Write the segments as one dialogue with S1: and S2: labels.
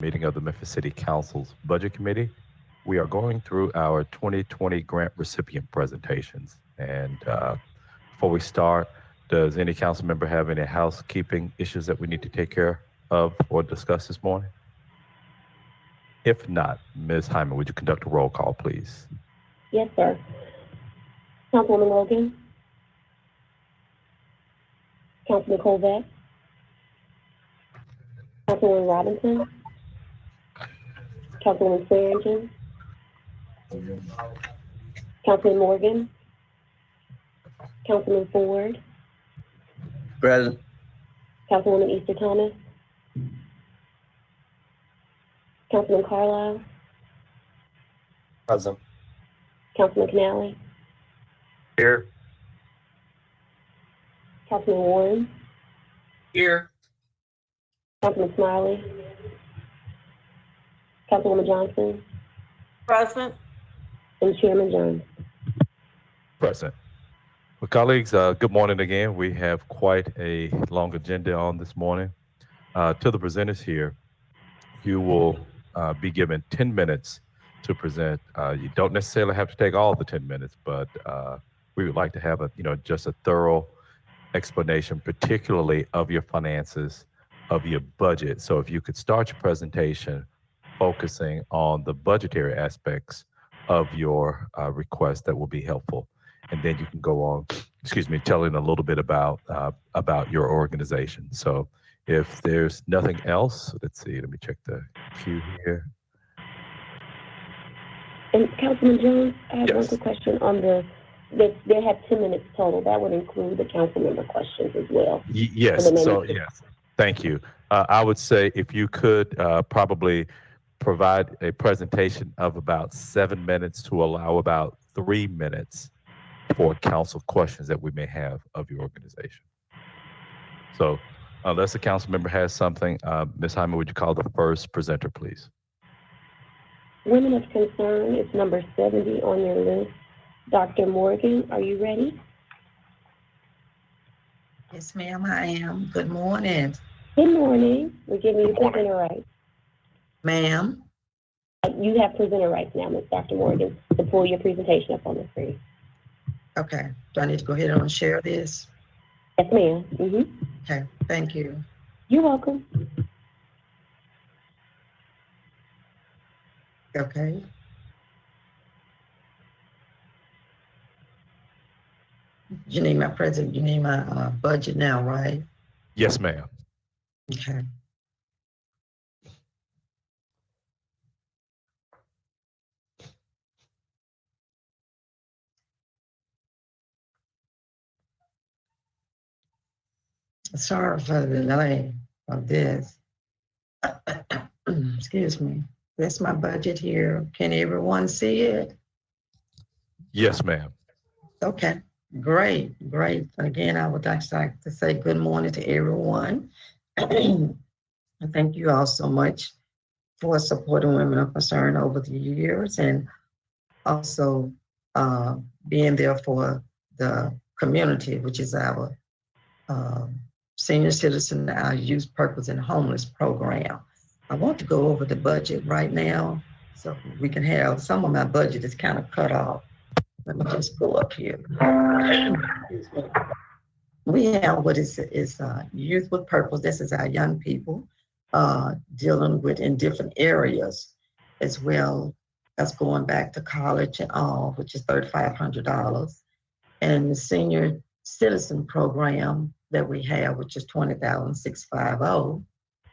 S1: Meeting of the Memphis City Council's Budget Committee. We are going through our 2020 grant recipient presentations. And before we start, does any council member have any housekeeping issues that we need to take care of or discuss this morning? If not, Ms. Hyman, would you conduct a roll call, please?
S2: Yes, sir. Councilwoman Logan, Councilman Colvett, Councilwoman Robinson, Councilwoman Swearingen, Councilman Morgan, Councilman Ford,
S3: Present.
S2: Councilwoman Easter Thomas, Councilman Carlisle,
S3: Present.
S2: Councilman Canale,
S3: Here.
S2: Councilman Warren,
S3: Here.
S2: Councilman Smiley, Councilwoman Johnson,
S4: Present.
S2: and Chairman Jones.
S1: Present. Well, colleagues, good morning again. We have quite a long agenda on this morning. To the presenters here, you will be given 10 minutes to present. You don't necessarily have to take all the 10 minutes, but we would like to have just a thorough explanation, particularly of your finances, of your budget. So if you could start your presentation focusing on the budgetary aspects of your request, that will be helpful. And then you can go on, telling a little bit about your organization. So if there's nothing else, let's see, let me check the queue here.
S2: And Councilman Jones, I have one
S1: Yes.
S2: quick question on they have 10 minutes total. That would include the council member questions as well.
S1: Yes, yes, thank you. I would say if you could probably provide a presentation of about 7 minutes to allow about 3 minutes for council questions that we may have of your organization. So unless the council member has something, Ms. Hyman, would you call the first presenter, please?
S2: Women of Concern is number 70 on your list. Dr. Morgan, are you ready?
S4: Yes, ma'am, I am. Good morning.
S2: Good morning. We're giving you
S1: Good morning.
S2: presenter rights.
S4: Ma'am.
S2: You have presenter rights now, Ms. Dr. Morgan, to pull your presentation up on the screen.
S4: Okay. Do I need to go ahead and share this?
S2: Yes, ma'am.
S4: Okay. Thank you.
S2: You're welcome.
S4: Okay. You need my you need my budget now, right?
S1: Yes, ma'am.
S4: Okay. Sorry for the delay of this. Excuse me. That's my budget here. Can everyone see it?
S1: Yes, ma'am.
S4: Okay, great. Again, I would like to say good morning to everyone. And thank you all so much for supporting Women of Concern over the years, and also being there for the community, which is our senior citizen, our youth purpose and homeless program. I want to go over the budget right now so we can have, some of my budget is kind of cut off. Let me just pull up here. We have what is Youth with Purpose. This is our young people dealing with in different areas, as well as going back to college and all, which is $3,500. And the senior citizen program that we have, which is $20,650,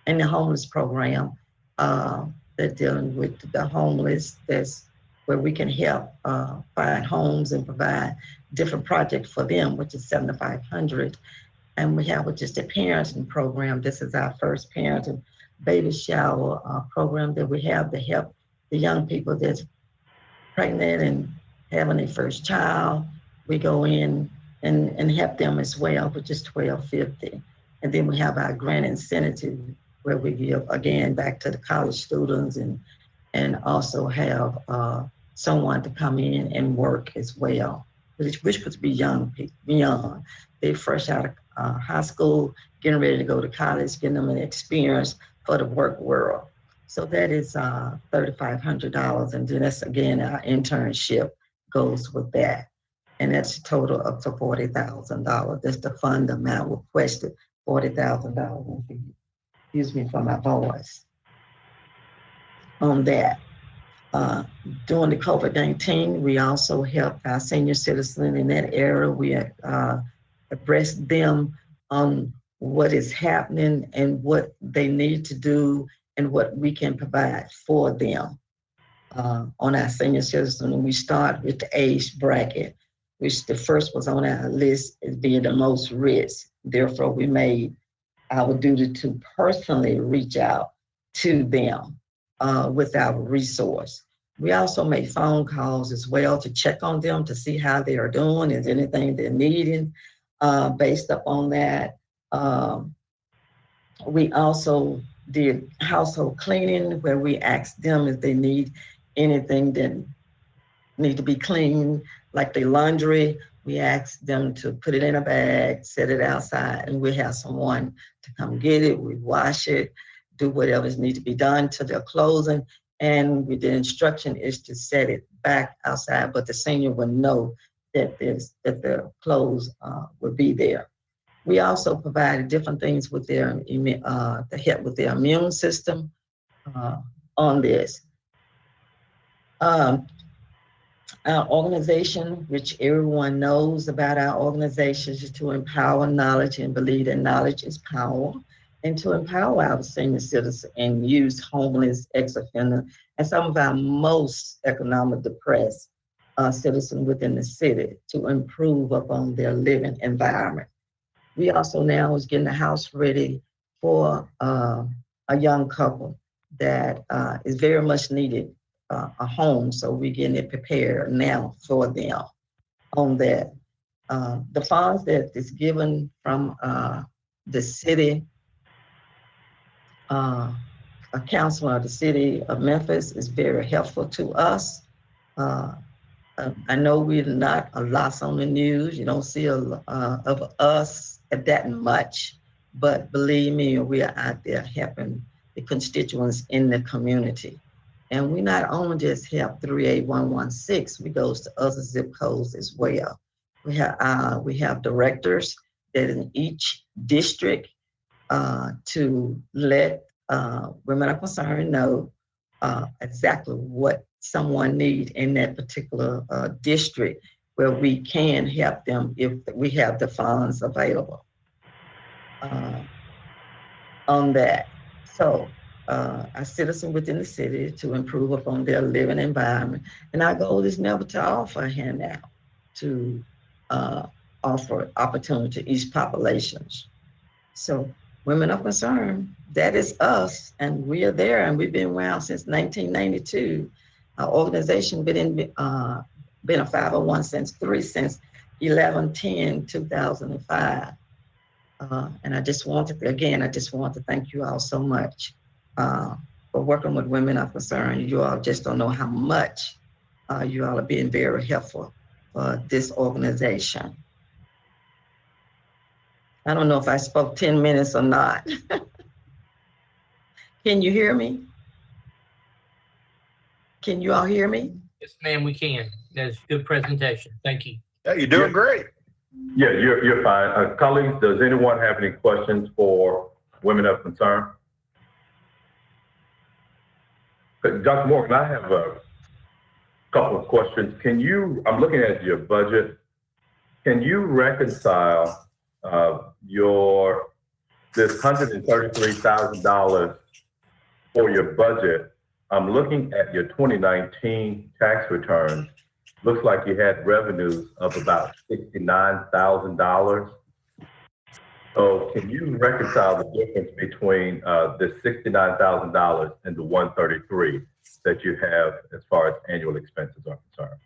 S4: and the homeless program that dealing with the homeless. That's where we can help find homes and provide different projects for them, which is $7,500. And we have which is the parenting program. This is our first parenting baby shower program that we have to help the young people that's pregnant and having their first child. We go in and help them as well, which is $1,250. And then we have our grant incentive, where we give again back to the college students, and also have someone to come in and work as well, which would be young people, young. They fresh out of high school, getting ready to go to college, getting them an experience for the work world. So that is $3,500, and then that's again our internship goes with that, and that's a total up to $40,000. That's the fund amount requested, $40,000. Excuse me for my voice on that. During the COVID-19, we also helped our senior citizens in that area. We abreast them on what is happening and what they need to do and what we can provide for them on our senior citizens. And we start with the age bracket, which the first was on our list as being the most risk. Therefore, we made our duty to personally reach out to them with our resource. We also make phone calls as well to check on them to see how they are doing, is anything they're needing. Based upon that, we also did household cleaning where we asked them if they need anything that need to be clean, like their laundry. We ask them to put it in a bag, set it outside, and we have someone to come get it. We wash it, do whatever's need to be done to their clothing, and the instruction is to set it back outside, but the senior will know that the clothes will be there. We also provided different things with their to help with their immune system on this. Our organization, which everyone knows about our organization, is to empower knowledge and believe that knowledge is power, and to empower our senior citizens and youth, homeless, ex-offender, and some of our most economic depressed citizens within the city to improve upon their living environment. We also now is getting the house ready for a young couple that is very much needed a home. So we're getting it prepared now for them on that. The funds that is given from the city, a councilor of the city of Memphis is very helpful to us. I know we're not a lot on the news. You don't see of us that much, but believe me, we are out there helping the constituents in the community. And we not only just help 38116, we goes to other zip codes as well. We have directors that in each district to let women of concern know exactly what someone need in that particular district where we can help them if we have the funds available on that. So our citizens within the city to improve upon their living environment. And our goal is never to offer a handout, to offer opportunity to each populations. So women of concern, that is us, and we are there, and we've been around since 1992. Our organization been a 501 since 11/10/2005. And I just want to thank you all so much for working with women of concern. You all just don't know how much you all are being very helpful for this organization. I don't know if I spoke 10 minutes or not. Can you hear me? Can you all hear me?
S3: Yes, ma'am, we can. That's a good presentation. Thank you.
S5: Yeah, you're doing great.
S1: Yeah, you're fine. Colleagues, does anyone have any questions for women of concern? Dr. Morgan, I have a couple of questions. I'm looking at your budget. Can you reconcile this $133,000 for your budget? I'm looking at your 2019 tax returns. Looks like you had revenues of about $69,000. So can you reconcile the difference between the $69,000 and the $133 that you have as far as annual expenses are concerned?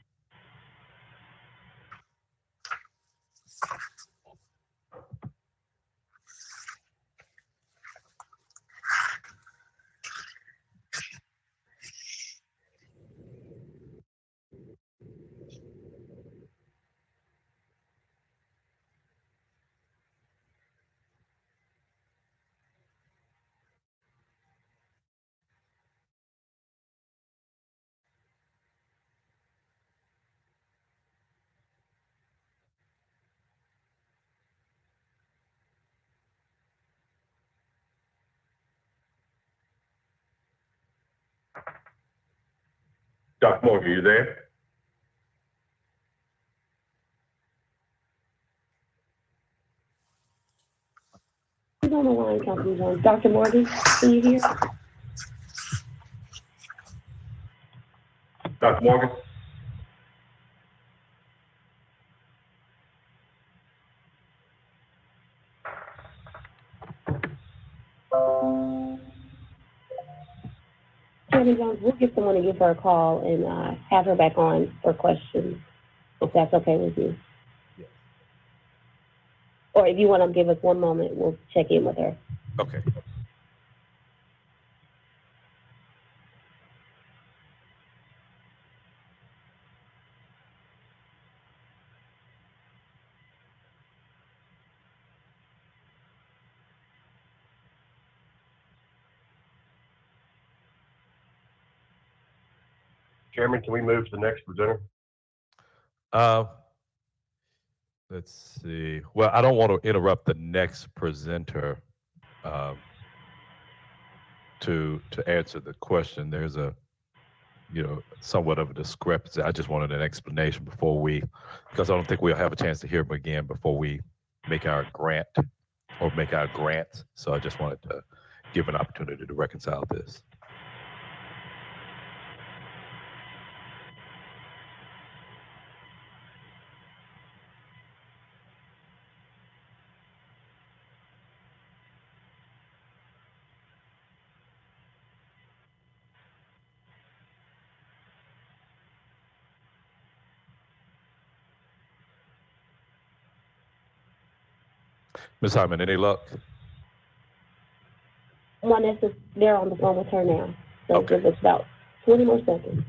S1: Dr. Morgan, are you there?
S2: Who's on the line, Councilman Jones? Dr. Morgan, can you hear?
S1: Dr. Morgan?
S2: Chairman Jones, we'll get someone to give her a call and have her back on for questions, if that's okay with you.
S1: Yes.
S2: Or if you want to give us one moment, we'll check in with her.
S1: Okay.
S5: Chairman, can we move to the next presenter?
S1: Uh, let's see. Well, I don't want to interrupt the next presenter to answer the question. There's a somewhat of a discrepancy. I just wanted an explanation because I don't think we'll have a chance to hear him again before we make our grant or make our grants. So I just wanted to give an opportunity to reconcile this. Ms. Hyman, any luck?
S2: They're on the phone with her now. So
S1: Okay.
S2: give us about 20 more seconds.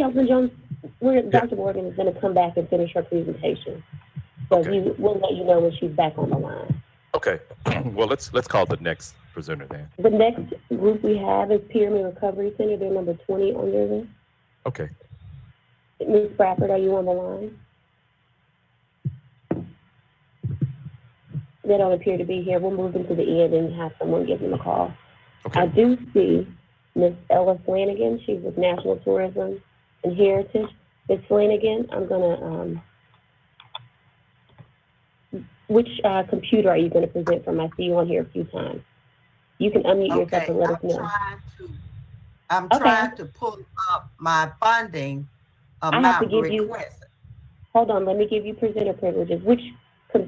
S2: Councilman Jones, Dr. Morgan is going to come back and finish her presentation. So
S1: Okay.
S2: we'll let you know when she's back on the line.
S1: Okay. Well, let's call the next presenter then.
S2: The next group we have is Pyramid Recovery Center. They're number 20 on your list.
S1: Okay.
S2: Ms. Bradford, are you on the line? They don't appear to be here. We'll move them to the end and have someone give them a call.
S1: Okay.
S2: I do see Ms. Ella Flanagan. She's with National Tourism and Heritage. Ms. Flanagan, I'm gonna, which computer are you gonna present from? I see you on here a few times. You can unmute yourself and let us know.
S6: I'm
S2: Okay.
S6: trying to pull up my funding
S2: I have to
S6: amount
S2: give you,
S6: requested.
S2: hold on, let me give you presenter privileges.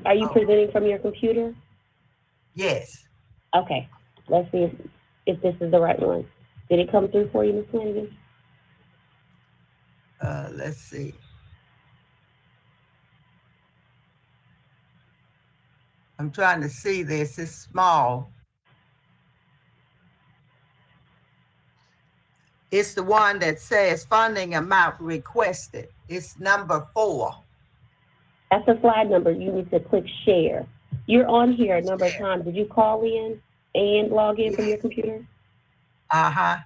S2: Are you presenting from your computer?
S6: Yes.
S2: Okay, let's see if this is the right one. Did it come through for you, Ms. Flanagan?
S6: Let's see. I'm trying to see this. It's small. It's the one that says funding amount requested. It's number 4.
S2: That's the slide number. You need to click share. You're on here a number of
S6: Share.
S2: times. Did you call in and log in from
S6: Yes.
S2: your computer?
S6: Uh-huh.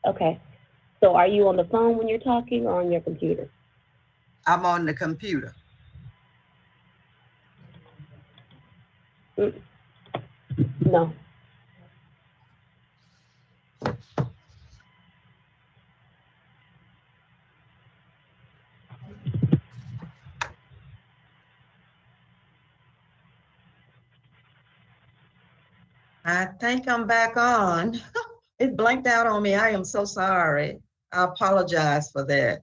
S2: Okay. So are you on the phone when you're talking or on your computer?
S6: I'm on the computer.
S2: No.
S4: I think I'm back on. It blanked out on me. I am so sorry. I apologize for that.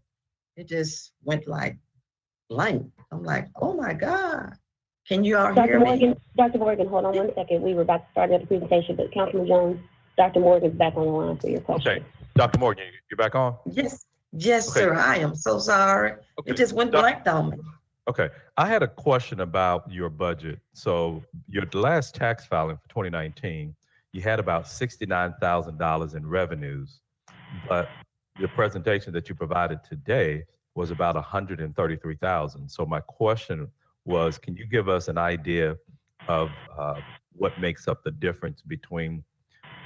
S4: It just went like blank. I'm like, oh my God. Can you all hear me?
S2: Dr. Morgan, hold on one second. We were about to start another presentation, but Councilman Jones, Dr. Morgan's back on the line for your question.
S1: Okay. Dr. Morgan, you're back on?
S4: Yes, yes,
S1: Okay.
S4: sir. I am so sorry.
S1: Okay.
S4: It just went
S1: Doc-
S4: blank on me.
S1: Okay. I had a question about your budget. So your last tax filing for 2019, you had about $69,000 in revenues, but the presentation that you provided today was about 133,000. So my question was, can you give us an idea of what makes up the difference between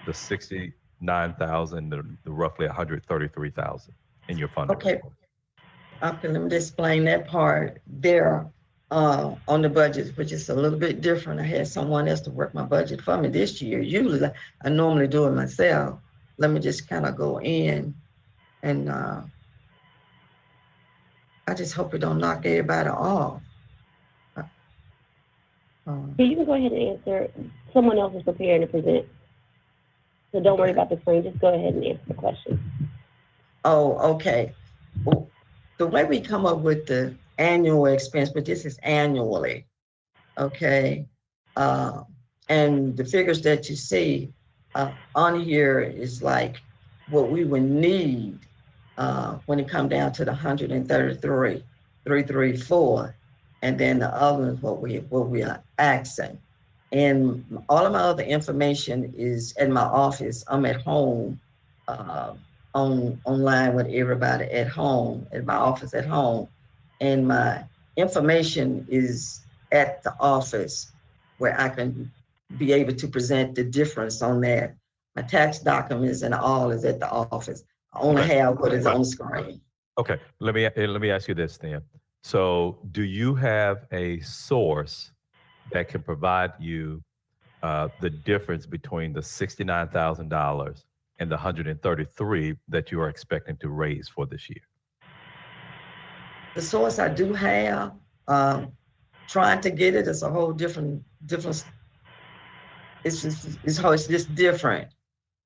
S1: the 69,000, the roughly 133,000 in your funding
S4: Okay,
S1: report?
S4: okay, let me explain that part there on the budget, which is a little bit different. I had someone else to work my budget for me this year. Usually I normally do it myself. Let me just kind of go in and I just hope it don't knock everybody off.
S2: Yeah, you can go ahead and answer. Someone else is preparing to present. So don't worry
S4: Okay.
S2: about the screen. Just go ahead and answer the question.
S4: Oh, okay. Well, the way we come up with the annual expense, but this is annually, okay? And the figures that you see on here is like what we would need when it come down to the 133, 334, and then the other is what we are asking. And all of my other information is in my office. I'm at home, online with everybody at home, at my office at home. And my information is at the office where I can be able to present the difference on that. My tax documents and all is at the office. I only
S1: Okay.
S4: have what is on screen.
S1: Okay, let me ask you this then. So, do you have a source that can provide you the difference between the $69,000 and the 133 that you are expecting to raise for this year?
S4: The source I do have, trying to get it is a whole different. It's just different.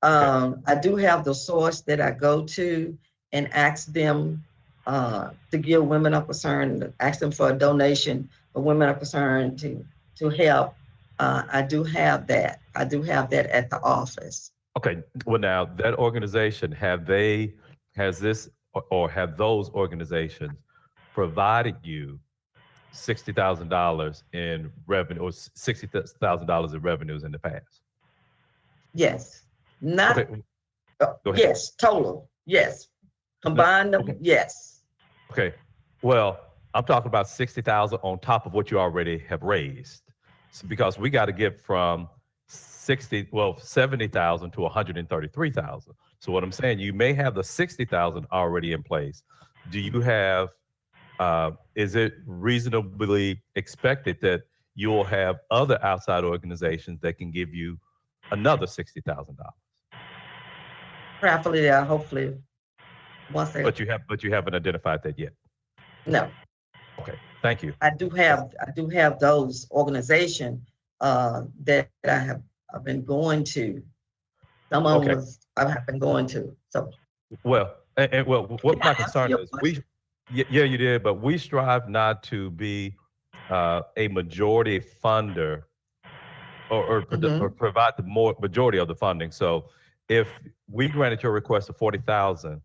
S4: I do have the source that I go to and ask them to give Women of Concern, ask them for a donation for Women of Concern to help. I do have that. I do have that at the office.
S1: Okay, well now that organization has this or have those organizations provided you $60,000 in revenue or $60,000 in revenues in the past?
S4: Yes, not
S1: Okay, go ahead.
S4: yes, total. Yes,
S1: No,
S4: combine them.
S1: okay.
S4: Yes.
S1: Okay. Well, I'm talking about 60,000 on top of what you already have raised. Because we got to get from 70,000 to 133,000. So what I'm saying, you may have the 60,000 already in place. Do you have, is it reasonably expected that you'll have other outside organizations that can give you another $60,000?
S4: Prayerfully, hopefully, once they,
S1: But you haven't identified that yet.
S4: no.
S1: Okay. Thank you.
S4: I do have those organizations that I've been going to. Some of
S1: Okay.
S4: them I have been going to. So
S1: Well, well, what
S4: did I
S1: my
S4: answer
S1: concern
S4: your
S1: is,
S4: question?
S1: yeah, you did, but we strive not to be a majority funder or
S4: Mhm.
S1: provide the majority of the funding. So if we granted your request of 40,000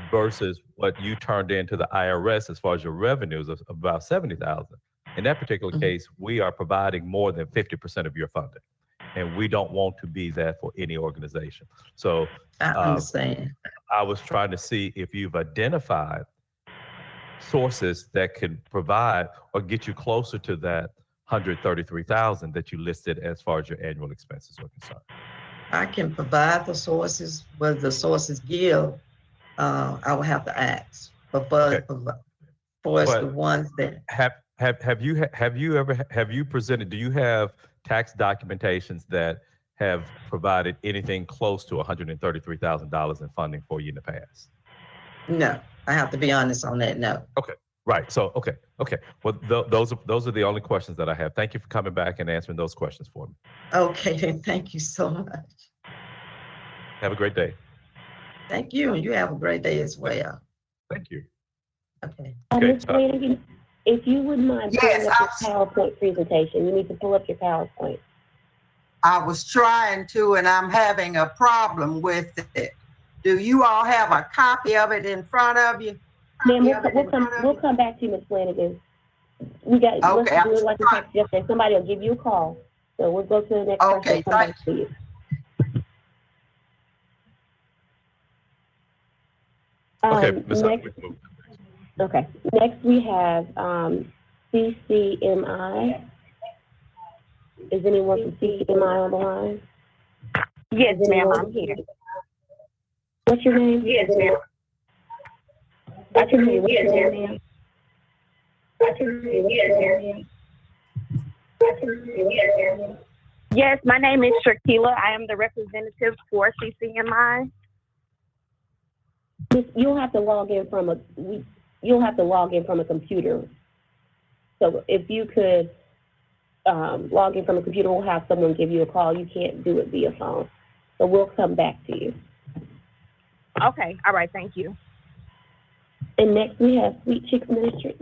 S1: versus what you turned into the IRS as far as your revenues of about 70,000, in that particular
S4: Mhm.
S1: case, we are providing more than 50% of your funding. And we don't want to be that for any organization. So
S4: I
S1: uh,
S4: understand.
S1: I was trying to see if you've identified sources that can provide or get you closer to that 133,000 that you listed as far as your annual expenses are concerned.
S4: I can provide the sources, whether the sources give, I will have to ask. But
S1: Okay,
S4: for us, the
S1: but
S4: ones that,
S1: have you presented? Do you have tax documentations that have provided anything close to $133,000 in funding for you in the past?
S4: no, I have to be honest on that, no.
S1: Okay, right. So, okay. Well, those are the only questions that I have. Thank you for coming back and answering those questions for me.
S4: Okay, then thank you so much.
S1: Have a great day.
S4: Thank you, and you have a great day as well.
S1: Thank you.
S4: Okay.
S1: Okay.
S2: Ms. Flanagan, if you wouldn't mind pulling
S6: Yes,
S2: up your PowerPoint presentation, you need to pull up your PowerPoint.
S6: I was trying to, and I'm having a problem with it. Do you all have a copy of it in front of you?
S2: Ma'am, we'll come back to you, Ms. Flanagan. let's
S6: Okay,
S2: do it like we practiced yesterday. Somebody will give you a call. So we'll go to the next person
S6: Okay,
S2: and come back to you.
S1: Okay, Ms. Hunt,
S2: Next,
S1: we can move.
S2: okay. Next we have CCMI. Is anyone from CCMI on the line?
S7: Yes,
S2: Is
S7: ma'am,
S2: anyone-
S7: I'm here.
S2: What's your name?
S7: Yes, ma'am.
S2: I can hear you. What's your name, ma'am?
S7: Yes, my name is Shakila. I am the representative for CCMI.
S2: You'll have to log in from a computer. So if you could log in from a computer, we'll have someone give you a call. You can't do it via phone. So we'll come back to you.
S7: Okay, all right, thank you.
S2: And next we have Sweet Chicks Ministry.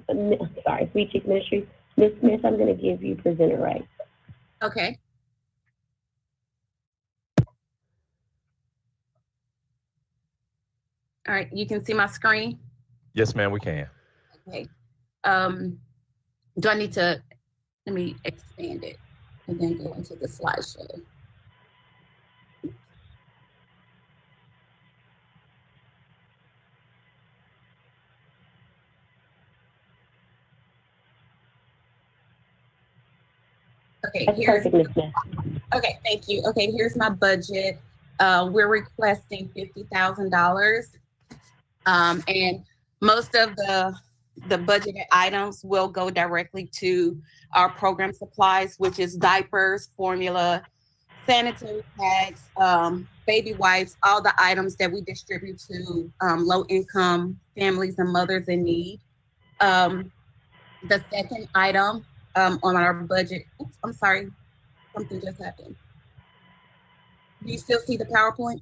S2: Sweet Chicks Ministry. Ms. Smith, I'm going to give you presenter rights.
S8: Okay. All right, you can see my screen?
S1: Yes, ma'am, we can.
S8: Okay. Do I need to, let me expand it and then go into the slideshow. Okay,
S2: That's
S8: here's,
S2: perfect, Ms. Smith.
S8: okay, thank you. Okay, here's my budget. We're requesting $50,000. And most of the budgeted items will go directly to our program supplies, which is diapers, formula, sanitary pads, baby wipes, all the items that we distribute to low-income families and mothers in need. The second item on our budget, oops, I'm sorry, something just happened. Do you still see the PowerPoint?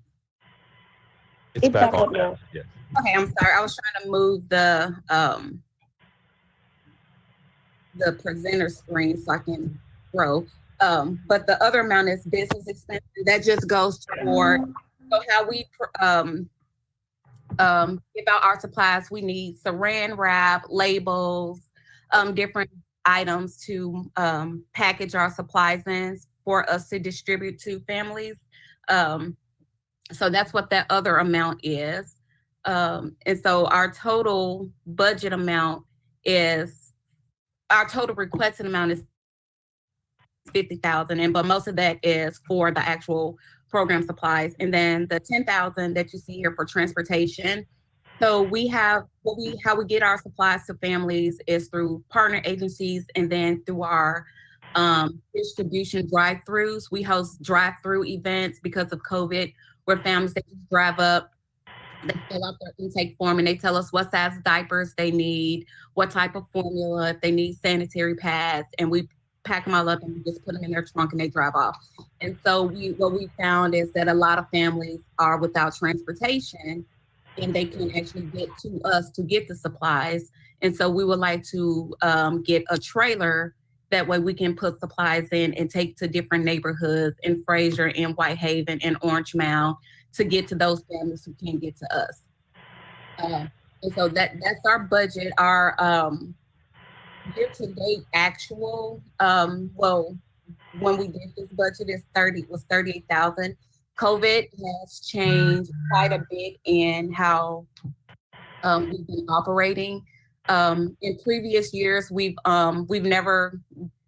S1: It's back on
S2: now.
S1: now. Yes.
S8: Okay, I'm sorry. I was trying to move the presenter screen so I can grow. But the other amount is business expenses. That just goes toward how we give out our supplies. We need saran wrap, labels, different items to package our supplies in for us to distribute to families. So that's what that other amount is. And so our total budget amount is, our total requested amount is $50,000, but most of that is for the actual program supplies. And then the $10,000 that you see here for transportation. So we have how we get our supplies to families is through partner agencies and then through our distribution drive-throughs. We host drive-through events because of COVID, where families, they just drive up, they fill out their intake form and they tell us what size diapers they need, what type of formula, if they need sanitary pads, and we pack them all up and we just put them in their trunk and they drive off. And so what we found is that a lot of families are without transportation and they can actually get to us to get the supplies. And so we would like to get a trailer. That way we can put supplies in and take to different neighborhoods in Fraser, in Whitehaven, and Orange Mound to get to those families who can't get to us. And so that's our budget. Our year-to-date actual, well, when we did this budget was $38,000. COVID has changed quite a bit in how we've been operating. In previous years, we've never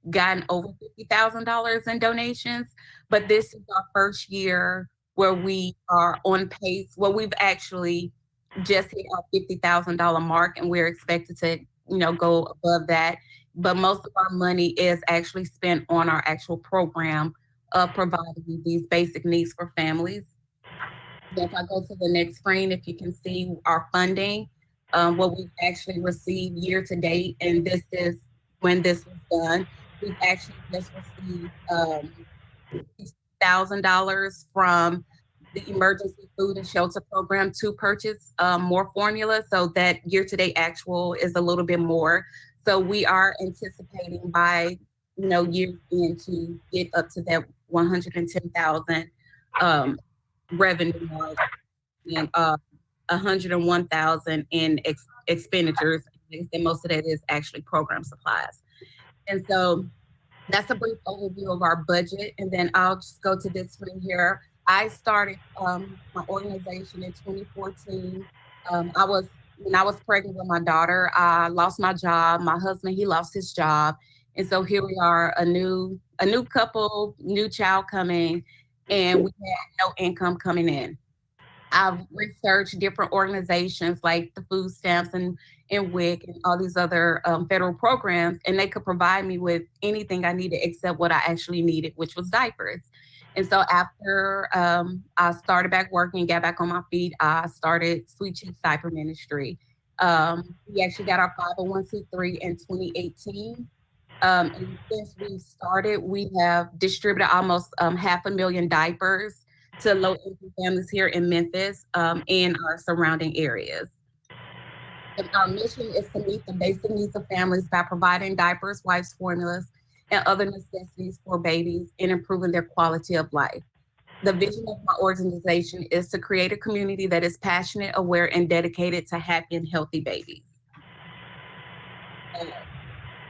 S8: gotten over $50,000 in donations, but this is our first year where we are on pace. Well, we've actually just hit our $50,000 mark, and we're expected to, go above that. But most of our money is actually spent on our actual program of providing these basic needs for families. If I go to the next screen, if you can see our funding. What we've actually received year to date, and this is when this was done, we've actually just received $1,000 from the Emergency Food and Shelter Program to purchase more formula, so that year to date actual is a little bit more. So we are anticipating by year end to get up to that 110,000 revenue mark and 101,000 in expenditures and most of that is actually program supplies. And so that's a brief overview of our budget. And then I'll just go to this screen here. I started my organization in 2014. When I was pregnant with my daughter, I lost my job. My husband, he lost his job. And so here we are, a new couple, new child coming, and we had no income coming in. I've researched different organizations like the food stamps and WIC and all these other federal programs, and they could provide me with anything I needed except what I actually needed, which was diapers. And so after I started back working, got back on my feet, I started Sweet Cheeks Diaper Ministry. We actually got our 501c3 in 2018. And since we started, we have distributed almost 500,000 diapers to low-income families here in Memphis and our surrounding areas. And our mission is to meet the basic needs of families by providing diapers, wipes, formulas, and other necessities for babies and improving their quality of life. The vision of my organization is to create a community that is passionate, aware, and dedicated to happy and healthy babies.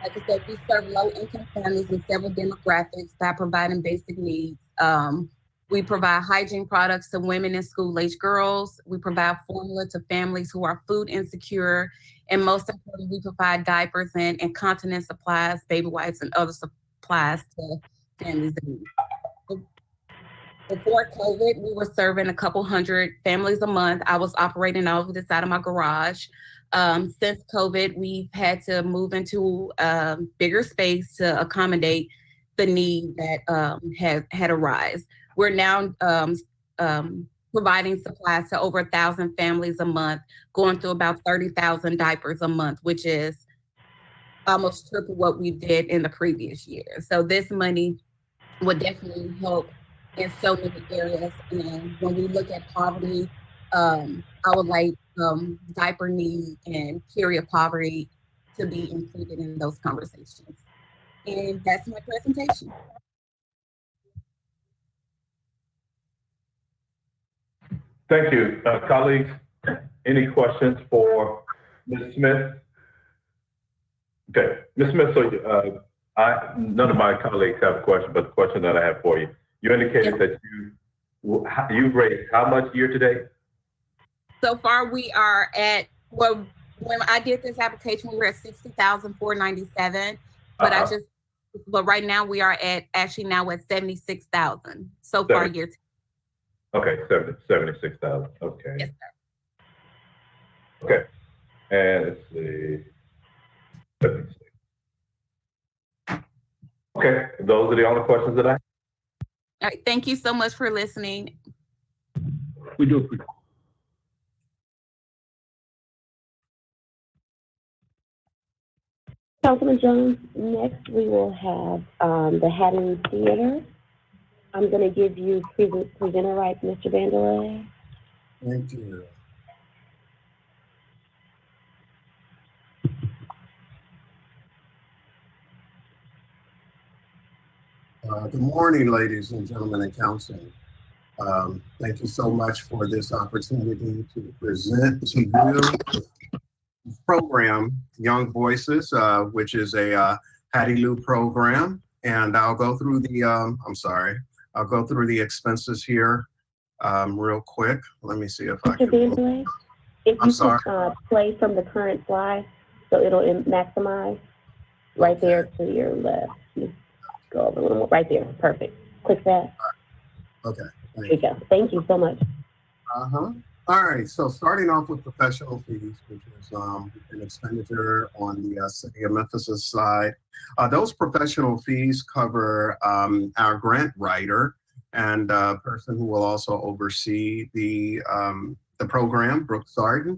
S8: Like I said, we serve low-income families in several demographics by providing basic needs. We provide hygiene products to women and school-age girls. We provide formula to families who are food insecure. And most importantly, we provide diapers and incontinence supplies, baby wipes, and other supplies to families in need. Before COVID, we were serving a couple hundred families a month. I was operating out of the side of my garage. Since COVID, we've had to move into a bigger space to accommodate the need that had arisen. We're now providing supplies to over 1,000 families a month, going through about 30,000 diapers a month, which is almost triple what we did in the previous year. So this money would definitely help in so many areas. And when we look at poverty, I would like diaper need and period poverty to be included in those conversations. And that's my presentation.
S1: Thank you. Colleagues, any questions for Ms. Smith? Okay, Ms. Smith, so none of my colleagues have a question, but the question that I have for you, you indicated that you've raised how much year to date?
S8: So far, we are at, well, when I did this application, we were at 60,497, but but right now we are at, actually now at 76,000 so far year to date.
S1: Okay, 76,000. Okay.
S8: Yes, sir.
S1: Okay. And let's see. 76. Okay, those are the only questions that I have.
S8: All right, thank you so much for listening.
S1: We do appreciate it.
S2: Councilman Jones, next we will have the Haddon Theater. I'm going to give you presenter rights, Mr. Vandelay.
S9: Thank you. Good morning, ladies and gentlemen in council. Thank you so much for this opportunity to present to you the program, Young Voices, which is a Hattie Lou program. And I'll go through the, I'll go through the expenses here real quick. Let me see if I can.
S2: Mr. Vandelay, if you could play from the current slide, so it'll maximize right there to your left. Go over a little more, right there, perfect. Click that.
S9: Okay.
S2: There you go. Thank you so much.
S9: All right, so starting off with professional fees, which is an expenditure on the City of Memphis' side. Those professional fees cover our grant writer and person who will also oversee the program, Brooke Sarden,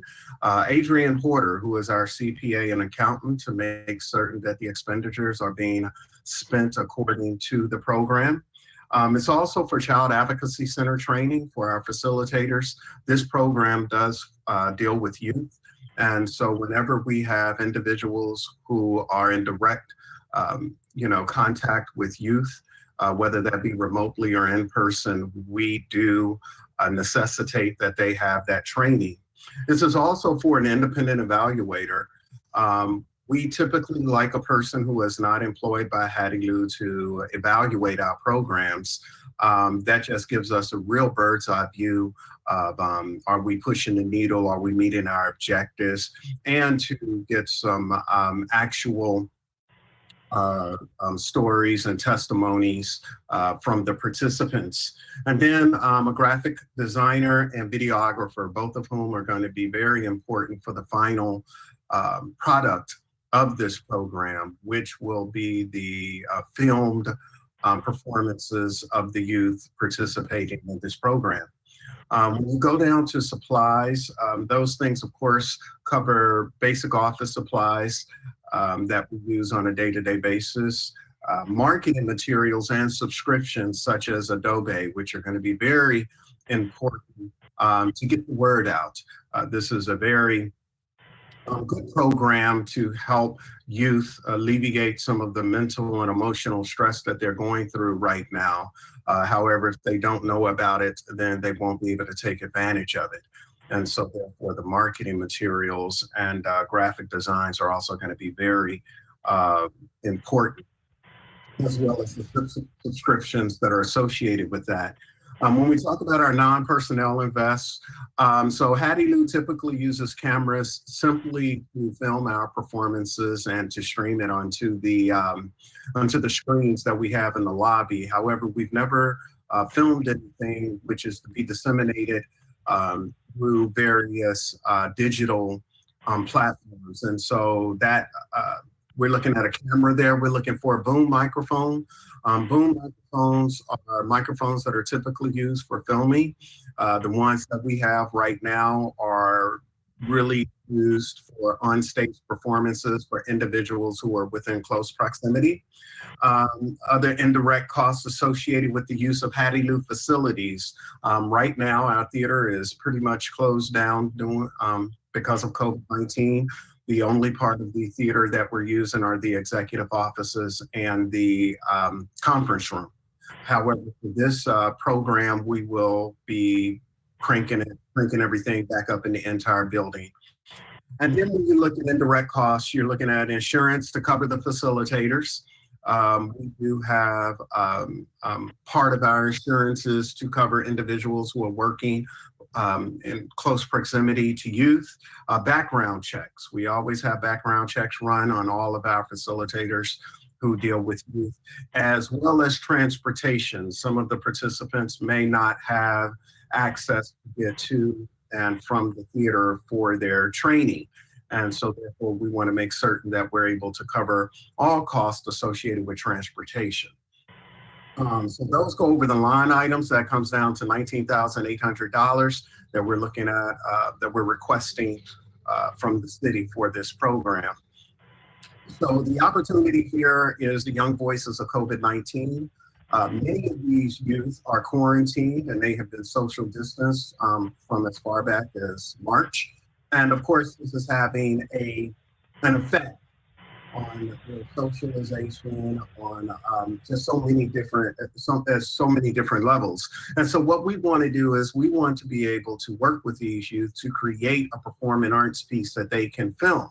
S9: Adrian Porter, who is our CPA and accountant, to make certain that the expenditures are being spent according to the program. It's also for Child Advocacy Center training for our facilitators. This program does deal with youth. And so whenever we have individuals who are in direct contact with youth, whether that be remotely or in person, we do necessitate that they have that training. This is also for an independent evaluator We typically like a person who is not employed by Hattie Lou to evaluate our programs. That just gives us a real bird's eye view of are we pushing the needle, are we meeting our objectives, and to get some actual stories and testimonies from the participants. And then a graphic designer and videographer, both of whom are going to be very important for the final product of this program, which will be the filmed performances of the youth participating in this program. When you go down to supplies, those things, of course, cover basic office supplies that we use on a day-to-day basis, marketing materials and subscriptions such as Adobe, which are going to be very important to get the word out. This is a very good program to help youth alleviate some of the mental and emotional stress that they're going through right now. However, if they don't know about it, then they won't be able to take advantage of it. And so therefore the marketing materials and graphic designs are also going to be very important, as well as the subscriptions that are associated with that. When we talk about our non-personnel invests, so Hattie Lou typically uses cameras simply to film our performances and to stream it onto the screens that we have in the lobby. However, we've never filmed anything which is to be disseminated through various digital platforms. And so that we're looking at a camera there. We're looking for a boom microphone. Boom microphones are microphones that are typically used for filming. The ones that we have right now are really used for on-stage performances for individuals who are within close proximity. Other indirect costs associated with the use of Hattie Lou facilities. Right now, our theater is pretty much closed down because of COVID-19. The only part of the theater that we're using are the executive offices and the conference room. However, for this program, we will be cranking everything back up in the entire building. And then when you look at indirect costs, you're looking at insurance to cover the facilitators. We do have part of our insurances to cover individuals who are working in close proximity to youth. Background checks. We always have background checks run on all of our facilitators who deal with youth, as well as transportation. Some of the participants may not have access to get to and from the theater for their training. And so therefore we want to make certain that we're able to cover all costs associated with transportation. So those go over the line items. That comes down to $19,800 that we're looking at, that we're requesting from the city for this program. So the opportunity here is the young voices of COVID-19. Many of these youth are quarantined and they have been social distanced from as far back as March. And of course, this is having an effect on the socialization, on just so many different levels. And so what we want to do is we want to be able to work with these youth to create a performing arts piece that they can film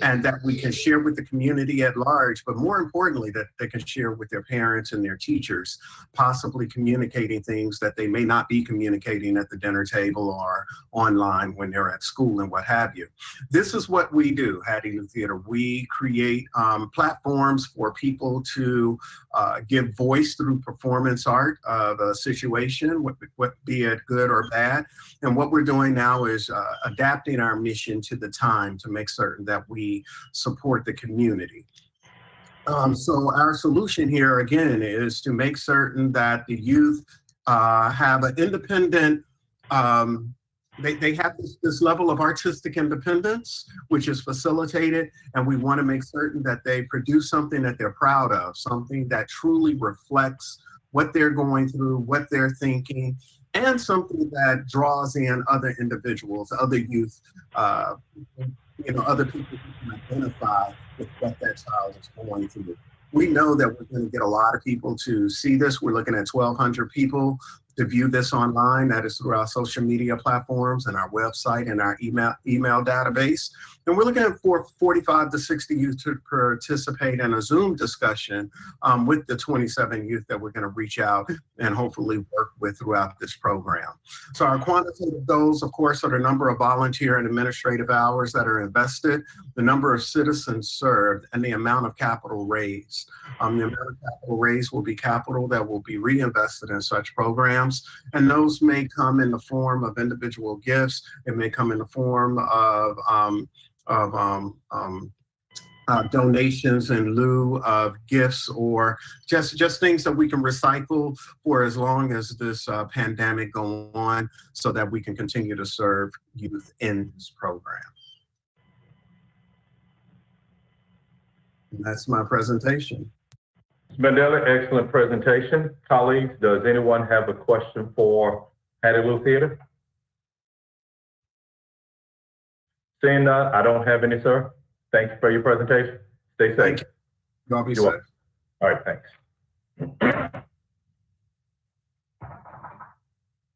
S9: and that we can share with the community at large, but more importantly, that they can share with their parents and their teachers, possibly communicating things that they may not be communicating at the dinner table or online when they're at school and what have you. This is what we do, Hattie Lou Theater. We create platforms for people to give voice through performance art of a situation, be it good or bad. And what we're doing now is adapting our mission to the time to make certain that we support the community. So our solution here, again, is to make certain that the youth have an independent, they have this level of artistic independence, which is facilitated, and we want to make certain that they produce something that they're proud of, something that truly reflects what they're going through, what they're thinking, and something that draws in other individuals, other youth, other people who can identify with what that child is going through. We know that we're going to get a lot of people to see this. We're looking at 1,200 people to view this online. That is through our social media platforms and our website and our email database. And we're looking for 45 to 60 youth to participate in a Zoom discussion with the 27 youth that we're going to reach out and hopefully work with throughout this program. So our quantitative goals, of course, are the number of volunteer and administrative hours that are invested, the number of citizens served, and the amount of capital raised. The amount of capital raised will be capital that will be reinvested in such programs, and those may come in the form of individual gifts. It may come in the form of donations in lieu of gifts, or just things that we can recycle for as long as this pandemic goes on, so that we can continue to serve youth in this program. And that's my presentation.
S1: Mandela, excellent presentation. Colleagues, does anyone have a question for Hattie Lou Theater? Seeing none, I don't have any, sir. Thank you for your presentation. Stay safe.
S9: Thank you. Y'all be safe.
S1: All right, thanks.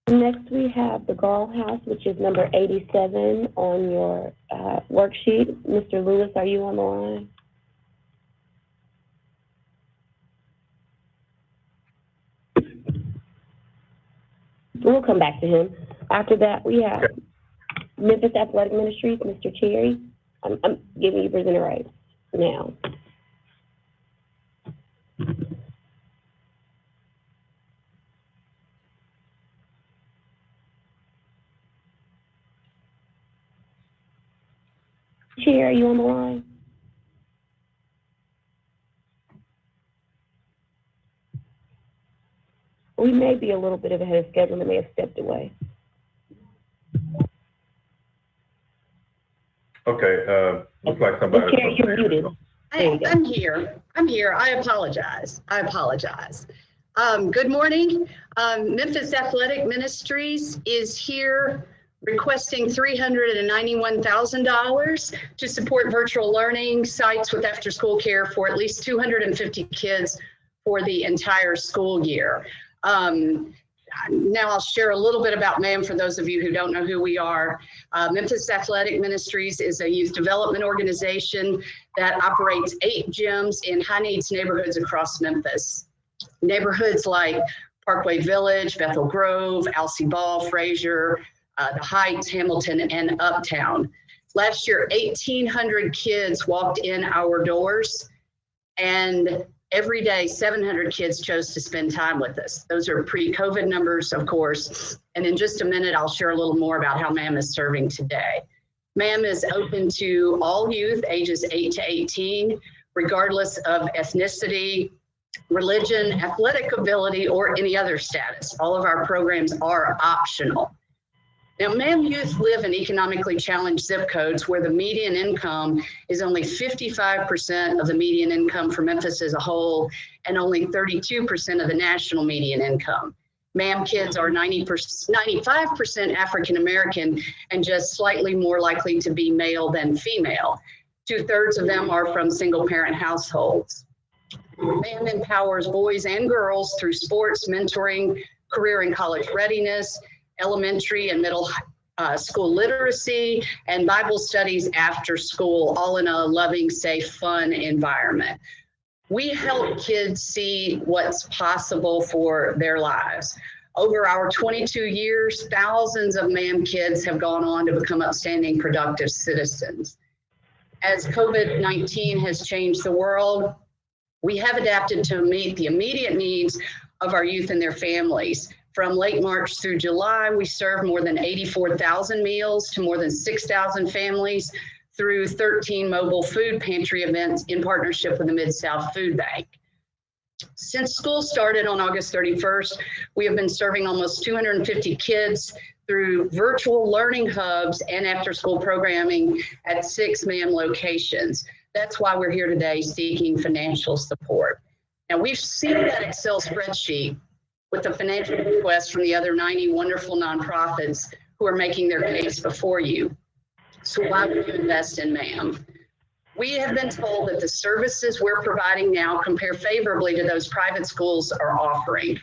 S2: Next, we have the Gall House, which is number 87 on your worksheet. Mr. Lewis, are you on the line? We'll come back to him. After that, we have Memphis Athletic Ministries, Mr. Cherry. I'm giving you presenter rights now. Chair, are you on the line? We may be a little bit ahead of schedule and may have stepped away.
S1: Okay, looks like somebody.
S2: Chair, you're muted.
S10: I'm here. I apologize. Good morning. Memphis Athletic Ministries is here requesting $391,000 to support virtual learning sites with after-school care for at least 250 kids for the entire school year. Now I'll share a little bit about MAM for those of you who don't know who we are. Memphis Athletic Ministries is a youth development organization that operates 8 gyms in high-needs neighborhoods across Memphis. Neighborhoods like Parkway Village, Bethel Grove, Alcee Ball, Frazier, the Heights, Hamilton, and Uptown. Last year, 1,800 kids walked in our doors, and every day, 700 kids chose to spend time with us. Those are pre-COVID numbers, of course. And in just a minute, I'll share a little more about how MAM is serving today. MAM is open to all youth ages 8 to 18, regardless of ethnicity, religion, athletic ability, or any other status. All of our programs are optional. Now, MAM youth live in economically challenged zip codes where the median income is only 55% of the median income for Memphis as a whole, and only 32% of the national median income. MAM kids are 95% African American and just slightly more likely to be male than female. 2/3 of them are from single parent households. MAM empowers boys and girls through sports, mentoring, career and college readiness, elementary and middle school literacy, and Bible studies after school, all in a loving, safe, fun environment. We help kids see what's possible for their lives. Over our 22 years, thousands of MAM kids have gone on to become upstanding, productive citizens. As COVID-19 has changed the world, we have adapted to meet the immediate needs of our youth and their families. From late March through July, we served more than 84,000 meals to more than 6,000 families through 13 mobile food pantry events in partnership with the Mid-South Food Bank. Since school started on August 31st, we have been serving almost 250 kids through virtual learning hubs and after-school programming at 6 MAM locations. That's why we're here today seeking financial support. Now, we've seen that Excel spreadsheet with the financial requests from the other 90 wonderful nonprofits who are making their case before you. So why would you invest in MAM? We have been told that the services we're providing now compare favorably to those private schools are offering.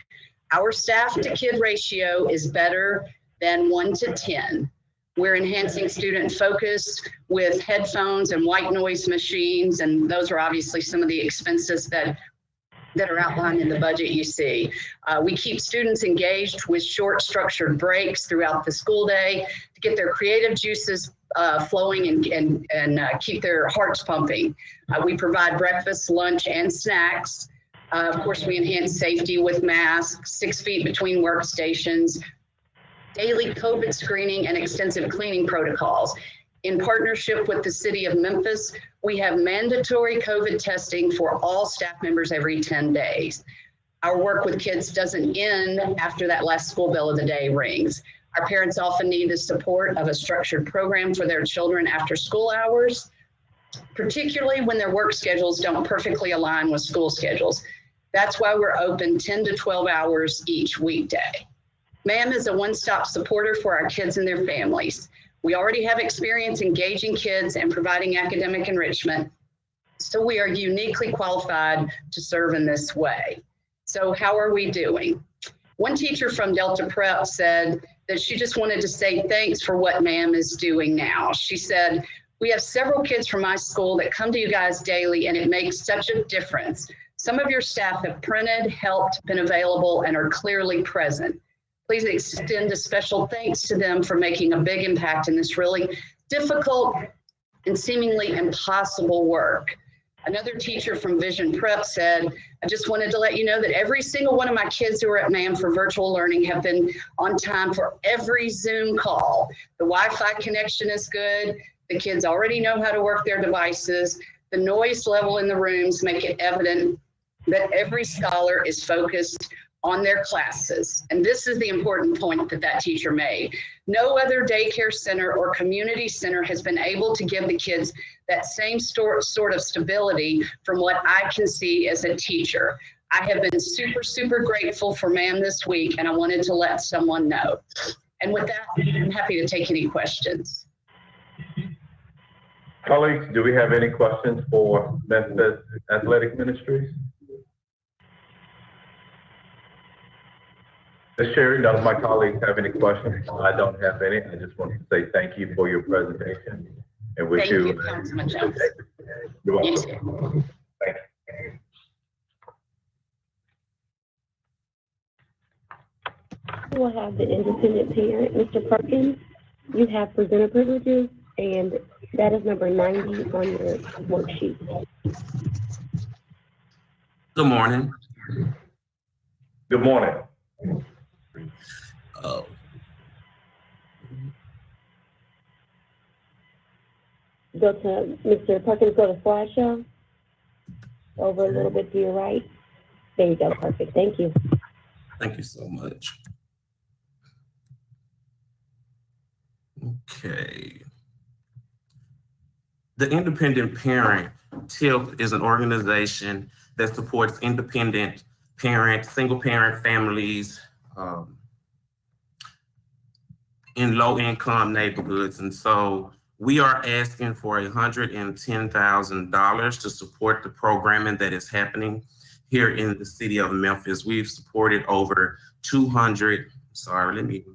S10: Our staff to kid ratio is better than 1 to 10. We're enhancing student focus with headphones and white noise machines, and those are obviously some of the expenses that are outlined in the budget you see. We keep students engaged with short structured breaks throughout the school day to get their creative juices flowing and keep their hearts pumping. We provide breakfast, lunch, and snacks. Of course, we enhance safety with masks, 6 feet between workstations, daily COVID screening, and extensive cleaning protocols. In partnership with the city of Memphis, we have mandatory COVID testing for all staff members every 10 days. Our work with kids doesn't end after that last school bell of the day rings. Our parents often need the support of a structured program for their children after school hours, particularly when their work schedules don't perfectly align with school schedules. That's why we're open 10 to 12 hours each weekday. MAM is a one-stop supporter for our kids and their families. We already have experience engaging kids and providing academic enrichment, so we are uniquely qualified to serve in this way. So how are we doing? One teacher from Delta Prep said that she just wanted to say thanks for what MAM is doing now. She said, "We have several kids from my school that come to you guys daily, and it makes such a difference. Some of your staff have printed, helped, been available, and are clearly present. Please extend a special thanks to them for making a big impact in this really difficult and seemingly impossible work." Another teacher from Vision Prep said, "I just wanted to let you know that every single one of my kids who are at MAM for virtual learning have been on time for every Zoom call. The Wi-Fi connection is good. The kids already know how to work their devices. The noise level in the rooms make it evident that every scholar is focused on their classes." And this is the important point that teacher made. "No other daycare center or community center has been able to give the kids that same sort of stability from what I can see as a teacher. I have been super, super grateful for MAM this week, and I wanted to let someone know." And with that, I'm happy to take any questions.
S1: Colleagues, do we have any questions for Memphis Athletic Ministries? Ms. Sherry, none of my colleagues have any questions. I don't have any. I just want to say thank you for your presentation and wish
S10: Thank
S1: you.
S10: you, Councilman Jones.
S1: You're
S10: You
S1: welcome.
S10: too.
S1: Thank you.
S2: We'll have the independent parent, Mr. Perkins. You have presenter privileges, and that is number 90 on your worksheet.
S11: Good morning.
S1: Good morning.
S11: Oh,
S2: Go to, Mr. Perkins, go to slideshow. Over a little bit to your right. There you go, perfect, thank you.
S11: thank you so much. Okay. The Independent Parent, TIP, is an organization that supports independent parents, single parent families in low income neighborhoods. And so we are asking for $110,000 to support the programming that is happening here in the city of Memphis. We've supported over 200, sorry, let me,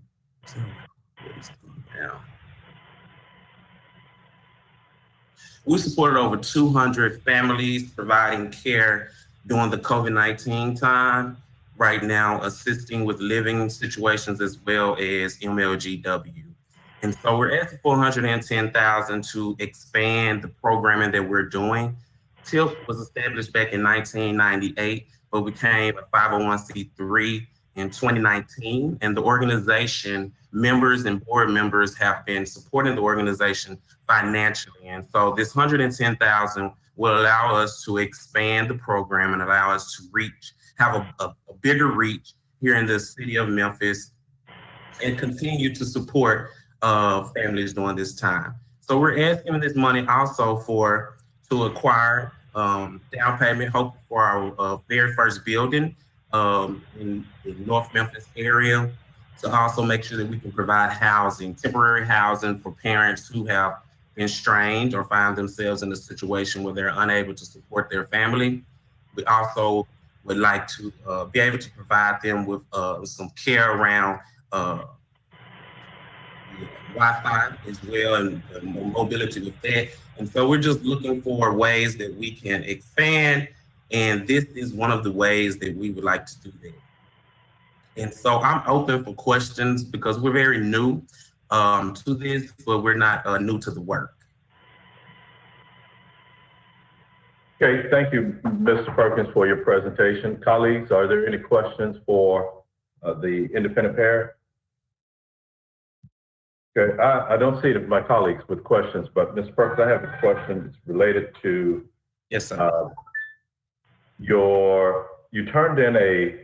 S11: we supported over 200 families providing care during the COVID-19 time, right now assisting with living situations as well as MLGW. And so we're asking for $110,000 to expand the programming that we're doing. TIP was established back in 1998, but became a 501c3 in 2019. And the organization members and board members have been supporting the organization financially. And so this $110,000 will allow us to expand the program and allow us to have a bigger reach here in the city of Memphis and continue to support families during this time. So we're asking this money also to acquire down payment, hoping for our very first building in the North Memphis area, to also make sure that we can provide housing, temporary housing for parents who have been strained or find themselves in a situation where they're unable to support their family. We also would like to be able to provide them with some care around Wi-Fi as well, and mobility with that. And so we're just looking for ways that we can expand, and this is one of the ways that we would like to do that. And so I'm open for questions because we're very new to this, but we're not new to the work.
S1: Okay, thank you, Mr. Perkins, for your presentation. Colleagues, are there any questions for the independent parent? Okay, I don't see my colleagues with questions, but Mr. Perkins, I have a question that's related to
S11: yes, sir.
S1: You turned in the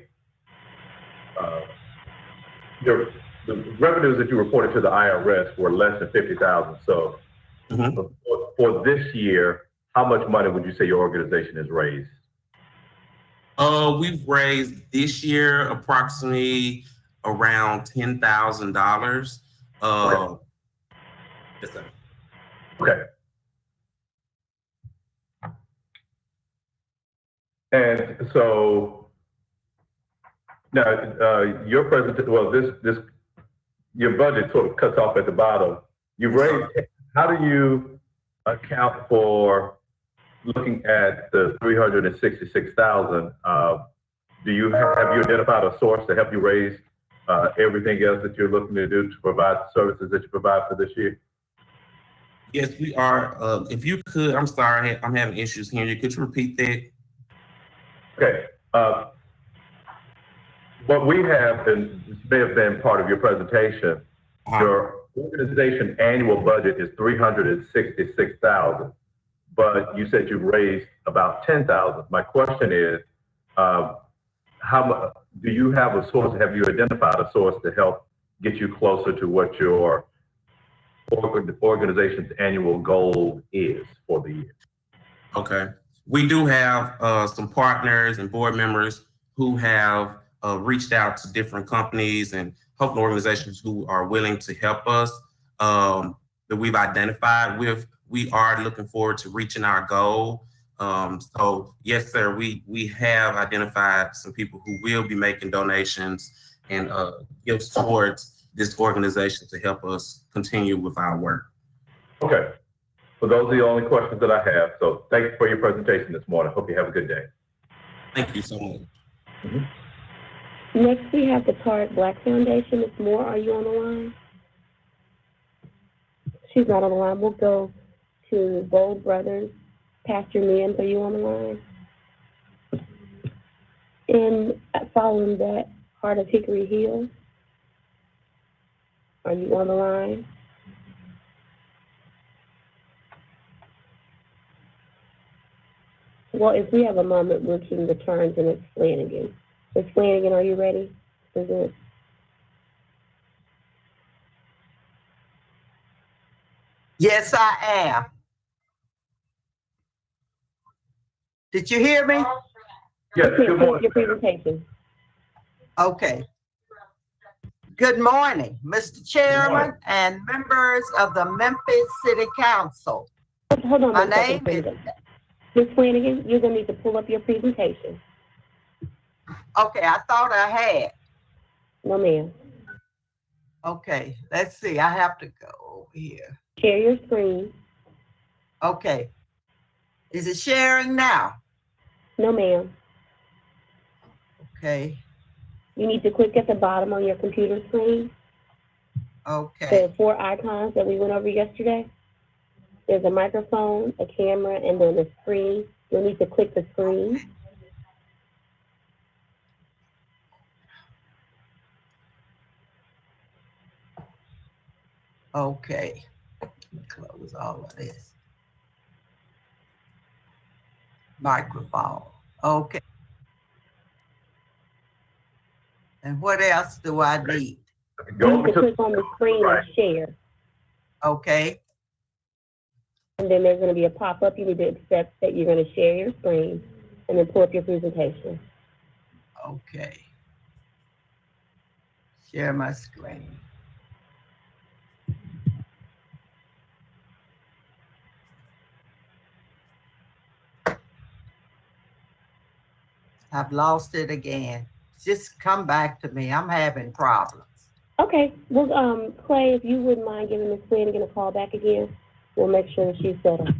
S1: revenues that you reported to the IRS were less than 50,000. So for this year, how much money would you say your organization has raised?
S11: We've raised this year approximately around $10,000. Yes, sir.
S1: Okay. And so now your presentation, well, your budget sort of cuts off at the bottom. You've raised. How do you account for looking at the 366,000? Have you identified a source to help you raise everything else that you're looking to do to provide the services that you provide for this year?
S11: Yes, we are. If you could, I'm sorry, I'm having issues hearing you. Could you repeat that?
S1: Okay. What we have, and this may have been part of your presentation, your organization annual budget is 366,000, but you said you've raised about 10,000. My question is, how do you have a source? Have you identified a source to help get you closer to what your organization's annual goal is for the year?
S11: Okay. We do have some partners and board members who have reached out to different companies and helping organizations who are willing to help us that we've identified with. We are looking forward to reaching our goal. So yes, sir, we have identified some people who will be making donations and gifts towards this organization to help us continue with our work.
S1: Okay. So those are the only questions that I have. So thank you for your presentation this morning. Hope you have a good day.
S11: Thank you so much.
S2: Next, we have the Card Black Foundation. Ms. Moore, are you on the line? She's not on the line. We'll go to Bold Brothers. Pastor Mims, are you on the line? And following that, Heart of Hickory Hill. Are you on the line? Well, if we have a moment, we'll keep the turns, and it's Flanagan. Ms. Flanagan, are you ready? Present.
S6: Yes, I am. Did you hear me?
S1: Yes, good morning.
S2: Your presentation.
S6: Okay. Good morning, Mr. Chairman and members of the Memphis City Council.
S2: Hold on
S6: My
S2: one second,
S6: name is...
S2: Ms. Flanagan, you're going to need to pull up your presentation.
S6: Okay, I thought I had.
S2: No, ma'am.
S6: Okay, let's see. I have to go over here.
S2: Share your screen.
S6: Okay. Is it sharing now?
S2: No, ma'am.
S6: Okay.
S2: You need to click at the bottom on your computer screen.
S6: Okay.
S2: The 4 icons that we went over yesterday. There's a microphone, a camera, and then a screen. You'll need to click the screen.
S6: Okay. Close all of this. Microphone. Okay. And what else do I need?
S2: You need to click on the screen and share.
S6: Okay.
S2: And then there's going to be a pop-up. You need to accept that you're going to share your screen and then pull up your presentation.
S6: Okay. Share my screen. I've lost it again. Just come back to me. I'm having problems.
S2: Okay, well, Clay, if you wouldn't mind giving Ms. Flanagan a call back again, we'll make sure that she's settled.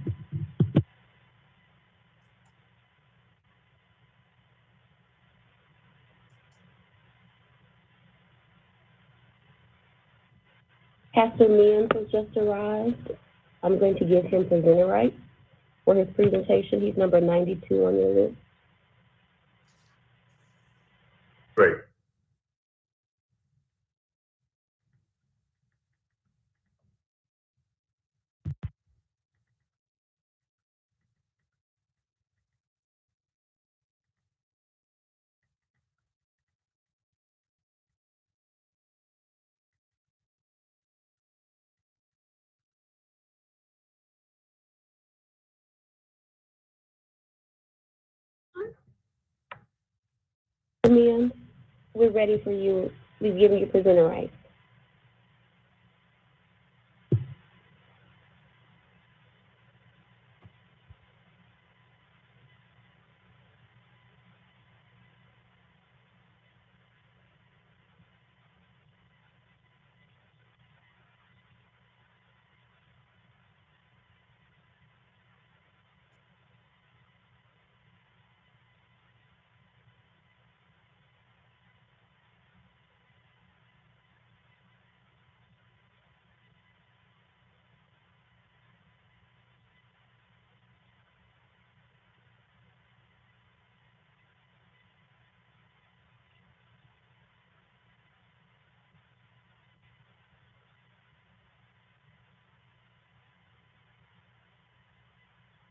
S2: Pastor Mims has just arrived. I'm going to give him presenter rights for his presentation. He's number 92 on your list.
S5: Great.
S2: Pastor Mims, we're ready for you. We've given you presenter rights.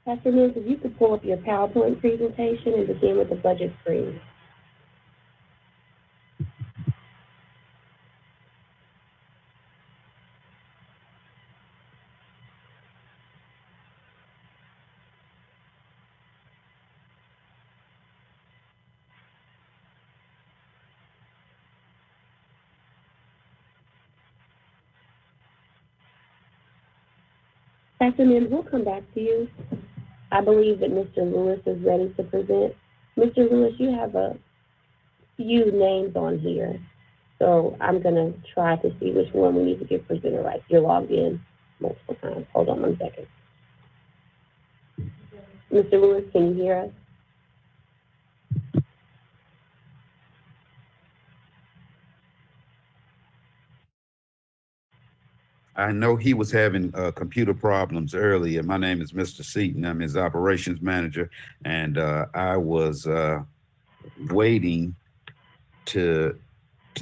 S2: Pastor Mims, if you could pull up your PowerPoint presentation and begin with the budget screen. Pastor Mims, we'll come back to you. I believe that Mr. Lewis is ready to present. Mr. Lewis, you have a few names on here, so I'm going to try to see which one we need to give presenter rights. You're logged in multiple times. Hold on 1 second. Mr. Lewis, can you hear us?
S12: I know he was having computer problems earlier. My name is Mr. Seaton. I'm his operations manager, and I was waiting to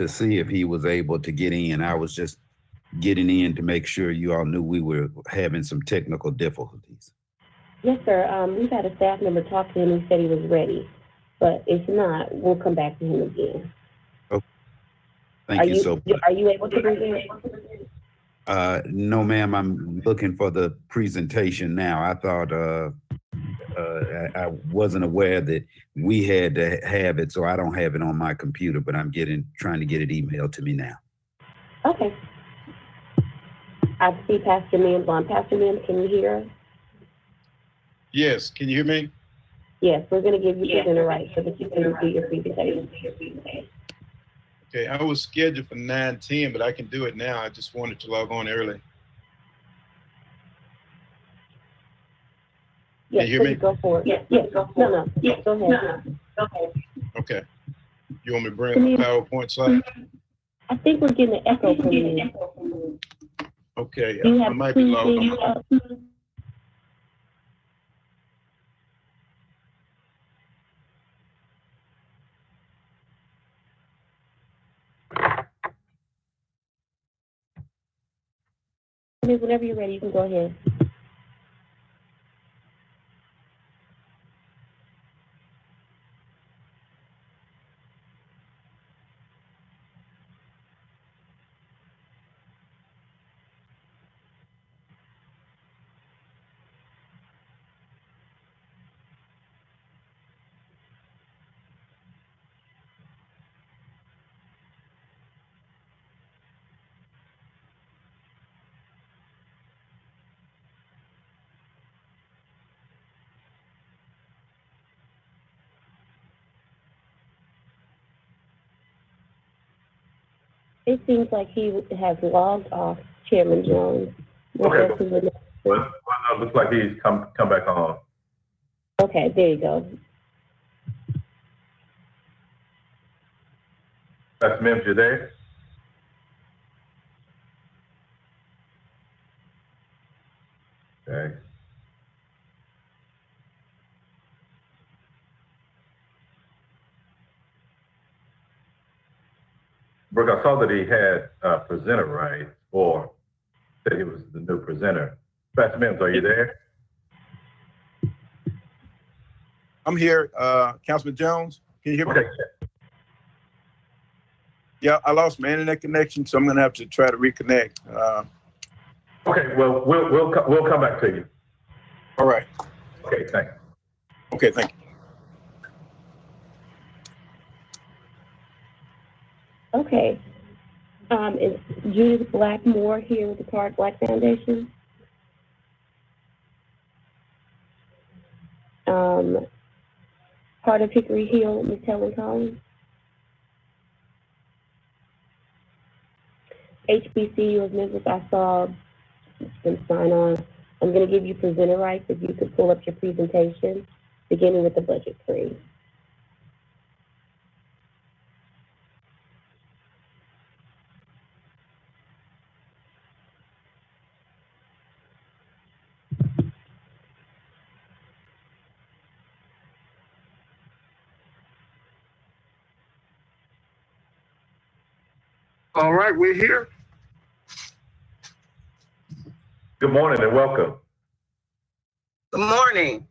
S12: see if he was able to get in. I was just getting in to make sure you all knew we were having some technical difficulties.
S2: Yes, sir. We've had a staff member talk to him and said he was ready, but if not, we'll come back to him again.
S12: Okay. Thank you so much.
S2: Are you able to present?
S12: No, ma'am, I'm looking for the presentation now. I thought I wasn't aware that we had to have it, so I don't have it on my computer, but I'm trying to get it emailed to me now.
S2: Okay. I see Pastor Mims on. Pastor Mims, can you hear us?
S13: Yes, can you hear me?
S2: Yes, we're going to give you presenter rights so that you can do your presentation.
S13: Okay, I was scheduled for 9:10, but I can do it now. I just wanted to log on early.
S2: Yes,
S13: can you hear
S2: please
S13: me?
S2: go for it. Yes, go for it. Yes, go ahead.
S13: Okay. You want me to bring up a PowerPoint slide?
S2: I think we're getting an echo from you.
S13: Okay,
S2: You
S13: I
S2: have
S13: might be logged
S2: two
S13: on.
S2: Whenever you're ready, you can go ahead. It seems like he has logged off, Chairman Jones. We'll
S1: Okay.
S2: go to the next
S1: Well,
S2: one.
S1: no, looks like he's come back on.
S2: Okay, there you go.
S1: Pastor Mims, you there? Okay. Brooke, I saw that he had presenter rights, or that he was the new presenter. Pastor Mims, are you there?
S13: I'm here, Councilman Jones. Can you hear me?
S1: Okay.
S13: Yeah, I lost my internet connection, so I'm gonna have to try to reconnect.
S1: Okay, well, we'll come back to you.
S13: All right.
S1: Okay, thanks.
S13: Okay, thank you.
S2: Okay. Is Judith Blackmore here with the Clark Black Foundation? Part of Hickory Hill, Ms. Helen Collins? HBCU of Memphis, I saw them sign on. I'm going to give you presenter rights if you could pull up your presentation, beginning with the budget freeze.
S14: All right, we're here.
S1: Good morning and welcome.
S14: Good morning.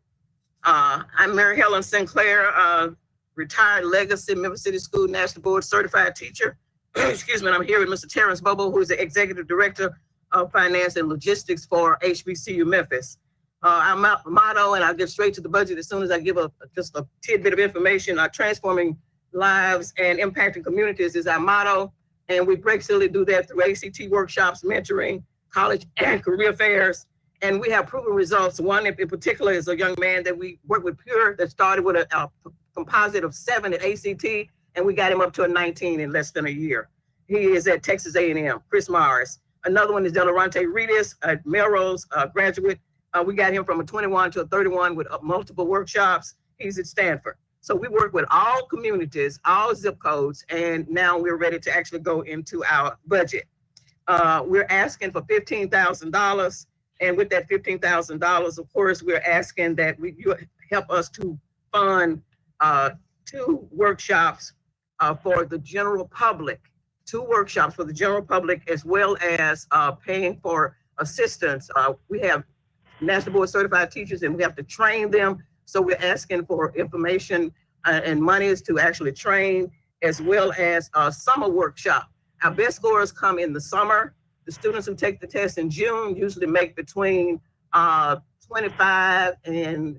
S14: I'm Mary Helen Sinclair, retired legacy Memphis City School National Board certified teacher. Excuse me, and I'm here with Mr. Terrence Bobo, who is the Executive Director of Finance and Logistics for HBCU Memphis. Our motto, and I'll get straight to the budget as soon as I give just a tidbit of information, transforming lives and impacting communities is our motto. And we breakthroughly do that through ACT workshops, mentoring, college and career fairs. And we have proven results. One in particular is a young man that we work with Pure that started with a composite of 7 at ACT, and we got him up to a 19 in less than a year. He is at Texas A&M, Chris Morris. Another one is Delarante Reedus, a Melrose graduate. We got him from a 21 to a 31 with multiple workshops. He's at Stanford. So we work with all communities, all zip codes, and now we're ready to actually go into our budget. We're asking for $15,000. And with that $15,000, of course, we're asking that you help us to fund 2 workshops for the general public, 2 workshops for the general public, as well as paying for assistance. We have National Board certified teachers and we have to train them. So we're asking for information and monies to actually train, as well as a summer workshop. Our best scores come in the summer. The students who take the test in June usually make between 25 and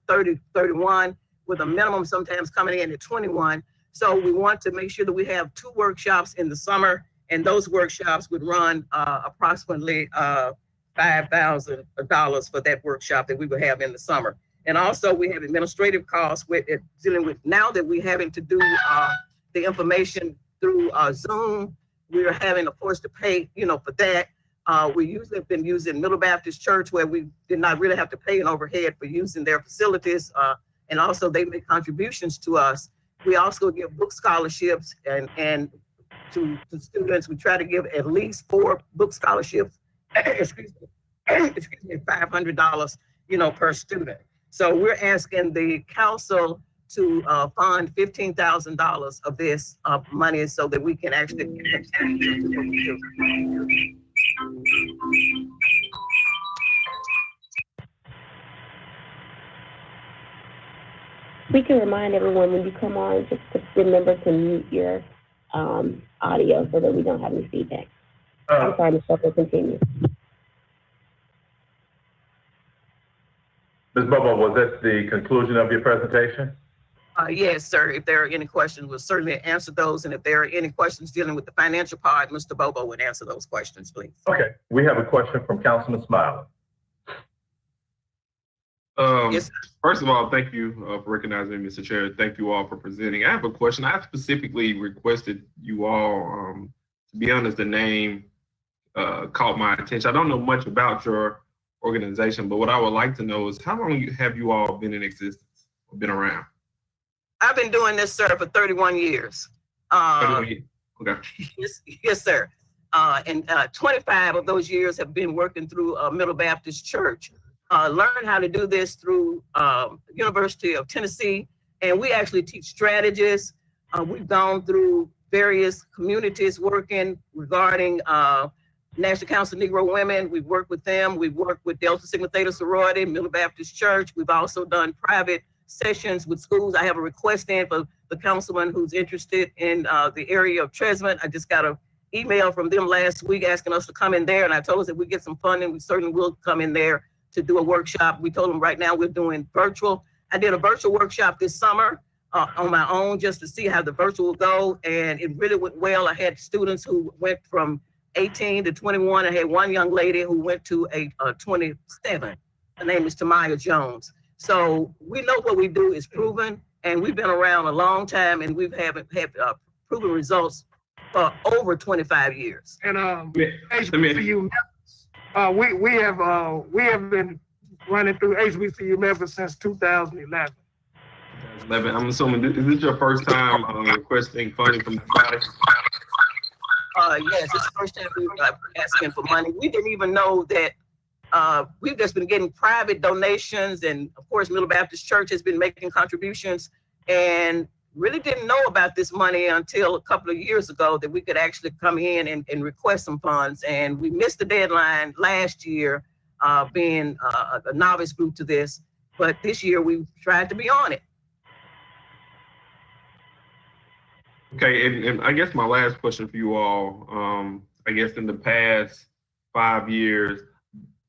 S14: 31, with a minimum sometimes coming in at 21. So we want to make sure that we have 2 workshops in the summer, and those workshops would run approximately $5,000 for that workshop that we would have in the summer. And also we have administrative costs with it, dealing with now that we're having to do the information through Zoom. We're having, of course, to pay, for that. We usually have been using Middle Baptist Church, where we did not really have to pay an overhead for using their facilities. And also they make contributions to us. We also give book scholarships and to students. We try to give at least 4 book scholarships, excuse me, $500, per student. So we're asking the council to fund $15,000 of this money so that we can actually
S2: We can remind everyone when you come on, just to remember to mute your audio so that we don't have any feedback. I'm sorry, Ms. Butler, continue.
S1: Ms. Bobo, was that the conclusion of your presentation?
S14: Yes, sir. If there are any questions, we'll certainly answer those. And if there are any questions dealing with the financial part, Mr. Bobo would answer those questions, please.
S1: Okay, we have a question from Councilman Smiley.
S14: Yes.
S15: First of all, thank you for recognizing me, Mr. Chair. Thank you all for presenting. I have a question. I specifically requested you all to be honest, the name caught my attention. I don't know much about your organization, but what I would like to know is how long have you all been in existence, or been around?
S14: I've been doing this, sir, for 31 years.
S15: 31 years. Okay.
S14: Yes, sir. And 25 of those years have been working through Middle Baptist Church. Learned how to do this through University of Tennessee, and we actually teach strategies. We've gone through various communities working regarding National Council of Negro Women. We've worked with them. We've worked with Delta Sigma Theta Sorority, Middle Baptist Church. We've also done private sessions with schools. I have a request in for the councilman who's interested in the area of Tresment. I just got an email from them last week asking us to come in there, and I told us if we get some funding, we certainly will come in there to do a workshop. We told them right now we're doing virtual. I did a virtual workshop this summer on my own just to see how the virtual will go, and it really went well. I had students who went from 18 to 21. I had one young lady who went to a 27. Her name is Tamaya Jones. So we know what we do is proven, and we've been around a long time, and we've had proven results for over 25 years.
S16: And HBCU Memphis, we have been running through HBCU Memphis since 2011.
S15: I'm assuming, is this your first time requesting funding from the body?
S14: Yes, it's the first time we were asking for money. We didn't even know that. We've just been getting private donations, and of course, Middle Baptist Church has been making contributions, and really didn't know about this money until a couple of years ago that we could actually come in and request some funds. And we missed the deadline last year, being a novice group to this, but this year we tried to be on it.
S15: Okay, and I guess my last question for you all, I guess in the past 5 years,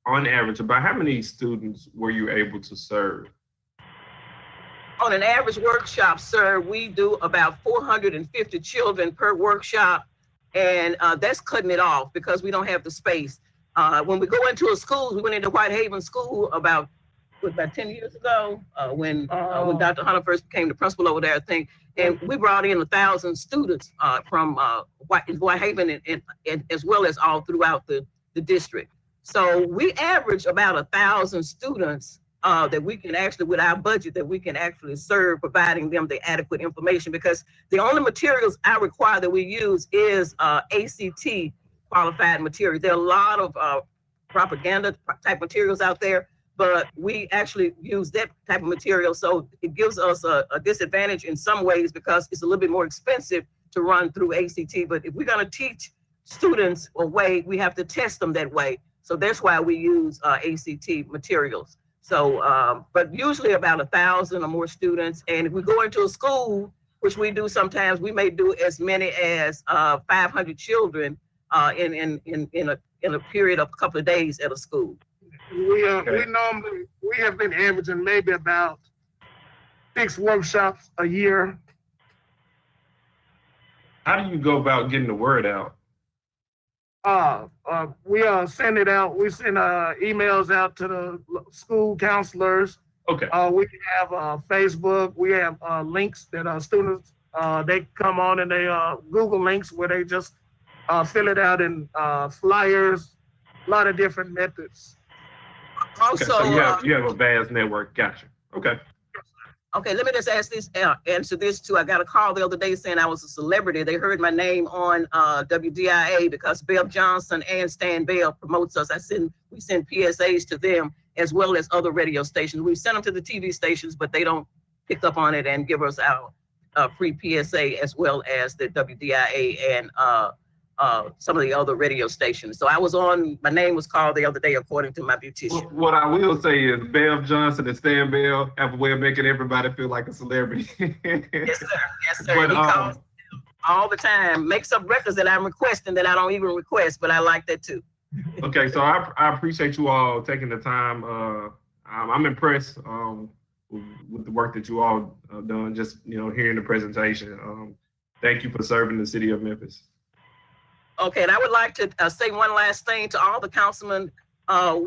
S15: on average, about how many students were you able to serve?
S14: On an average workshop, sir, we do about 450 children per workshop, and that's cutting it off because we don't have the space. When we go into a school, we went into Whitehaven School about 10 years ago, when Dr. Hunter first became the principal over there, I think, and we brought in 1,000 students from Whitehaven and as well as all throughout the district. So we average about 1,000 students that we can actually, with our budget, that we can actually serve, providing them the adequate information, because the only materials I require that we use is ACT qualified materials. There are a lot of propaganda type materials out there, but we actually use that type of material. So it gives us a disadvantage in some ways because it's a little bit more expensive to run through ACT. But if we're gonna teach students a way, we have to test them that way. So that's why we use ACT materials. So, but usually about 1,000 or more students. And if we go into a school, which we do sometimes, we may do as many as 500 children in a period of a couple of days at a school.
S16: We have been averaging maybe about 6 workshops a year.
S15: How do you go about getting the word out?
S16: We send it out. We send emails out to the school counselors.
S15: Okay.
S16: We have Facebook. We have links that students they come on and they Google links where they just fill it out in flyers. A lot of different methods.
S14: Also,
S15: okay, so you have a vast network. Gotcha. Okay.
S14: Okay, let me just answer this too. I got a call the other day saying I was a celebrity. They heard my name on WDIA because Bev Johnson and Stan Bell promotes us. We send PSAs to them as well as other radio stations. We send them to the TV stations, but they don't pick up on it and give us our free PSA as well as the WDIA and some of the other radio stations. So my name was called the other day according to my beautician.
S15: What I will say is Bev Johnson and Stan Bell have a way of making everybody feel like a celebrity.
S14: Yes, sir. Yes, sir. But, he calls all the time, makes up records that I'm requesting that I don't even request, but I like that too.
S15: Okay, so I appreciate you all taking the time. I'm impressed with the work that you all have done, just hearing the presentation. Thank you for serving the city of Memphis.
S14: Okay, and I would like to say one last thing to all the councilmen.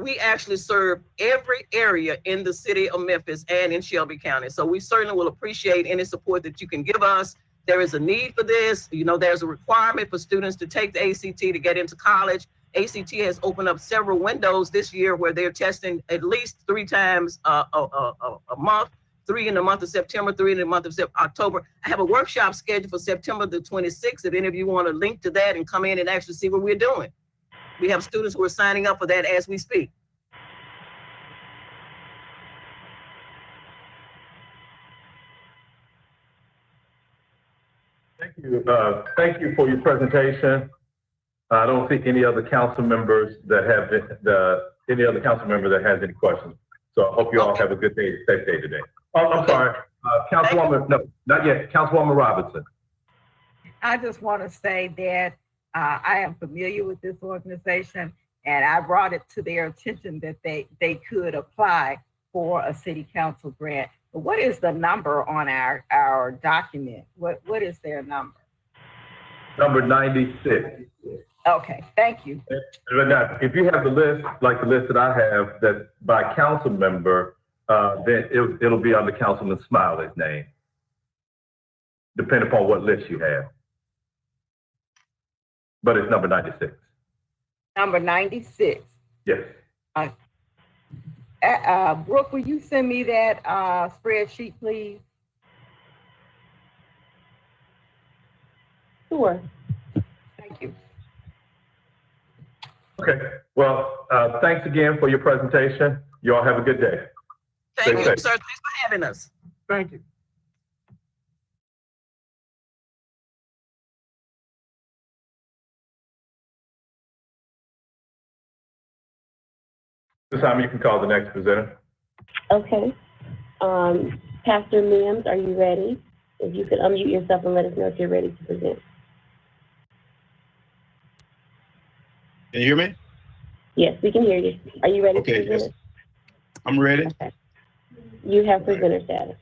S14: We actually serve every area in the city of Memphis and in Shelby County. So we certainly will appreciate any support that you can give us. There is a need for this. You know, there's a requirement for students to take the ACT to get into college. ACT has opened up several windows this year where they're testing at least 3 times a month, 3 in the month of September, 3 in the month of October. I have a workshop scheduled for September the 26th. If any of you want to link to that and come in and actually see what we're doing. We have students who are signing up for that as we speak.
S1: Thank you. Thank you for your presentation. I don't see any other council members that have any other council member that has any questions. So I hope you all have a good day, safe day today. Oh, I'm sorry, Councilwoman. No, not yet. Councilwoman Robinson.
S17: I just want to say that I am familiar with this organization, and I brought it to their attention that they could apply for a city council grant. But what is the number on our document? What is their number?
S1: Number 96.
S17: Okay, thank you.
S1: But now, if you have the list, like the list that I have, that's by council member, then it'll be under Councilman Smiley's name, depending upon what list you have. But it's number 96.
S17: Number 96.
S1: Yes.
S17: Brooke, will you send me that spreadsheet, please?
S2: Sure.
S17: Thank you.
S1: Okay. Well, thanks again for your presentation. You all have a good day.
S14: Thank you,
S1: safe.
S14: sir. Thanks for having us.
S16: Thank you.
S1: This time you can call the next presenter.
S2: Okay. Pastor Mims, are you ready? If you could unmute yourself and let us know if you're ready to present.
S13: Can you hear me?
S2: Yes, we can hear you. Are you ready to
S13: Okay,
S2: present?
S13: yes. I'm ready.
S2: Okay. You have presenter status.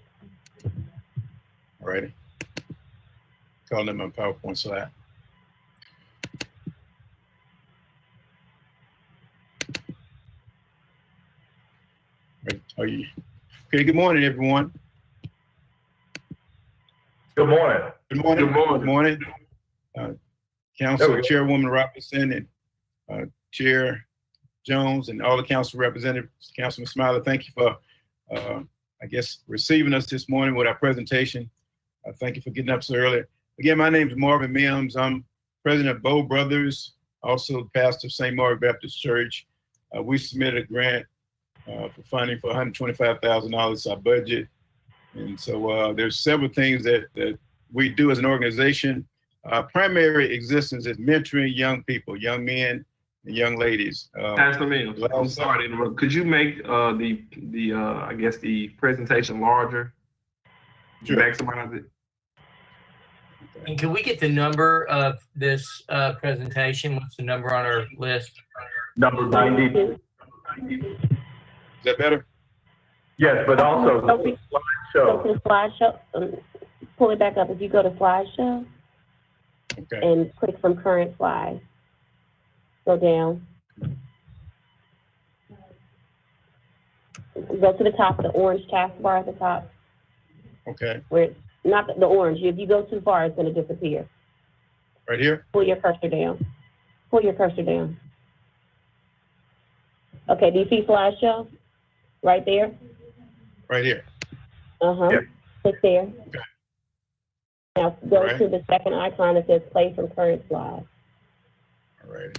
S13: All righty. Calling in my PowerPoint slide. Are you? Okay, good morning, everyone.
S1: Good morning.
S13: Good morning.
S1: Good morning.
S13: Good morning. Council Chairwoman Robinson and Chair Jones and all the council representatives, Councilman Smiley, thank you for, I guess, receiving us this morning with our presentation. Thank you for getting up so early. Again, my name is Marvin Mims. I'm president of Bow Brothers, also pastor of St. Mark Baptist Church. We submitted a grant for funding for $125,000 our budget. And so there's several things that we do as an organization. Our primary existence is mentoring young people, young men and young ladies.
S15: Pastor Mills, I'm sorry to interrupt. Could you make I guess the presentation larger?
S13: Sure.
S15: Maximize it.
S3: And can we get the number of this presentation? What's the number on our list?
S1: Number 90.
S13: Is that better?
S1: Yes, but also
S2: Go to the slideshow. Pull it back up. If you go to slideshow and click from current slide, go down. Go to the top, the orange taskbar at the top.
S13: Okay.
S2: Where not the orange. If you go too far, it's going to disappear.
S13: Right here?
S2: Pull your cursor down. Pull your cursor down. Okay, do you see slideshow? Right there?
S13: Right here.
S2: Uh-huh.
S13: Yeah.
S2: Click there.
S13: Okay.
S2: Now go
S13: Right.
S2: to the second icon that says play from current slide.
S13: All right.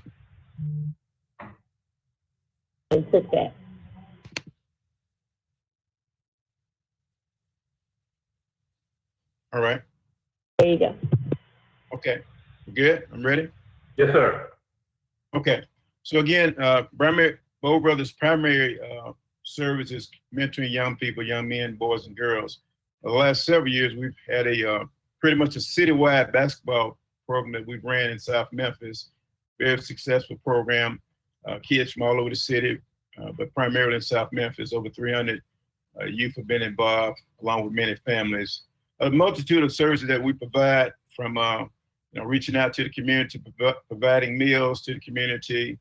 S2: And click that.
S13: All right.
S2: There you go.
S13: Okay. Good. I'm ready.
S1: Yes, sir.
S13: Okay. So again, Bow Brothers' primary service is mentoring young people, young men, boys, and girls. For the last several years, we've had a pretty much a citywide basketball program that we've ran in South Memphis. Very successful program. Kids from all over the city, but primarily in South Memphis. Over 300 youth have been involved, along with many families. A multitude of services that we provide, from reaching out to the community, providing meals to the community,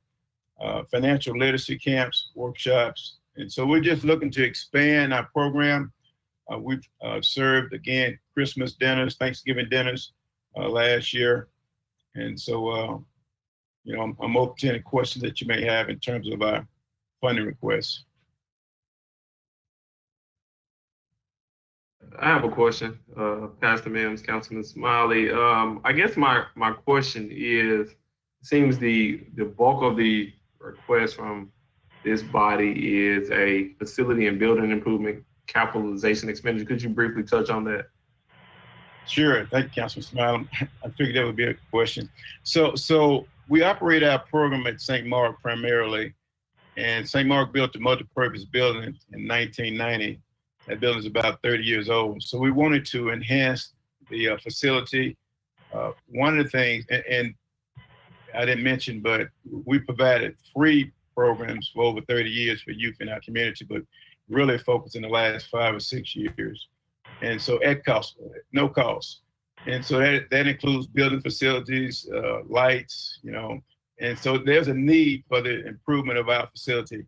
S13: financial literacy camps, workshops. And so we're just looking to expand our program. We've served, again, Christmas dinners, Thanksgiving dinners last year. And so, you know, I'm open to any questions that you may have in terms of our funding requests.
S15: I have a question, Pastor Mims, Councilman Smiley. I guess my question is, it seems the bulk of the request from this body is a facility and building improvement capitalization expenditure. Could you briefly touch on that?
S13: Sure. Thank you, Councilman Smiley. I figured that would be a question. So we operate our program at St. Mark primarily, and St. Mark built a multi-purpose building in 1990. That building is about 30 years old. So we wanted to enhance the facility. One of the things, and I didn't mention, but we provided free programs for over 30 years for youth in our community, but really focused in the last 5 or 6 years. And so at cost, no cost. And so that includes building facilities, lights, you know, and so there's a need for the improvement of our facility.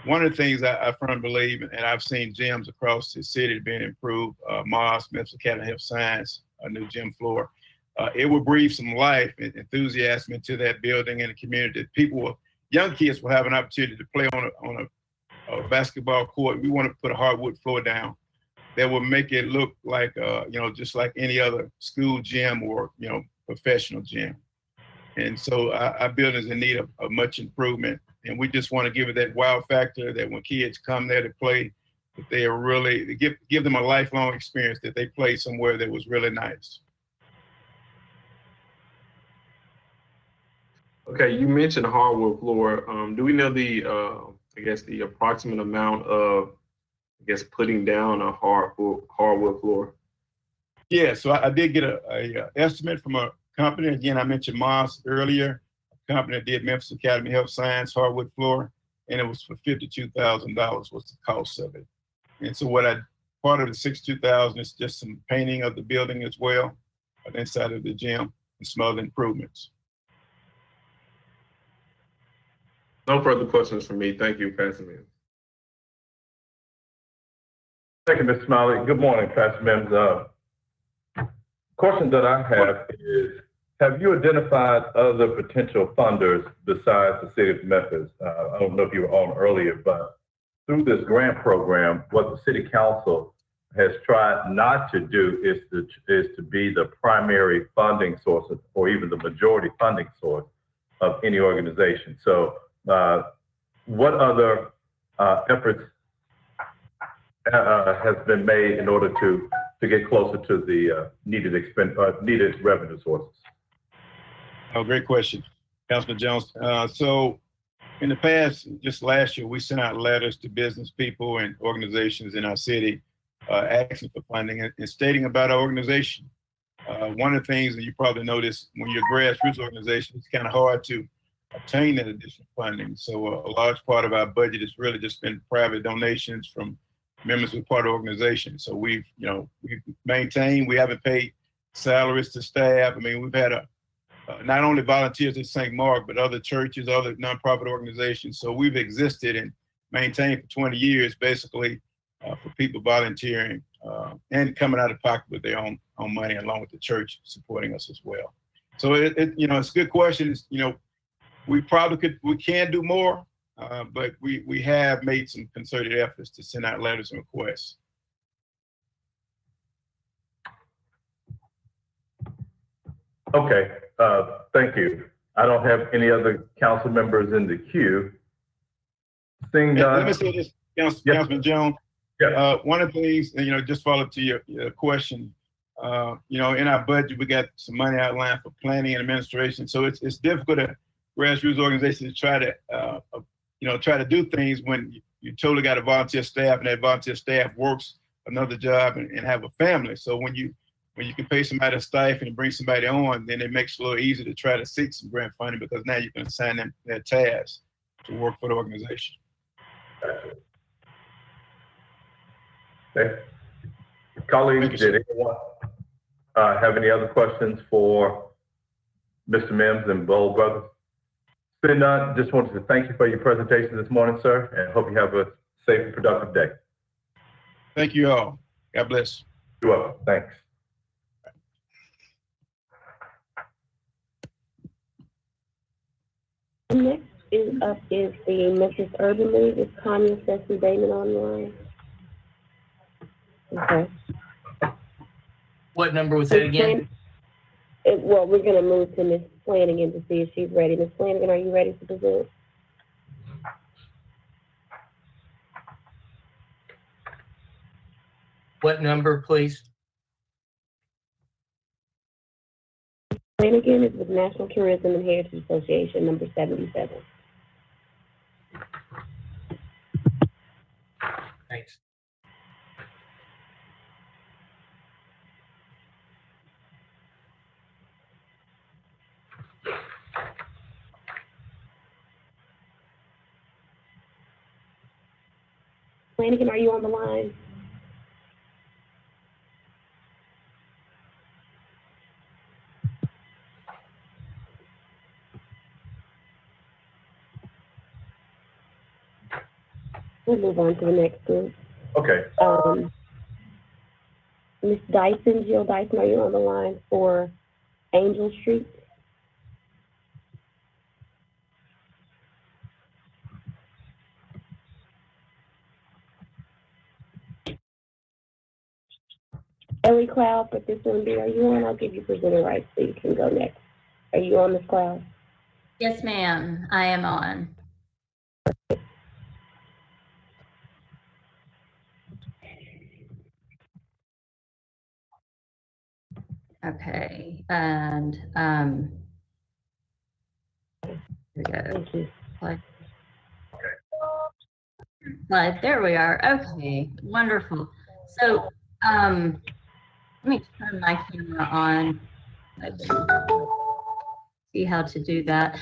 S13: One of the things I firmly believe, and I've seen gyms across the city being improved, Memphis Academy of Health Science, a new gym floor. It will breathe some life and enthusiasm into that building and the community. Young kids will have an opportunity to play on a basketball court. We want to put a hardwood floor down that will make it look like, you know, just like any other school gym or, you know, professional gym. And so our building is in need of much improvement. And we just want to give it that wow factor that when kids come there to play, that they are really, give them a lifelong experience, that they play somewhere that was really nice.
S15: Okay, you mentioned hardwood floor. Do we know the, I guess, the approximate amount of, I guess, putting down a hardwood floor?
S13: Yeah, so I did get a estimate from a company. Again, I mentioned Moss earlier, a company that did Memphis Academy of Health Science hardwood floor, and it was for $52,000 was the cost of it. And so part of the $62,000 is just some painting of the building as well, inside of the gym, and some other improvements.
S15: No further questions from me. Thank you, Pastor Mims.
S1: Thank you, Mr. Smiley. Good morning, Pastor Mims. Question that I have is, have you identified other potential funders besides the city of Memphis? I don't know if you were on earlier, but through this grant program, what the city council has tried not to do is to be the primary funding source or even the majority funding source of any organization. So what other efforts has been made in order to get closer to the needed revenue sources?
S13: Oh, great question, Councilman Jones. So in the past, just last year, we sent out letters to business people and organizations in our city asking for funding and stating about our organization. One of the things, and you probably noticed, when you're a grassroots organization, it's kind of hard to obtain that additional funding. So a large part of our budget has really just been private donations from members who are part of the organization. So we've maintained, we haven't paid salaries to staff. I mean, we've had not only volunteers at St. Mark, but other churches, other nonprofit organizations. So we've existed and maintained for 20 years, basically, for people volunteering and coming out of pocket with their own money, along with the church supporting us as well. So it's a good question. It's, we can do more, but we have made some concerted efforts to send out letters and requests.
S1: Okay, thank you. I don't have any other council members in the queue. Seeing none.
S13: Let me say this, Councilman Jones.
S1: Yeah.
S13: One of the things, just follow up to your question, in our budget, we got some money outlined for planning and administration. So it's difficult to grassroots organizations to try to do things when you totally got a volunteer staff and that volunteer staff works another job and have a family. So when you can pay somebody a stipend and bring somebody on, then it makes it a little easier to try to seek some grant funding, because now you can assign them that task to work for the organization.
S1: Okay. Colleagues, did anyone have any other questions for Mr. Mims and Bowl Brothers? Seeing none, just wanted to thank you for your presentation this morning, sir, and hope you have a safe and productive day.
S13: Thank you all. God bless.
S1: You're welcome. Thanks.
S2: Next is up is the Memphis Urban League. Is Kanye Cecily Damon online? Okay.
S3: What number was that again?
S2: Well, we're going to move to Ms. Flanagan to see if she's ready. Ms. Flanagan, are you ready to present?
S3: What number, please?
S2: Flanagan is with National Tourism and Heritage Association, number 77.
S3: Thanks.
S2: Flanagan, are you on the line? We'll move on to the next group.
S1: Okay.
S2: Ms. Dyson, Jill Dyson, are you on the line for Angel Street? Ellie Cloud, but this one, are you on? I'll give you presenter rights so you can go next. Are you on, Ms. Cloud?
S18: Yes, ma'am, I am on. Okay, and here we go.
S2: Thank you.
S18: Slide, there we are. Okay, wonderful. So let me turn my camera on. See how to do that.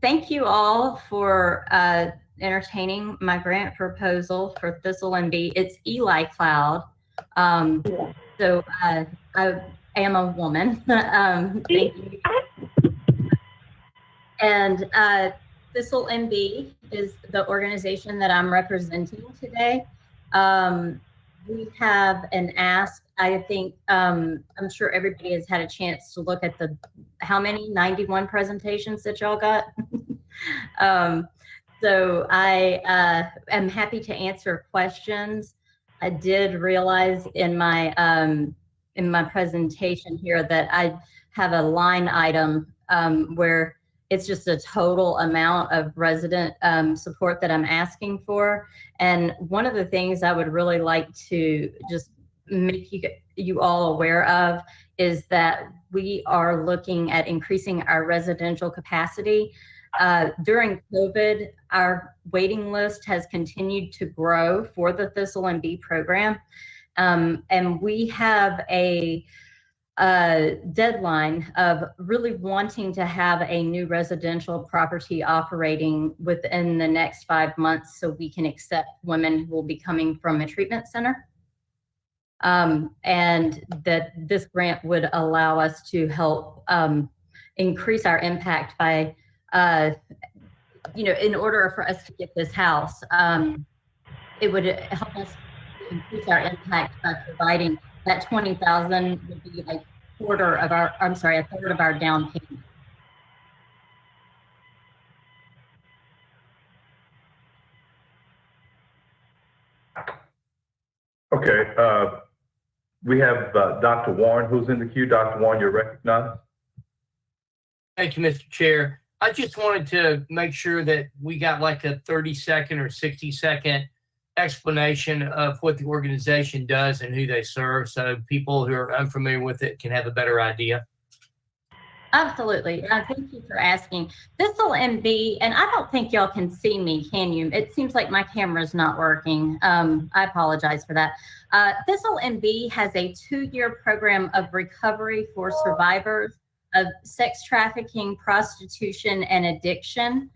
S18: Thank you all for entertaining my grant proposal for Thistle and Bee. It's Eli Cloud. So I am a woman. Thank you. And Thistle and Bee is the organization that I'm representing today. We have an ask. I think I'm sure everybody has had a chance to look at how many 91 presentations that y'all got. So I am happy to answer questions. I did realize in my presentation here that I have a line item where it's just a total amount of resident support that I'm asking for. And one of the things I would really like to just make you all aware of is that we are looking at increasing our residential capacity. During COVID, our waiting list has continued to grow for the Thistle and Bee program. And we have a deadline of really wanting to have a new residential property operating within the next 5 months so we can accept women who will be coming from a treatment center. And that this grant would allow us to help increase our impact by, in order for us to get this house, it would help us increase our impact by providing that 20,000 would be like a third of our down payment.
S1: Okay. We have Dr. Warren who's in the queue. Dr. Warren, you're recognized.
S3: Thank you, Mr. Chair. I just wanted to make sure that we got like a 30-second or 60-second explanation of what the organization does and who they serve, so people who are unfamiliar with it can have a better idea.
S18: Absolutely. Thank you for asking. Thistle and Bee, and I don't think y'all can see me, can you? It seems like my camera's not working. I apologize for that. Thistle and Bee has a 2-year program of recovery for survivors of sex trafficking, prostitution, and addiction.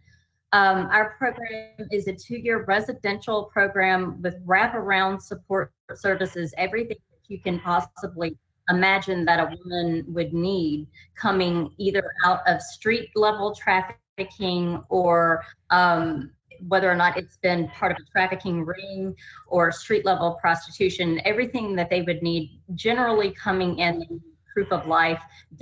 S18: Our program is a 2-year residential program with wraparound support services, everything that you can possibly imagine that a woman would need, coming either out of street level trafficking or whether or not it's been part of a trafficking ring or street level prostitution, everything that they would need, generally coming in proof of life,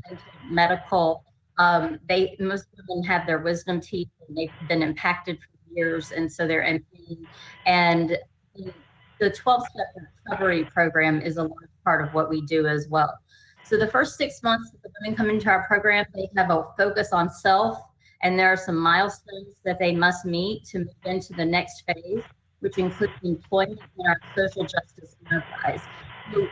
S18: dental, medical. Most of them have their wisdom teeth, and they've been impacted for years, and so they're in pain. And the 12-step recovery program is a large part of what we do as well. So the first 6 months that the women come into our program, they have a focus on self, and there are some milestones that they must meet to move into the next phase, which includes employment in our social justice enterprise. So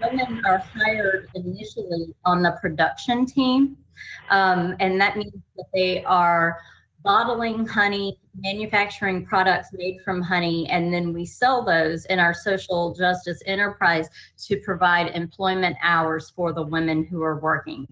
S18: women are hired initially on the production team, and that means that they are bottling honey, manufacturing products made from honey, and then we sell those in our social justice enterprise to provide employment hours for the women who are working.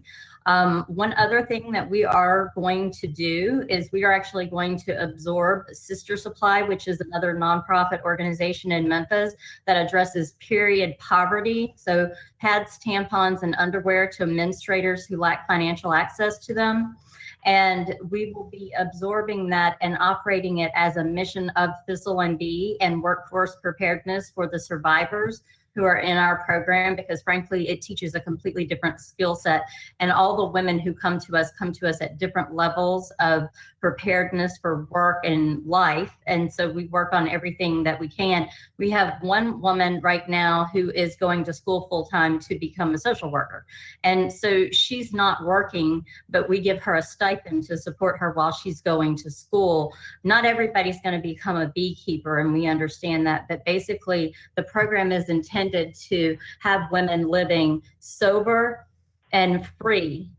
S18: One other thing that we are going to do is we are actually going to absorb Sister Supply, which is another nonprofit organization in Memphis that addresses period poverty. So pads, tampons, and underwear to menstruators who lack financial access to them. And we will be absorbing that and operating it as a mission of Thistle and Bee and workforce preparedness for the survivors who are in our program, because frankly, it teaches a completely different skill set. And all the women who come to us at different levels of preparedness for work and life. And so we work on everything that we can. We have one woman right now who is going to school full-time to become a social worker. And so she's not working, but we give her a stipend to support her while she's going to school. Not everybody's going to become a beekeeper, and we understand that, but basically the program is intended to have women living sober and free.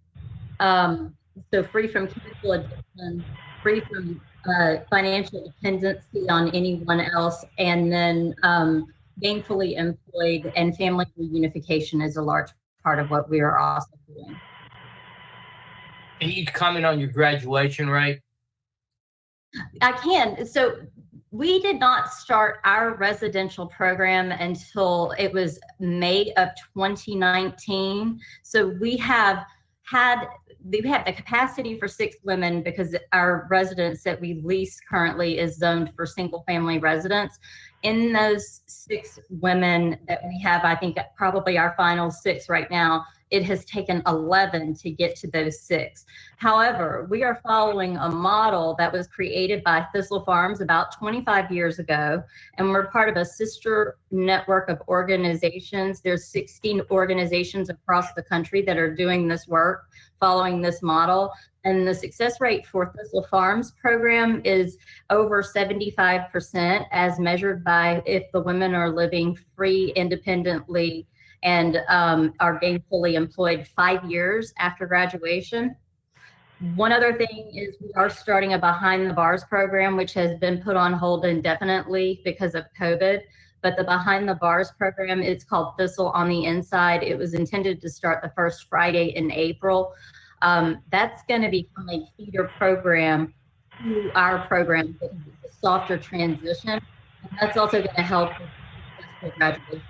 S18: So free from chemical addiction, free from financial dependency on anyone else, and then gainfully employed, and family reunification is a large part of what we are also doing.
S3: Can you comment on your graduation rate?
S18: I can. So we did not start our residential program until it was May of 2019. So we have the capacity for 6 women because our residence that we lease currently is zoned for single family residence. In those 6 women that we have, I think probably our final 6 right now, it has taken 11 to get to those 6. However, we are following a model that was created by Thistle Farms about 25 years ago, and we're part of a sister network of organizations. There's 16 organizations across the country that are doing this work, following this model. And the success rate for Thistle Farms program is over 75% as measured by if the women are living free, independently, and are gainfully employed 5 years after graduation. One other thing is we are starting a Behind the Bars program, which has been put on hold indefinitely because of COVID. But the Behind the Bars program, it's called Thistle on the Inside. It was intended to start the first Friday in April. That's going to become a feeder program to our program because it's a softer transition. And that's also going to help with successful graduation.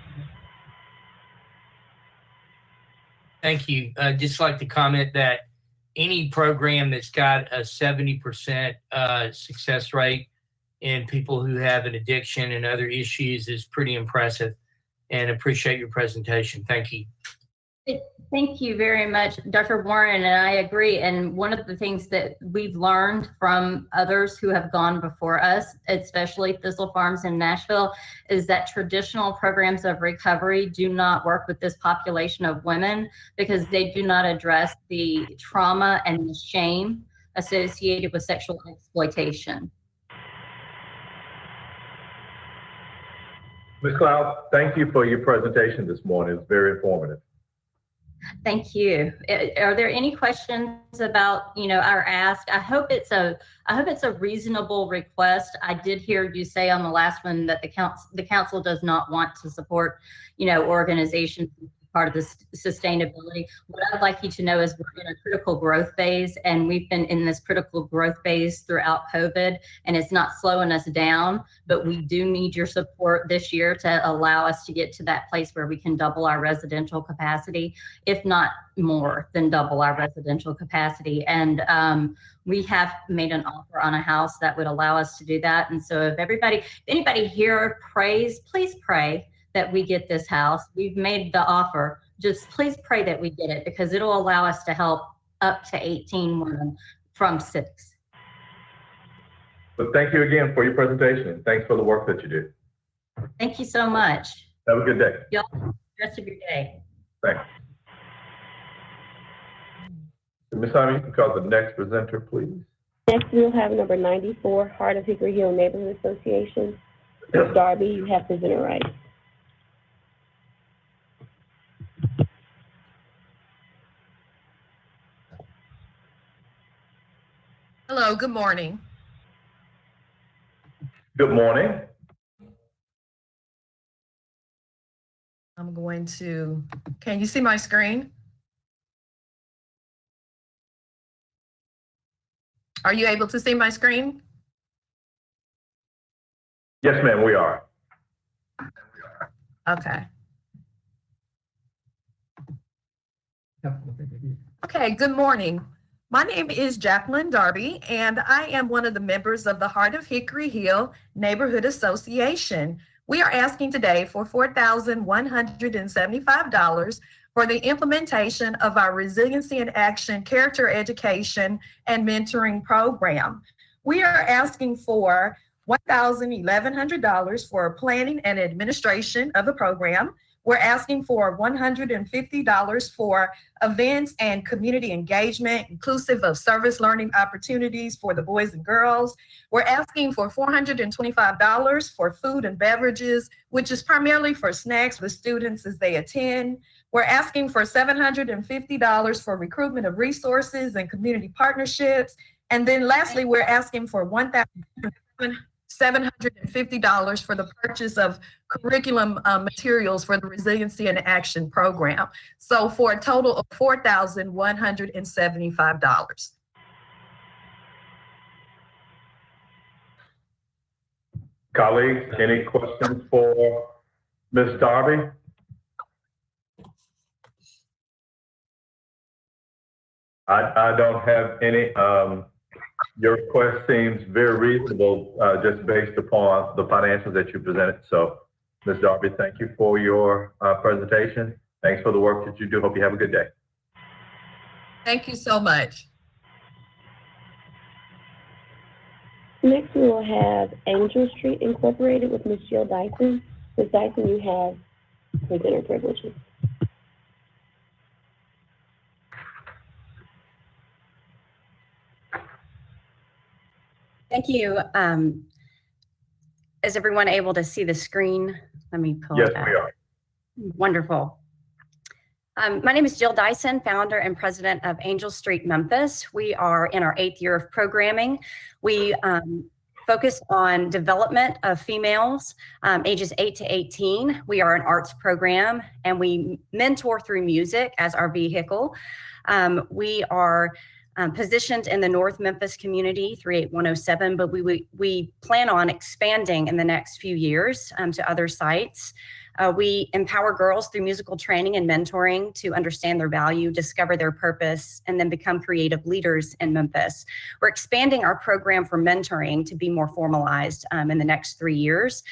S3: Thank you. I'd just like to comment that any program that's got a 70% success rate in people who have an addiction and other issues is pretty impressive, and appreciate your presentation. Thank you.
S18: Thank you very much, Dr. Warren, and I agree. And one of the things that we've learned from others who have gone before us, especially Thistle Farms in Nashville, is that traditional programs of recovery do not work with this population of women because they do not address the trauma and the shame associated with sexual exploitation.
S1: Ms. Cloud, thank you for your presentation this morning. It's very informative.
S18: Thank you. Are there any questions about, our ask? I hope it's a reasonable request. I did hear you say on the last one that the council does not want to support, organizations part of this sustainability. What I'd like you to know is we're in a critical growth phase, and we've been in this critical growth phase throughout COVID, and it's not slowing us down, but we do need your support this year to allow us to get to that place where we can double our residential capacity, if not more than double our residential capacity. And we have made an offer on a house that would allow us to do that. And so if anybody here prays, please pray that we get this house. We've made the offer. Just please pray that we get it, because it'll allow us to help up to 18 women from 6.
S1: But thank you again for your presentation. Thanks for the work that you do.
S18: Thank you so much.
S1: Have a good day.
S18: Y'all, have the rest of your day.
S1: Thanks. Ms. Simon, you can call the next presenter, please.
S2: Next, we'll have number 94, Heart of Hickory Hill Neighborhood Association. Ms. Darby, you have presenter rights.
S19: Hello, good morning.
S1: Good morning.
S19: I'm going to, can you see my screen? Are you able to see my screen?
S1: Yes, ma'am, we are.
S19: Okay. Okay, good morning. My name is Jacqueline Darby, and I am one of the members of the Heart of Hickory Hill Neighborhood Association. We are asking today for $4,175 for the implementation of our Resiliency in Action Character Education and Mentoring Program. We are asking for $1,100 for planning and administration of the program. We're asking for $150 for events and community engagement, inclusive of service learning opportunities for the boys and girls. We're asking for $425 for food and beverages, which is primarily for snacks for students as they attend. We're asking for $750 for recruitment of resources and community partnerships. And then lastly, we're asking for $1,750 for the purchase of curriculum materials for the Resiliency and Action Program. So for a total of $4,175.
S1: Colleagues, any questions for Ms. Darby? I don't have any. Your request seems very reasonable, just based upon the financials that you presented. So, Ms. Darby, thank you for your presentation. Thanks for the work that you do. Hope you have a good day.
S19: Thank you so much.
S2: Next, we will have Angel Street Incorporated with Ms. Jill Dyson. Ms. Dyson, you have presenter privileges.
S20: Thank you. Is everyone able to see the screen? Let me pull
S1: Yes,
S20: it up.
S1: we are.
S20: Wonderful. My name is Jill Dyson, founder and president of Angel Street Memphis. We are in our 8th year of programming. We focus on development of females ages 8 to 18. We are an arts program, and we mentor through music as our vehicle. We are positioned in the North Memphis community, 38107, but we plan on expanding in the next few years to other sites. We empower girls through musical training and mentoring to understand their value, discover their purpose, and then become creative leaders in Memphis. We're expanding our program for mentoring to be more formalized in the next 3 years,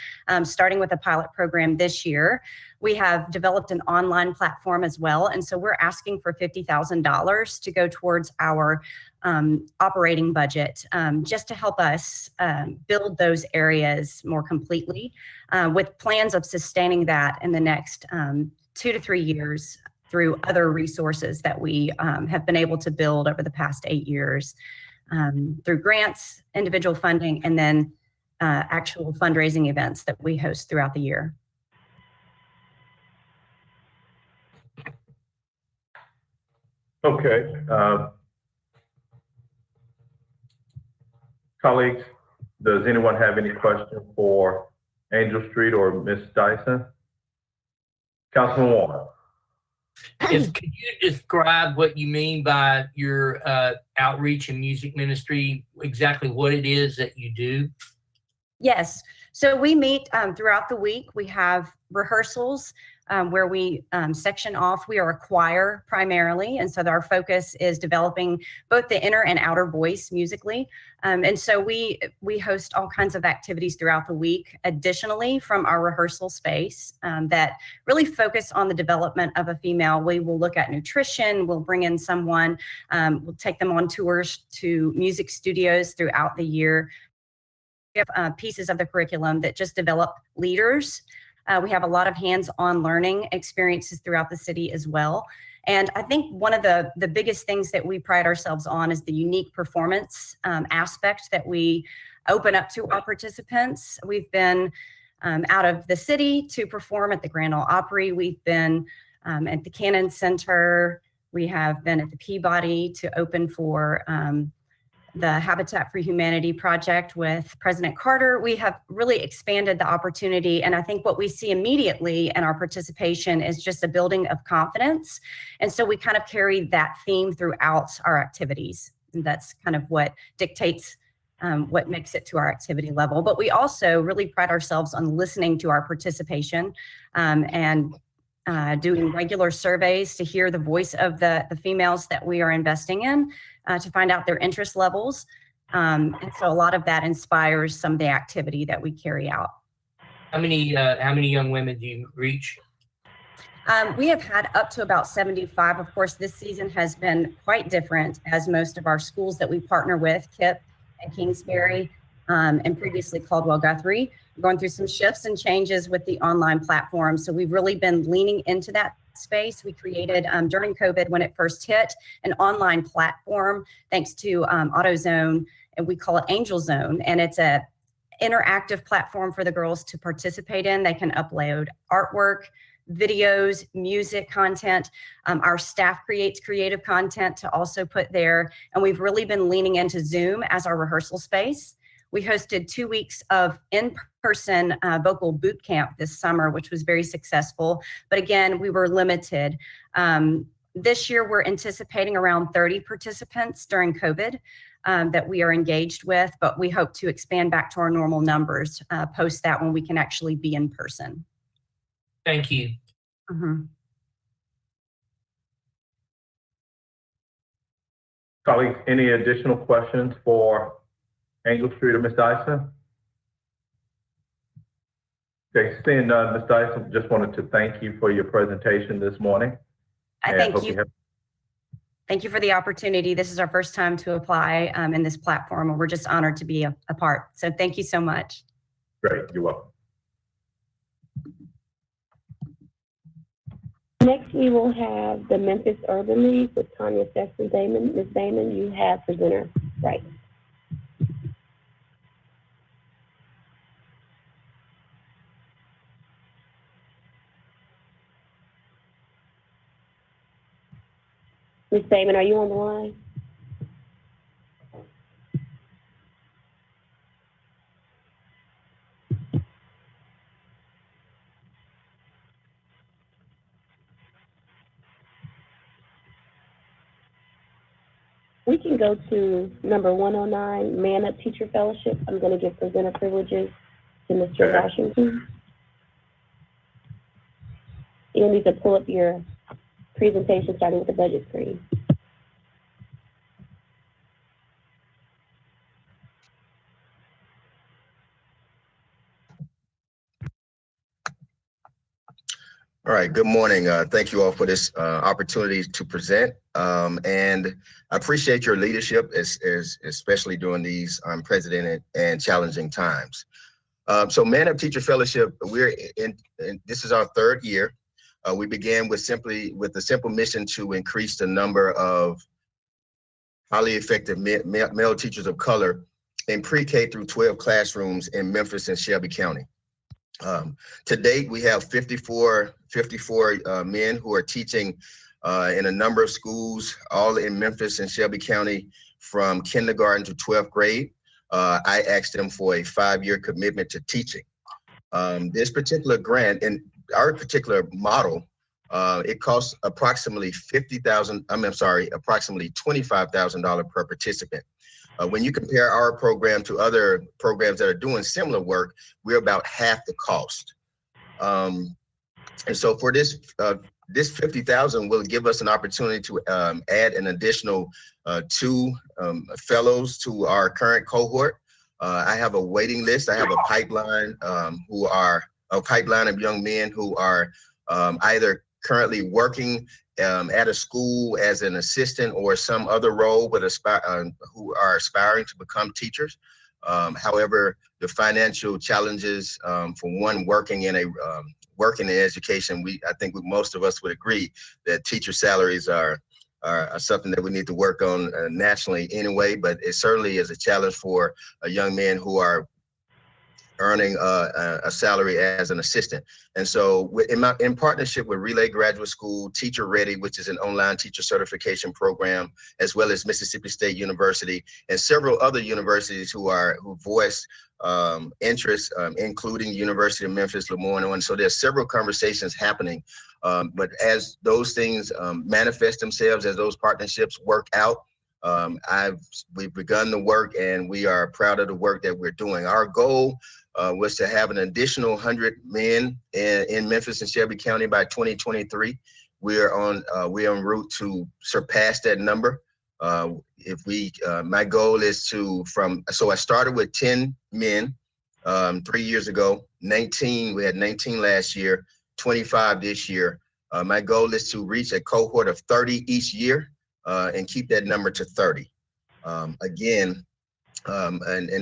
S20: starting with a pilot program this year. We have developed an online platform as well, and so we're asking for $50,000 to go towards our operating budget, just to help us build those areas more completely, with plans of sustaining that in the next 2 to 3 years through other resources that we have been able to build over the past 8 years, through grants, individual funding, and then actual fundraising events that we host throughout the year.
S1: Okay. Colleagues, does anyone have any questions for Angel Street or Ms. Dyson? Councilman Warner.
S3: Could you describe what you mean by your outreach and music ministry, exactly what it is that you do?
S20: Yes. So we meet throughout the week. We have rehearsals where we section off. We are a choir primarily, and so our focus is developing both the inner and outer voice musically. And so we host all kinds of activities throughout the week. Additionally, from our rehearsal space that really focus on the development of a female, we will look at nutrition. We'll bring in someone. We'll take them on tours to music studios throughout the year. We have pieces of the curriculum that just develop leaders. We have a lot of hands-on learning experiences throughout the city as well. And I think one of the biggest things that we pride ourselves on is the unique performance aspect that we open up to our participants. We've been out of the city to perform at the Grand Ole Opry. We've been at the Cannon Center. We have been at the Peabody to open for the Habitat for Humanity project with President Carter. We have really expanded the opportunity. And I think what we see immediately in our participation is just a building of confidence. And so we kind of carry that theme throughout our activities. And that's kind of what dictates what makes it to our activity level. But we also really pride ourselves on listening to our participation and doing regular surveys to hear the voice of the females that we are investing in, to find out their interest levels. And so a lot of that inspires some of the activity that we carry out.
S3: How many young women do you reach?
S20: We have had up to about 75. Of course, this season has been quite different, as most of our schools that we partner with, KIPP and Kingsbury, and previously Caldwell Guthrie, going through some shifts and changes with the online platform. So we've really been leaning into that space. We created during COVID, when it first hit, an online platform thanks to AutoZone, and we call it Angel Zone. And it's a interactive platform for the girls to participate in. They can upload artwork, videos, music content. Our staff creates creative content to also put there. And we've really been leaning into Zoom as our rehearsal space. We hosted 2 weeks of in-person vocal boot camp this summer, which was very successful. But again, we were limited. This year, we're anticipating around 30 participants during COVID that we are engaged with, but we hope to expand back to our normal numbers post that, when we can actually be in person.
S3: Thank you.
S20: Mm-hmm.
S1: Colleagues, any additional questions for Angel Street or Ms. Dyson? Okay, seeing none, Ms. Dyson, just wanted to thank you for your presentation this morning.
S20: Thank you. Thank you for the opportunity. This is our first time to apply in this platform, and we're just honored to be a part. So thank you so much.
S1: Great, you're welcome.
S2: Next, we will have the Memphis Urban League with Tanya Sexton-Damon. Ms. Damon, you have presenter rights. Ms. Damon, are you on the line? We can go to number 109, Man Up Teacher Fellowship. I'm going to give presenter privileges to Mr. Washington. You'll need to pull up your presentation starting with the budget screen.
S21: All right, good morning. Thank you all for this opportunity to present. And I appreciate your leadership, especially during these unprecedented and challenging times. So Man Up Teacher Fellowship, we're in this is our third year. We began with the simple mission to increase the number of highly effective male teachers of color in pre-K through 12 classrooms in Memphis and Shelby County. To date, we have 54 men who are teaching in a number of schools, all in Memphis and Shelby County, from kindergarten to 12th grade. I asked them for a 5-year commitment to teaching. This particular grant and our particular model It costs approximately approximately $25,000 per participant. When you compare our program to other programs that are doing similar work, we're about half the cost. And so for this, this $50,000 will give us an opportunity to add an additional 2 fellows to our current cohort. I have a waiting list. I have a pipeline of young men who are either currently working at a school as an assistant or some other role, but who are aspiring to become teachers. However, the financial challenges for one working in education, I think most of us would agree that teacher salaries are something that we need to work on nationally anyway, but it certainly is a challenge for a young man who are earning a salary as an assistant. And so in partnership with Relay Graduate School, Teacher Ready, which is an online teacher certification program, as well as Mississippi State University and several other universities who voiced interest, including University of Memphis, Lemoyne. And so there's several conversations happening. But as those things manifest themselves, as those partnerships work out, we've begun the work and we are proud of the work that we're doing. Our goal was to have an additional 100 men in Memphis and Shelby County by 2023. We're en route to surpass that number. My goal is so I started with 10 men 3 years ago, 19, we had 19 last year, 25 this year. My goal is to reach a cohort of 30 each year and keep that number to 30. And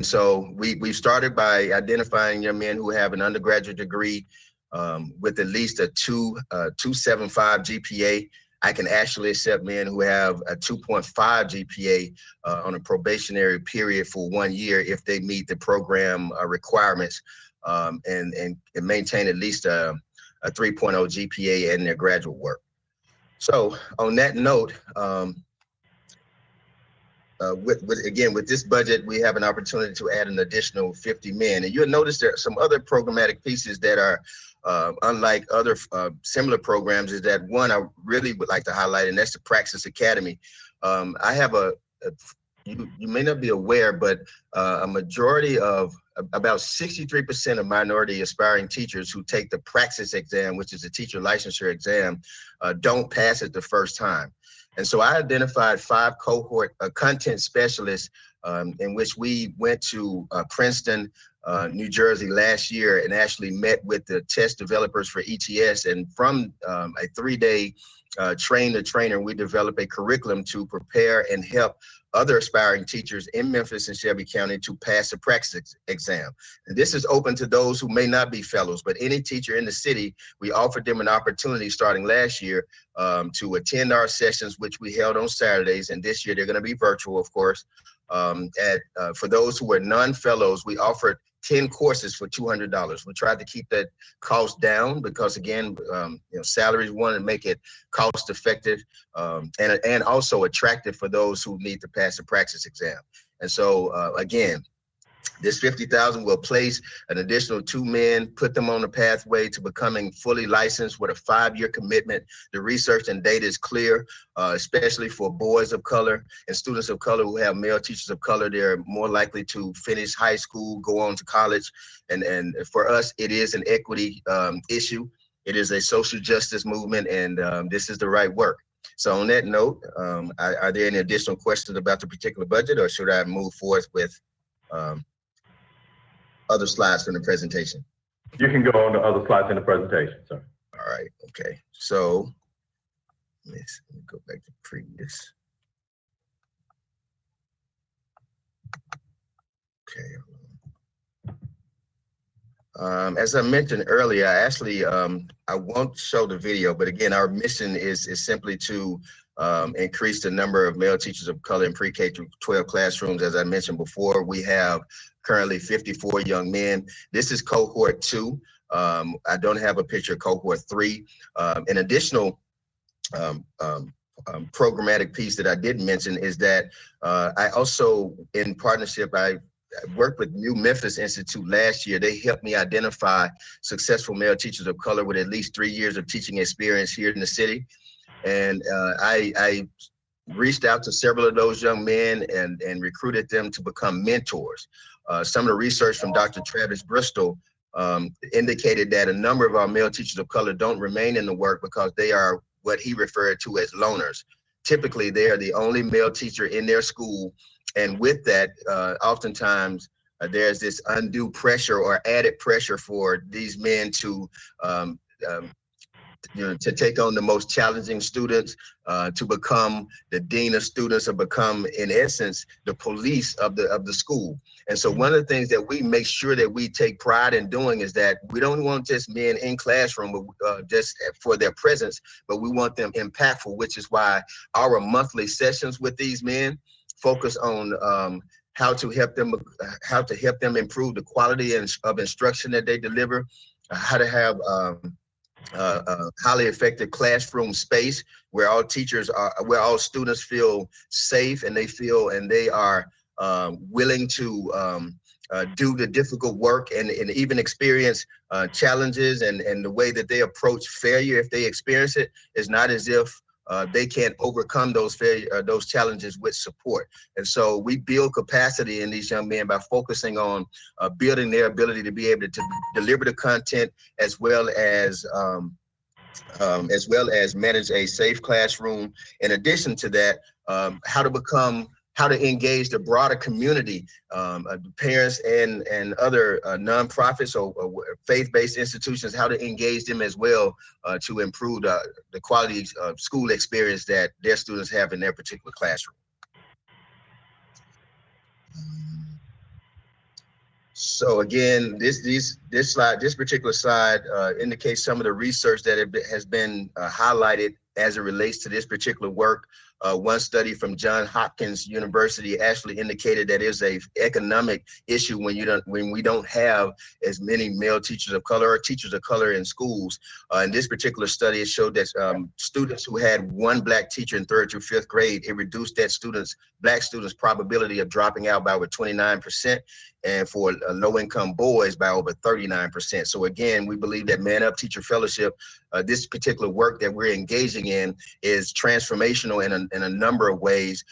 S21: so we started by identifying young men who have an undergraduate degree with at least a 2.75 GPA. I can actually accept men who have a 2.5 GPA on a probationary period for 1 year if they meet the program requirements and maintain at least a 3.0 GPA in their graduate work. So on that note, with this budget, we have an opportunity to add an additional 50 men. And you'll notice there are some other programmatic pieces that are unlike other similar programs, is that one I really would like to highlight, and that's the Praxis Academy. I have you may not be aware, but a majority of about 63% of minority aspiring teachers who take the Praxis exam, which is a teacher licensure exam, don't pass it the first time. And so I identified 5 cohort content specialists in which we went to Princeton, New Jersey last year and actually met with the test developers for ETS. And from a 3-day train the trainer, we developed a curriculum to prepare and help other aspiring teachers in Memphis and Shelby County to pass the Praxis exam. And this is open to those who may not be fellows, but any teacher in the city, we offered them an opportunity starting last year to attend our sessions, which we held on Saturdays. And this year they're going to be virtual, of course. For those who were non-fellows, we offered 10 courses for $200. We tried to keep that cost down because, again, salaries, want to make it cost effective and also attractive for those who need to pass the Praxis exam. And so, again, this $50,000 will place an additional 2 men, put them on the pathway to becoming fully licensed with a 5-year commitment. The research and data is clear, especially for boys of color and students of color who have male teachers of color. They're more likely to finish high school, go on to college. And for us, it is an equity issue. It is a social justice movement, and this is the right work. So on that note, are there any additional questions about the particular budget, or should I move forth with other slides from the presentation?
S1: You can go on to other slides in the presentation, sir.
S21: All right, okay. So let me go back to previous. Okay. As I mentioned earlier, I won't show the video, but again, our mission is simply to increase the number of male teachers of color in pre-K through 12 classrooms. As I mentioned before, we have currently 54 young men. This is cohort 2. I don't have a picture of cohort 3. An additional programmatic piece that I did mention is that I also, in partnership, I worked with New Memphis Institute last year. They helped me identify successful male teachers of color with at least 3 years of teaching experience here in the city. And I reached out to several of those young men and recruited them to become mentors. Some of the research from Dr. Travis Bristol indicated that a number of our male teachers of color don't remain in the work because they are what he referred to as loners. Typically, they are the only male teacher in their school. And with that, oftentimes there's this undue pressure or added pressure for these men to to take on the most challenging students, to become the dean of students, or become, in essence, the police of the school. And so one of the things that we make sure that we take pride in doing is that we don't want just men in classroom just for their presence, but we want them impactful, which is why our monthly sessions with these men focus on how to help them improve the quality of instruction that they deliver, how to have highly effective classroom space where all students feel safe and they are willing to do the difficult work and even experience challenges, and the way that they approach failure, if they experience it, is not as if they can't overcome those challenges with support. And so we build capacity in these young men by focusing on building their ability to be able to deliver the content, as well as manage a safe classroom. In addition to that, how to engage the broader community, parents and other nonprofits or faith-based institutions, how to engage them as well to improve the quality of school experience that their students have in their particular classroom. So again, this particular slide indicates some of the research that has been highlighted as it relates to this particular work. One study from Johns Hopkins University actually indicated that there's an economic issue when we don't have as many male teachers of color or teachers of color in schools. In this particular study, it showed that students who had one Black teacher in 3rd through 5th grade, it reduced that Black students' probability of dropping out by over 29%, and for low-income boys by over 39%. So again, we believe that Man Up Teacher Fellowship, this particular work that we're engaging in, is transformational in a number of ways.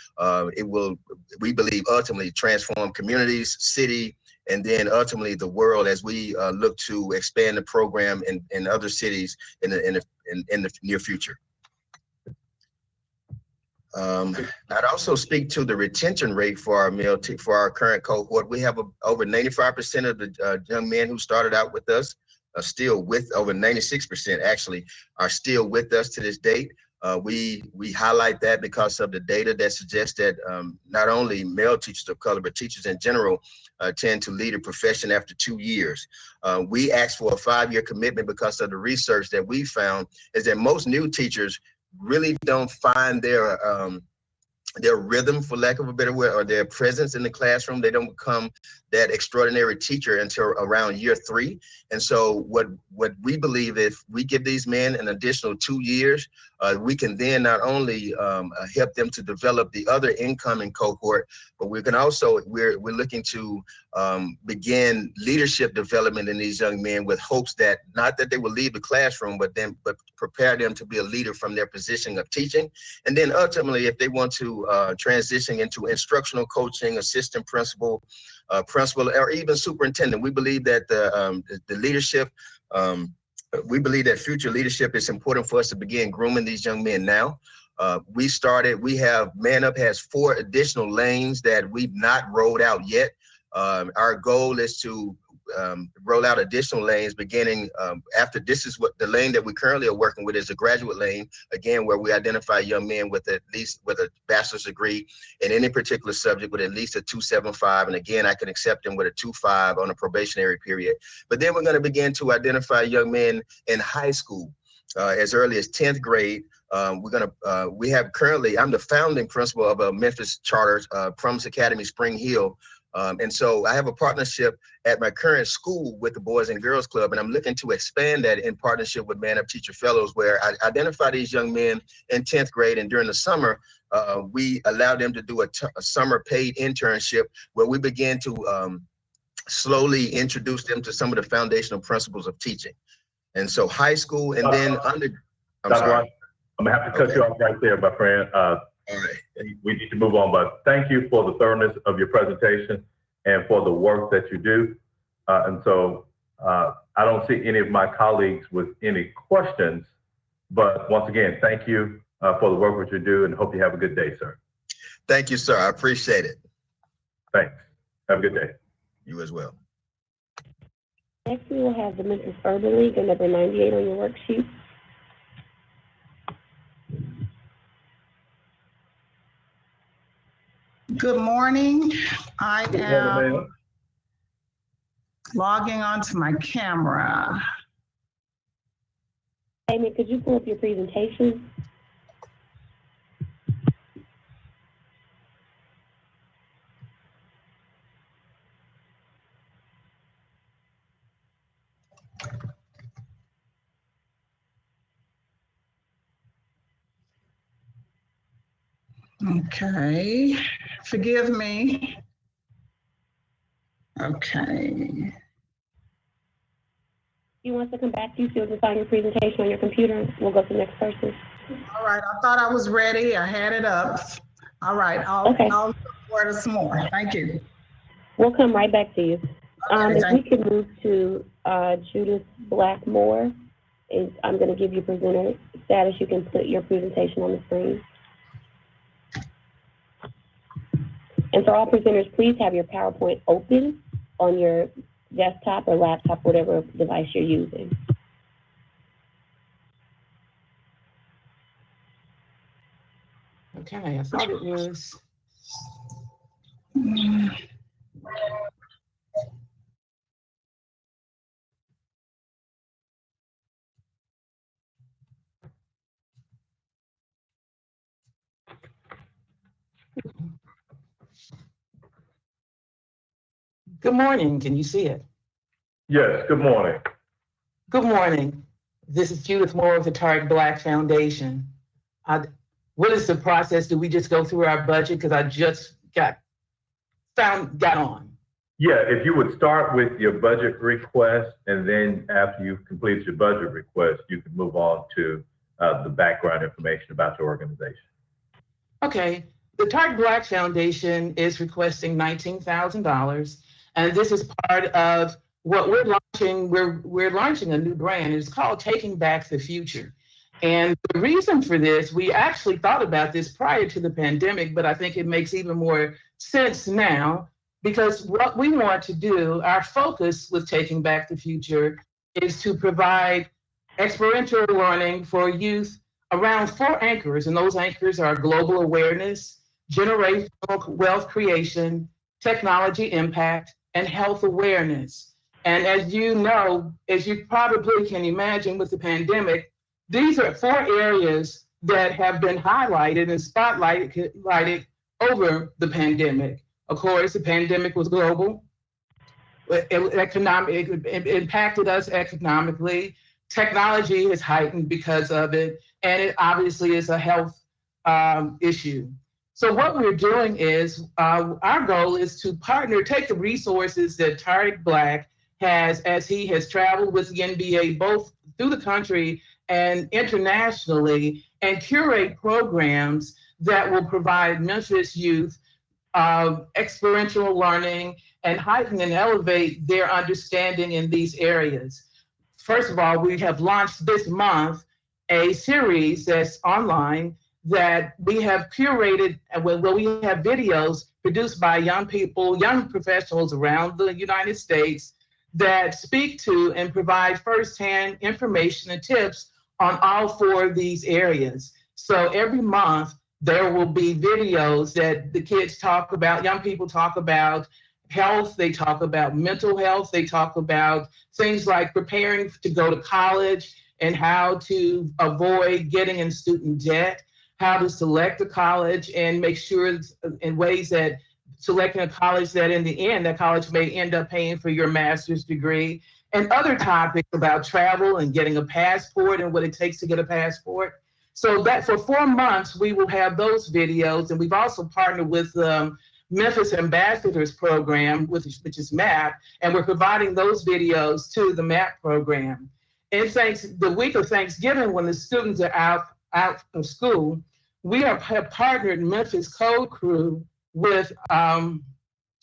S21: It will, we believe, ultimately transform communities, city, and then ultimately the world as we look to expand the program in other cities in the near future. I'd also speak to the retention rate for our for our current cohort. We have over 95% of the young men who started out with us are still with, over 96% actually are still with us to this date. We highlight that because of the data that suggests that not only male teachers of color, but teachers in general tend to leave a profession after 2 years. We asked for a 5-year commitment because of the research that we found is that most new teachers really don't find their rhythm, for lack of a better word, or their presence in the classroom. They don't become that extraordinary teacher until around year 3. And so what we believe, if we give these men an additional 2 years, we can then not only help them to develop the other incoming cohort, but we can also, we're looking to begin leadership development in these young men with hopes that not that they will leave the classroom, but prepare them to be a leader from their position of teaching. And then ultimately, if they want to transition into instructional coaching, assistant principal, or even superintendent, we believe that the leadership, we believe that future leadership is important for us to begin grooming these young men now. Man Up has 4 additional lanes that we've not rolled out yet. Our goal is to roll out additional lanes beginning after. This is what the lane that we currently are working with is a graduate lane, again, where we identify young men with a bachelor's degree in any particular subject with at least a 2.75, and again, I can accept them with a 2.5 on a probationary period. But then we're going to begin to identify young men in high school as early as 10th grade. We have currently, I'm the founding principal of a Memphis charter, Promise Academy Spring Hill, And so I have a partnership at my current school with the Boys and Girls Club, and I'm looking to expand that in partnership with Man Up Teacher Fellows, where I identify these young men in 10th grade, and during the summer, we allow them to do a summer paid internship where we begin to slowly introduce them to some of the foundational principles of teaching. And so high school and then I'm sorry.
S1: I'm gonna have to cut you off right there, my friend.
S21: All right.
S1: We need to move on, but thank you for the thoroughness of your presentation and for the work that you do. And so I don't see any of my colleagues with any questions, but once again, thank you for the work that you do, and hope you have a good day, sir.
S21: Thank you, sir. I appreciate it.
S1: Thanks. Have a good day.
S21: You as well.
S2: Next, we will have the Memphis Urban League, number 98 on your worksheet.
S4: Good morning. I am logging onto my camera.
S2: Amy, could you pull up your presentation?
S4: Okay, forgive me. Okay.
S2: You want to come back? You still just find your presentation on your computer? We'll go to the next person.
S4: All right, I thought I was ready. I had it up. All right, I'll look for it some more. Thank you.
S2: We'll come right back to you.
S4: Okay,
S2: If we could move to Judith Blackmore, I'm going to give you presenter status. You can put your presentation on the screen. And for all presenters, please have your PowerPoint open on your desktop or laptop, whatever device you're using.
S22: Okay, I thought it was. Good morning. Can you see it?
S1: Yes, good morning.
S22: Good morning. This is Judith Moore of the Target Black Foundation. What is the process? Do we just go through our budget? Because I just got on.
S1: Yeah, if you would start with your budget request, and then after you've completed your budget request, you can move on to the background information about your organization.
S22: Okay. The Target Black Foundation is requesting $19,000. And this is part of what we're launching. We're launching a new brand. It's called Taking Back the Future. And the reason for this, we actually thought about this prior to the pandemic, but I think it makes even more sense now, because what we want to do, our focus with Taking Back the Future, is to provide experiential learning for youth around 4 anchors. And those anchors are global awareness, generational wealth creation, technology impact, and health awareness. And as you know, as you probably can imagine with the pandemic, these are 4 areas that have been highlighted and spotlighted over the pandemic. Of course, the pandemic was global. It impacted us economically. Technology is heightened because of it, and it obviously is a health issue. So what we're doing is, our goal is to take the resources that Target Black has, as he has traveled with the NBA both through the country and internationally, and curate programs that will provide Memphis youth experiential learning and heighten and elevate their understanding in these areas. First of all, we have launched this month a series that's online that we have curated, where we have videos produced by young people, young professionals around the United States that speak to and provide firsthand information and tips on all 4 of these areas. So every month there will be videos that the kids talk about, young people talk about health, they talk about mental health, they talk about things like preparing to go to college and how to avoid getting in student debt, how to select a college and make sure in ways that selecting a college that in the end, that college may end up paying for your master's degree, and other topics about travel and getting a passport and what it takes to get a passport. So that for 4 months, we will have those videos. And we've also partnered with Memphis Ambassadors Program, which is MAP, and we're providing those videos to the MAP program. And the week of Thanksgiving, when the students are out of school, we have partnered Memphis Code Crew with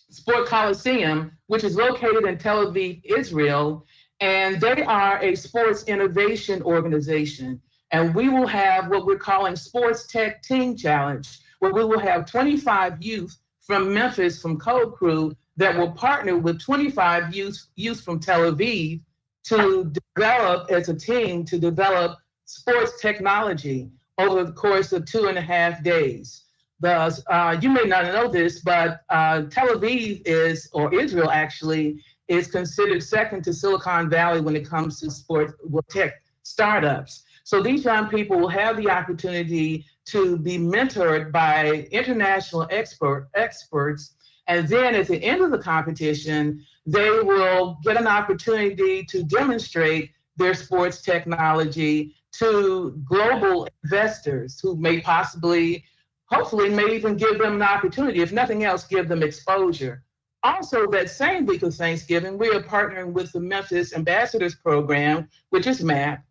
S22: Sport Coliseum, which is located in Tel Aviv, Israel, and they are a sports innovation organization. And we will have what we're calling Sports Tech Team Challenge, where we will have 25 youth from Memphis, from Code Crew, that will partner with 25 youth from Tel Aviv to develop as a team, to develop sports technology over the course of 2.5 days. You may not know this, but Tel Aviv is, or Israel actually, is considered second to Silicon Valley when it comes to sports tech startups. So these young people will have the opportunity to be mentored by international experts. And then at the end of the competition, they will get an opportunity to demonstrate their sports technology to global investors who may possibly, hopefully, may even give them an opportunity, if nothing else, give them exposure. Also, that same week of Thanksgiving, we are partnering with the Memphis Ambassadors Program, which is MAP,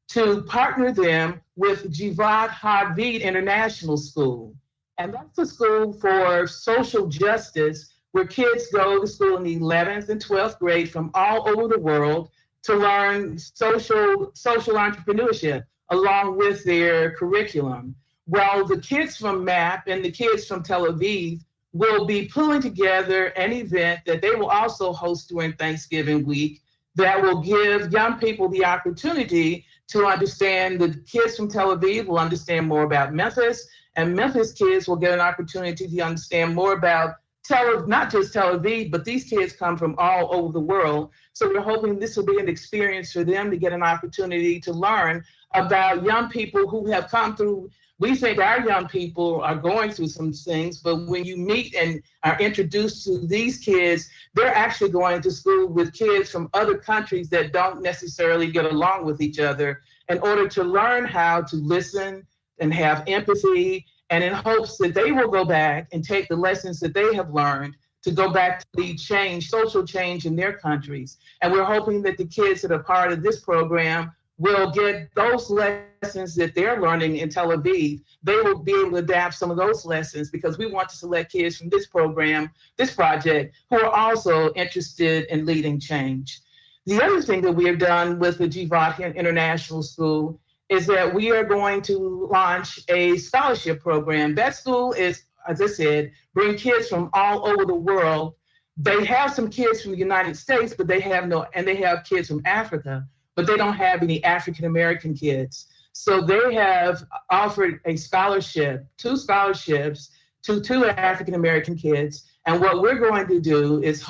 S22: to partner them with Jivat Hadvid International School. And that's a school for social justice, where kids go to school in the 11th and 12th grade from all over the world to learn social entrepreneurship along with their curriculum. Well, the kids from MAP and the kids from Tel Aviv will be pulling together an event that they will also host during Thanksgiving week that will give young people the opportunity to understand. The kids from Tel Aviv will understand more about Memphis, and Memphis kids will get an opportunity to understand more about not just Tel Aviv, but these kids come from all over the world. So we're hoping this will be an experience for them to get an opportunity to learn about young people who have come through. We think our young people are going through some things, but when you meet and are introduced to these kids, they're actually going to school with kids from other countries that don't necessarily get along with each other, in order to learn how to listen and have empathy, and in hopes that they will go back and take the lessons that they have learned to go back to the change, social change in their countries. And we're hoping that the kids that are part of this program will get those lessons that they're learning in Tel Aviv. They will be able to adapt some of those lessons, because we want to select kids from this program, this project, who are also interested in leading change. The other thing that we have done with the Jivat International School is that we are going to launch a scholarship program. That school is, as I said, bring kids from all over the world. They have some kids from the United States, but they have kids from Africa, but they don't have any African-American kids. So they have offered a scholarship, 2 scholarships to 2 African-American kids. And what we're going to do is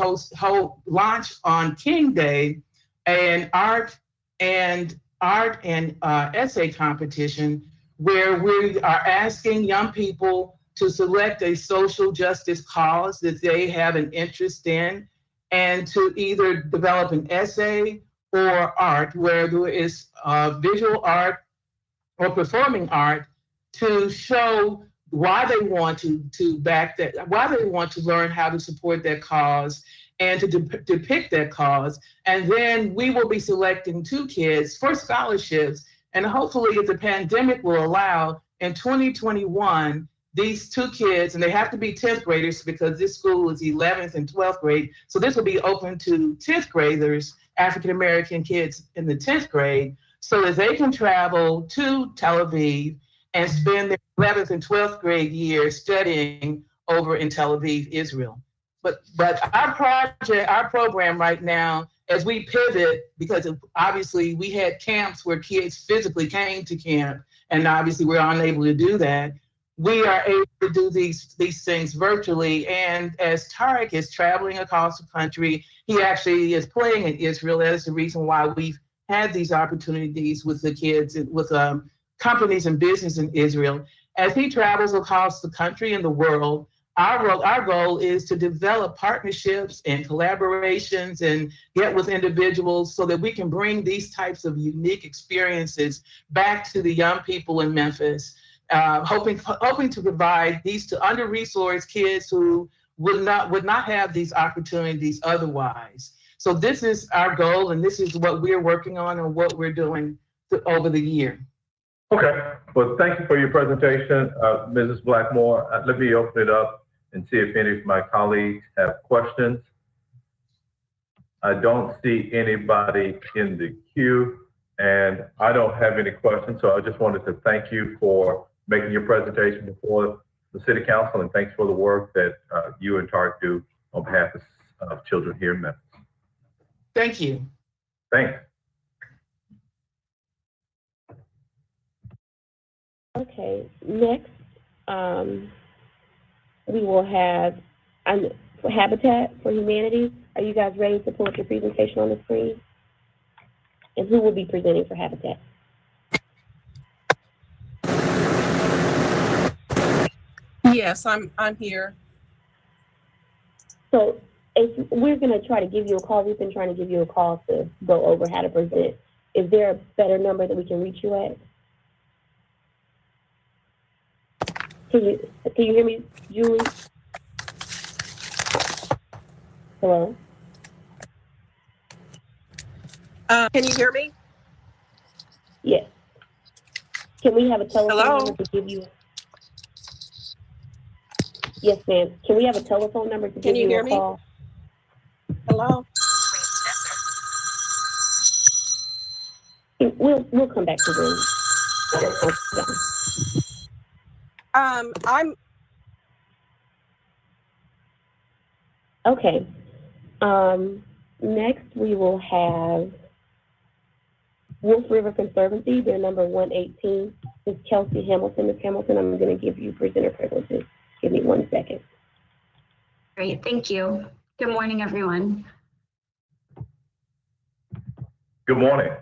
S22: launch on King Day an art and essay competition, where we are asking young people to select a social justice cause that they have an interest in, and to either develop an essay or art, where there is visual art or performing art, to show why they want to back that, why they want to learn how to support that cause, and to depict that cause. And then we will be selecting 2 kids for scholarships. And hopefully, if the pandemic will allow, in 2021, these 2 kids, and they have to be 10th graders because this school is 11th and 12th grade. So this will be open to 10th graders, African-American kids in the 10th grade, so that they can travel to Tel Aviv and spend their 11th and 12th grade years studying over in Tel Aviv, Israel. But our program right now, as we pivot, because obviously we had camps where kids physically came to camp, and obviously we're unable to do that, we are able to do these things virtually. And as Tarek is traveling across the country, he actually is playing in Israel. That is the reason why we've had these opportunities with the kids, with companies and business in Israel. As he travels across the country and the world, our goal is to develop partnerships and collaborations and get with individuals so that we can bring these types of unique experiences back to the young people in Memphis, hoping to provide these to under-resourced kids who would not have these opportunities otherwise. So this is our goal, and this is what we're working on and what we're doing over the year.
S1: Okay, well, thank you for your presentation, Mrs. Blackmore. Let me open it up and see if any of my colleagues have questions. I don't see anybody in the queue, and I don't have any questions, so I just wanted to thank you for making your presentation before the City Council, and thanks for the work that you and TARC do on behalf of children here in Memphis.
S22: Thank you.
S1: Thanks.
S2: Okay, next, we will have Habitat for Humanity. Are you guys ready to pull up your presentation on the screen? And who will be presenting for Habitat?
S7: Yes, I'm here.
S2: So if we're going to try to give you a call, we've been trying to give you a call to go over how to present. Is there a better number that we can reach you at? Can you hear me, Julie? Hello?
S7: Can you hear me?
S2: Yes. Can we have a telephone
S7: Hello?
S2: number to give you? Yes, ma'am. Can we have a telephone number to give
S7: you
S2: you
S7: hear
S2: a
S7: me?
S2: call?
S7: Hello?
S2: We'll come back to them.
S7: I'm
S2: Okay. Next, we will have Wolf River Conservancy. They're number 118. Ms. Kelsey Hamilton. Ms. Hamilton, I'm going to give you presenter privileges. Give me 1 second.
S8: Great, thank you. Good morning, everyone.
S1: Good morning.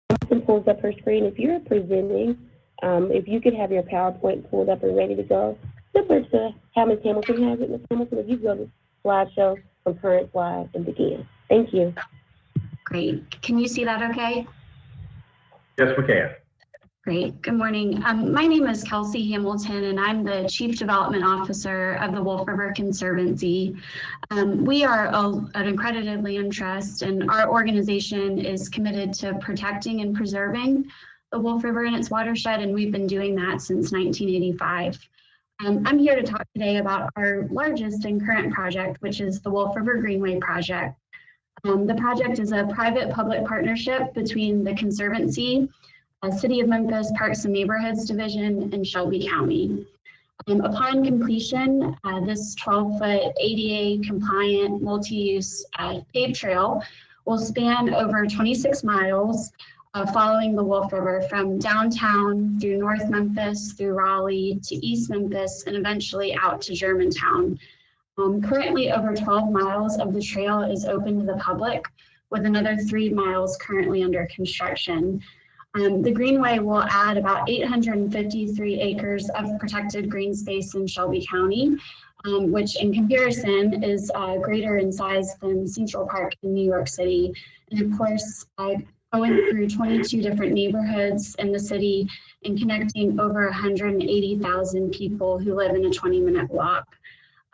S2: Hamilton pulls up her screen. If you're presenting, if you could have your PowerPoint pulled up and ready to go, similar to how Ms. Hamilton has it. Ms. Hamilton, if you go to slideshow from current slide and begin. Thank you.
S8: Great. Can you see that okay?
S1: Yes, we can.
S8: Great. Good morning. My name is Kelsey Hamilton, and I'm the Chief Development Officer of the Wolf River Conservancy. We are an accredited land trust, and our organization is committed to protecting and preserving the Wolf River and its watershed, and we've been doing that since 1985. I'm here to talk today about our largest and current project, which is the Wolf River Greenway project. The project is a private-public partnership between the Conservancy, City of Memphis Parks and Neighborhoods Division, and Shelby County. Upon completion, this 12-foot ADA-compliant multi-use paved trail will span over 26 miles following the Wolf River from downtown through North Memphis, through Raleigh to East Memphis, and eventually out to Germantown. Currently, over 12 miles of the trail is open to the public, with another 3 miles currently under construction. The Greenway will add about 853 acres of protected green space in Shelby County, which in comparison is greater in size than Central Park in New York City. And of course, going through 22 different neighborhoods in the city and connecting over 180,000 people who live in a 20-minute walk.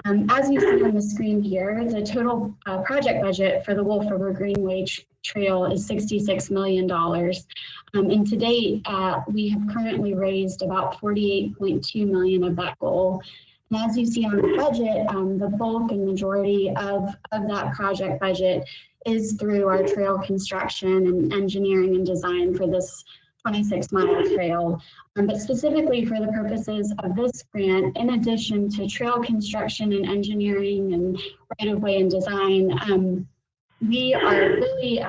S8: As you see on the screen here, the total project budget for the Wolf River Greenway Trail is $66 million. And to date, we have currently raised about $48.2 million of that goal. And as you see on the budget, the bulk and majority of that project budget is through our trail construction and engineering and design for this 26-mile trail. But specifically for the purposes of this grant, in addition to trail construction and engineering and right-of-way and design, we are really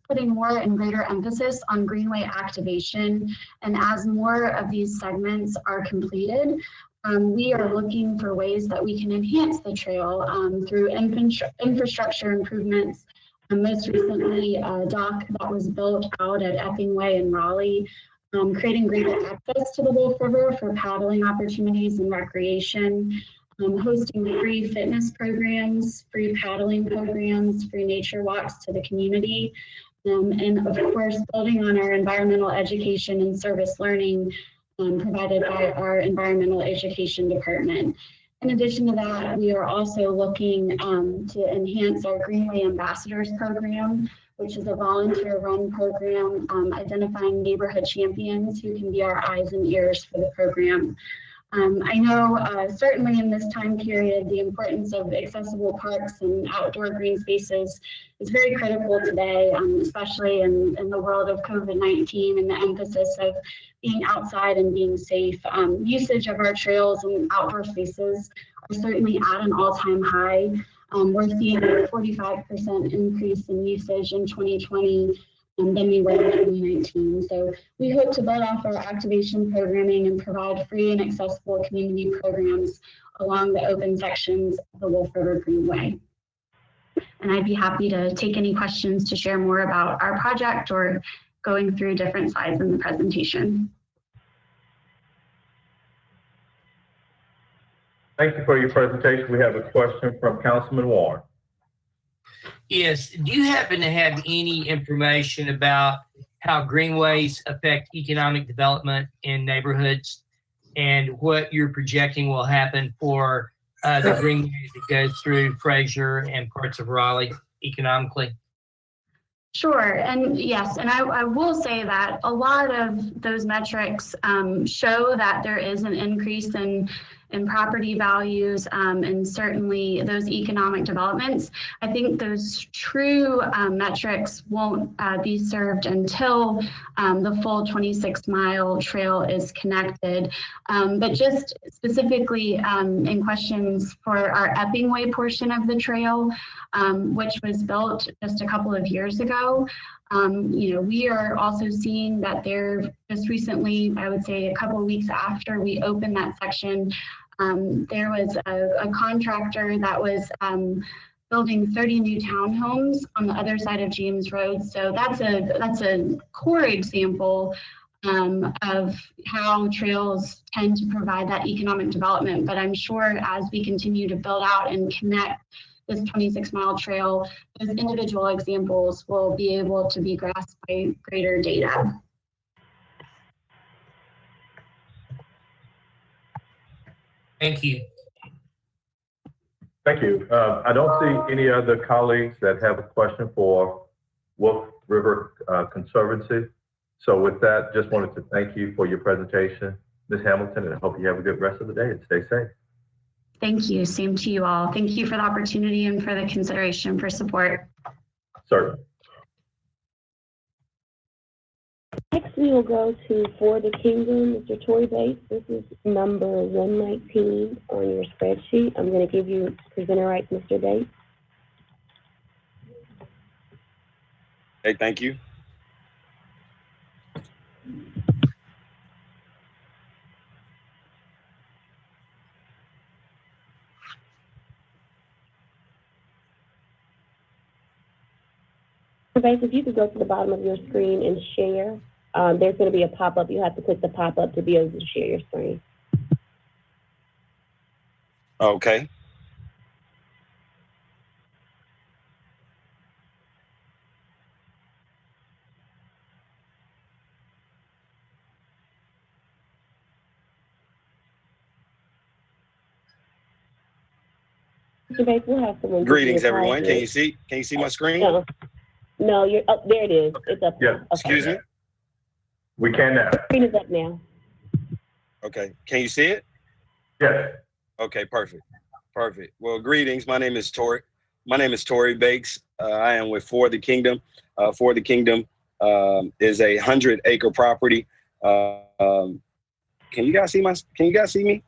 S8: putting more and greater emphasis on greenway activation. And as more of these segments are completed, we are looking for ways that we can enhance the trail through infrastructure improvements. Most recently, a dock that was built out at Epping Way in Raleigh creating greater access to the Wolf River for paddling opportunities and recreation, hosting free fitness programs, free paddling programs, free nature walks to the community, and of course, building on our environmental education and service learning provided by our environmental education department. In addition to that, we are also looking to enhance our Greenway Ambassadors program, which is a volunteer-run program identifying neighborhood champions who can be our eyes and ears for the program. I know certainly in this time period, the importance of accessible parks and outdoor green spaces is very critical today, especially in the world of COVID-19 and the emphasis of being outside and being safe. Usage of our trails and outdoor spaces are certainly at an all-time high. We're seeing a 45% increase in usage in 2020 than we were in 2019. So we hope to build off our activation programming and provide free and accessible community programs along the open sections of the Wolf River Greenway. And I'd be happy to take any questions to share more about our project or going through different slides in the presentation.
S1: Thank you for your presentation. We have a question from Councilman Warren.
S3: Yes. Do you happen to have any information about how greenways affect economic development in neighborhoods and what you're projecting will happen for the greenway that goes through Fraser and parts of Raleigh economically?
S8: Sure, and yes, and I will say that a lot of those metrics show that there is an increase in property values and certainly those economic developments. I think those true metrics won't be served until the full 26-mile trail is connected. But just specifically in questions for our Epping Way portion of the trail, which was built just a couple of years ago, we are also seeing that there just recently, I would say a couple of weeks after we opened that section, there was a contractor that was building 30 new townhomes on the other side of James Road. So that's a core example of how trails tend to provide that economic development. But I'm sure as we continue to build out and connect this 26-mile trail, those individual examples will be able to be grasped by greater data.
S3: Thank you.
S1: Thank you. I don't see any other colleagues that have a question for Wolf River Conservancy. So with that, just wanted to thank you for your presentation, Ms. Hamilton, and I hope you have a good rest of the day and stay safe.
S8: Thank you. Same to you all. Thank you for the opportunity and for the consideration for support.
S1: Certainly.
S2: Next, we will go to For the Kingdom, Mr. Tory Bates. This is number 119 on your spreadsheet. I'm going to give you presenter rights, Mr. Bates.
S9: Hey, thank you.
S2: Mr. Bates, if you could go to the bottom of your screen and share. There's going to be a pop-up. You have to click the pop-up to be able to share your screen.
S9: Okay.
S2: Mr. Bates, we'll have someone.
S9: Greetings, everyone. Can you see my screen?
S2: No, you're up. There it is. It's up.
S1: Yeah.
S2: Okay.
S9: Excuse me?
S1: We can now.
S2: Screen is up now.
S9: Okay. Can you see it?
S1: Yes.
S9: Okay, perfect. Perfect. Well, greetings. My name is Tory Bates. I am with For the Kingdom. For the Kingdom is a 100-acre property. Can you guys see me?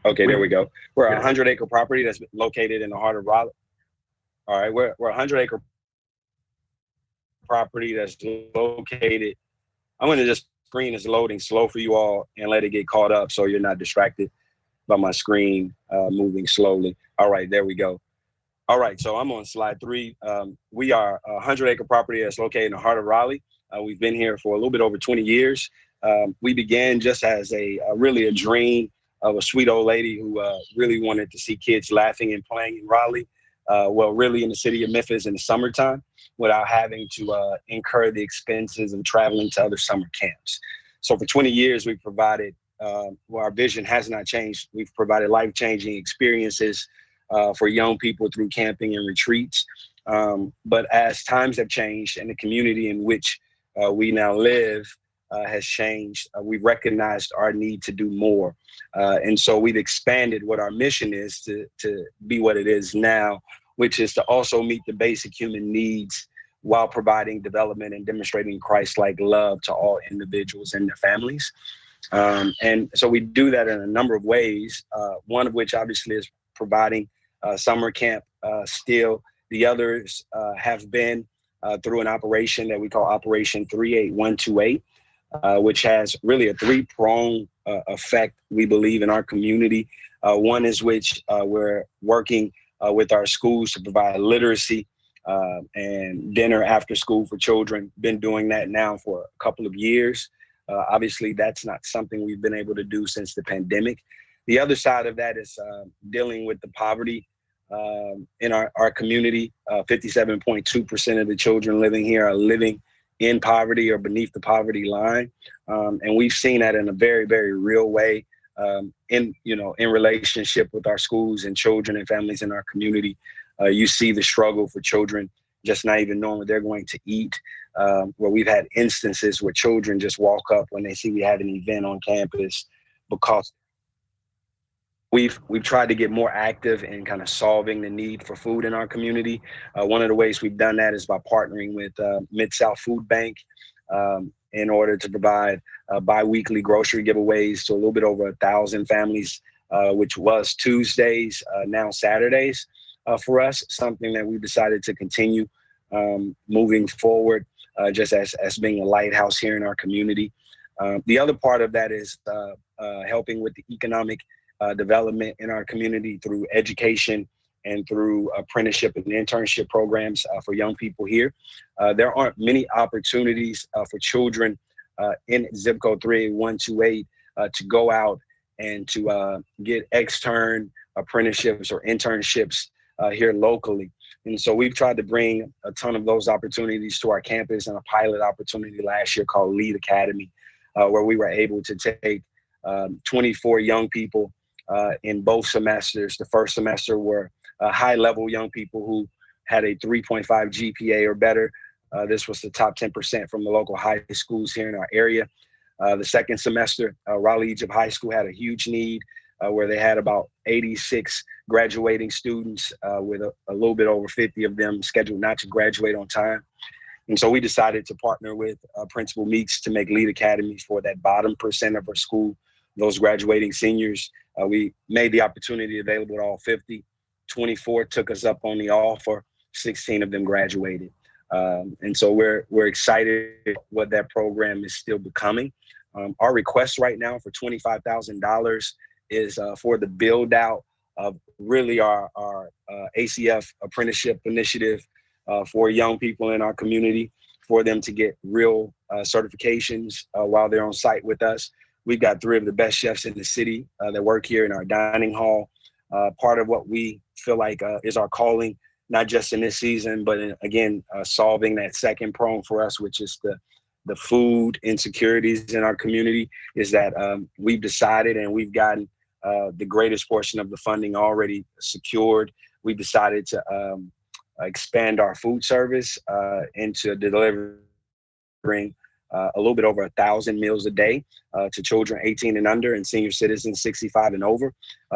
S9: Okay, there we go. We're a 100-acre property that's located in the heart of Raleigh. All right, we're a 100-acre property that's located. I'm going to just screen is loading slow for you all and let it get caught up so you're not distracted by my screen moving slowly. All right, there we go. All right, so I'm on slide 3. We are a 100-acre property that's located in the heart of Raleigh. We've been here for a little bit over 20 years. We began just as really a dream of a sweet old lady who really wanted to see kids laughing and playing in Raleigh, really in the city of Memphis in the summertime, without having to incur the expenses of traveling to other summer camps. So for 20 years, we've provided, our vision has not changed. We've provided life-changing experiences for young people through camping and retreats. But as times have changed and the community in which we now live has changed, we've recognized our need to do more. And so we've expanded what our mission is to be what it is now, which is to also meet the basic human needs while providing development and demonstrating Christ-like love to all individuals and their families. And so we do that in a number of ways, one of which obviously is providing summer camp still. The others have been through an operation that we call Operation 38128, which has really a three-pronged effect, we believe, in our community. One is which we're working with our schools to provide literacy and dinner after school for children. Been doing that now for a couple of years. Obviously, that's not something we've been able to do since the pandemic. The other side of that is dealing with the poverty in our community. 57.2% of the children living here are living in poverty or beneath the poverty line. And we've seen that in a very, very real way in relationship with our schools and children and families in our community. You see the struggle for children just not even knowing what they're going to eat, where we've had instances where children just walk up when they see we have an event on campus because we've tried to get more active in kind of solving the need for food in our community. One of the ways we've done that is by partnering with Mid-South Food Bank in order to provide bi-weekly grocery giveaways to a little bit over 1,000 families, which was Tuesdays, now Saturdays for us, something that we decided to continue moving forward just as being a lighthouse here in our community. The other part of that is helping with the economic development in our community through education and through apprenticeship and internship programs for young people here. There aren't many opportunities for children in zip code 38128 to go out and to get extern apprenticeships or internships here locally. And so we've tried to bring a ton of those opportunities to our campus, and a pilot opportunity last year called Lead Academy, where we were able to take 24 young people in both semesters. The first semester were high-level young people who had a 3.5 GPA or better. This was the top 10% from the local high schools here in our area. The second semester, Raleigh Egypt High School had a huge need where they had about 86 graduating students with a little bit over 50 of them scheduled not to graduate on time. And so we decided to partner with Principal Meeks to make Lead Academies for that bottom percent of our school, those graduating seniors. We made the opportunity available to all 50. 24 took us up on the offer. 16 of them graduated. And so we're excited what that program is still becoming. Our request right now for $25,000 is for the build out of really our ACF apprenticeship initiative for young people in our community, for them to get real certifications while they're on site with us. We've got 3 of the best chefs in the city that work here in our dining hall. Part of what we feel like is our calling, not just in this season, but again, solving that second prong for us, which is the food insecurities in our community, is that we've decided, and we've gotten the greatest portion of the funding already secured. We decided to expand our food service into delivering a little bit over 1,000 meals a day to children 18 and under and senior citizens 65 and over.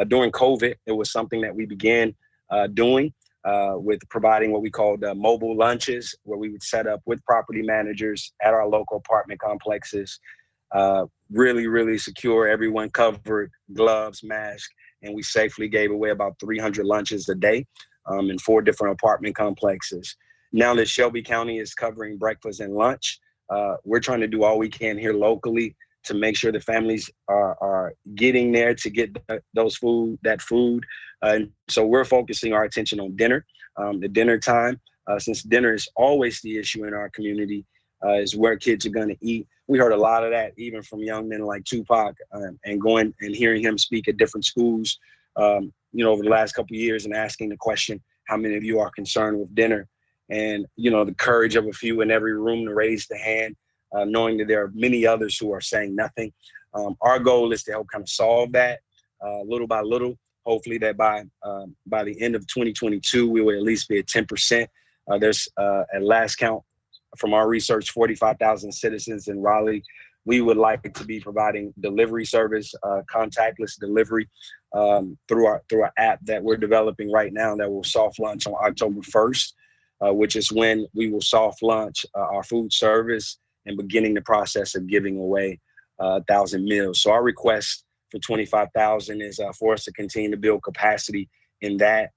S9: During COVID, it was something that we began doing with providing what we called mobile lunches, where we would set up with property managers at our local apartment complexes, really secure, everyone covered, gloves, masks, and we safely gave away about 300 lunches a day in 4 different apartment complexes. Now that Shelby County is covering breakfast and lunch, we're trying to do all we can here locally to make sure the families are getting there to get that food. And so we're focusing our attention on dinner, the dinner time, since dinner is always the issue in our community. is where kids are going to eat. We heard a lot of that even from young men like Tupac, and going and hearing him speak at different schools, over the last couple of years, and asking the question, how many of you are concerned with dinner? And, the courage of a few in every room to raise the hand, knowing that there are many others who are saying nothing. Our goal is to help kind of solve that little by little. Hopefully that by the end of 2022, we will at least be at 10%. There's at last count from our research, 45,000 citizens in Raleigh. We would like to be providing delivery service, contactless delivery through our app that we're developing right now that will soft launch on October 1st, which is when we will soft launch our food service and beginning the process of giving away 1,000 meals. So our request for 25,000 is for us to continue to build capacity in that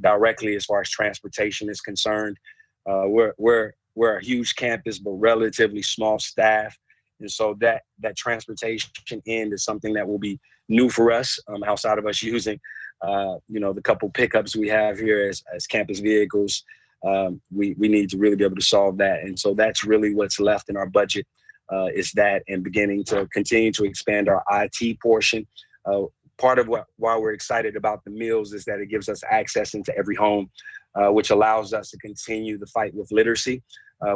S9: directly as far as transportation is concerned. We're a huge campus, but relatively small staff. And so that transportation end is something that will be new for us, outside of us using, the couple pickups we have here as campus vehicles. We need to really be able to solve that. And so that's really what's left in our budget, is that, and beginning to continue to expand our IT portion. Part of why we're excited about the meals is that it gives us access into every home, which allows us to continue the fight with literacy.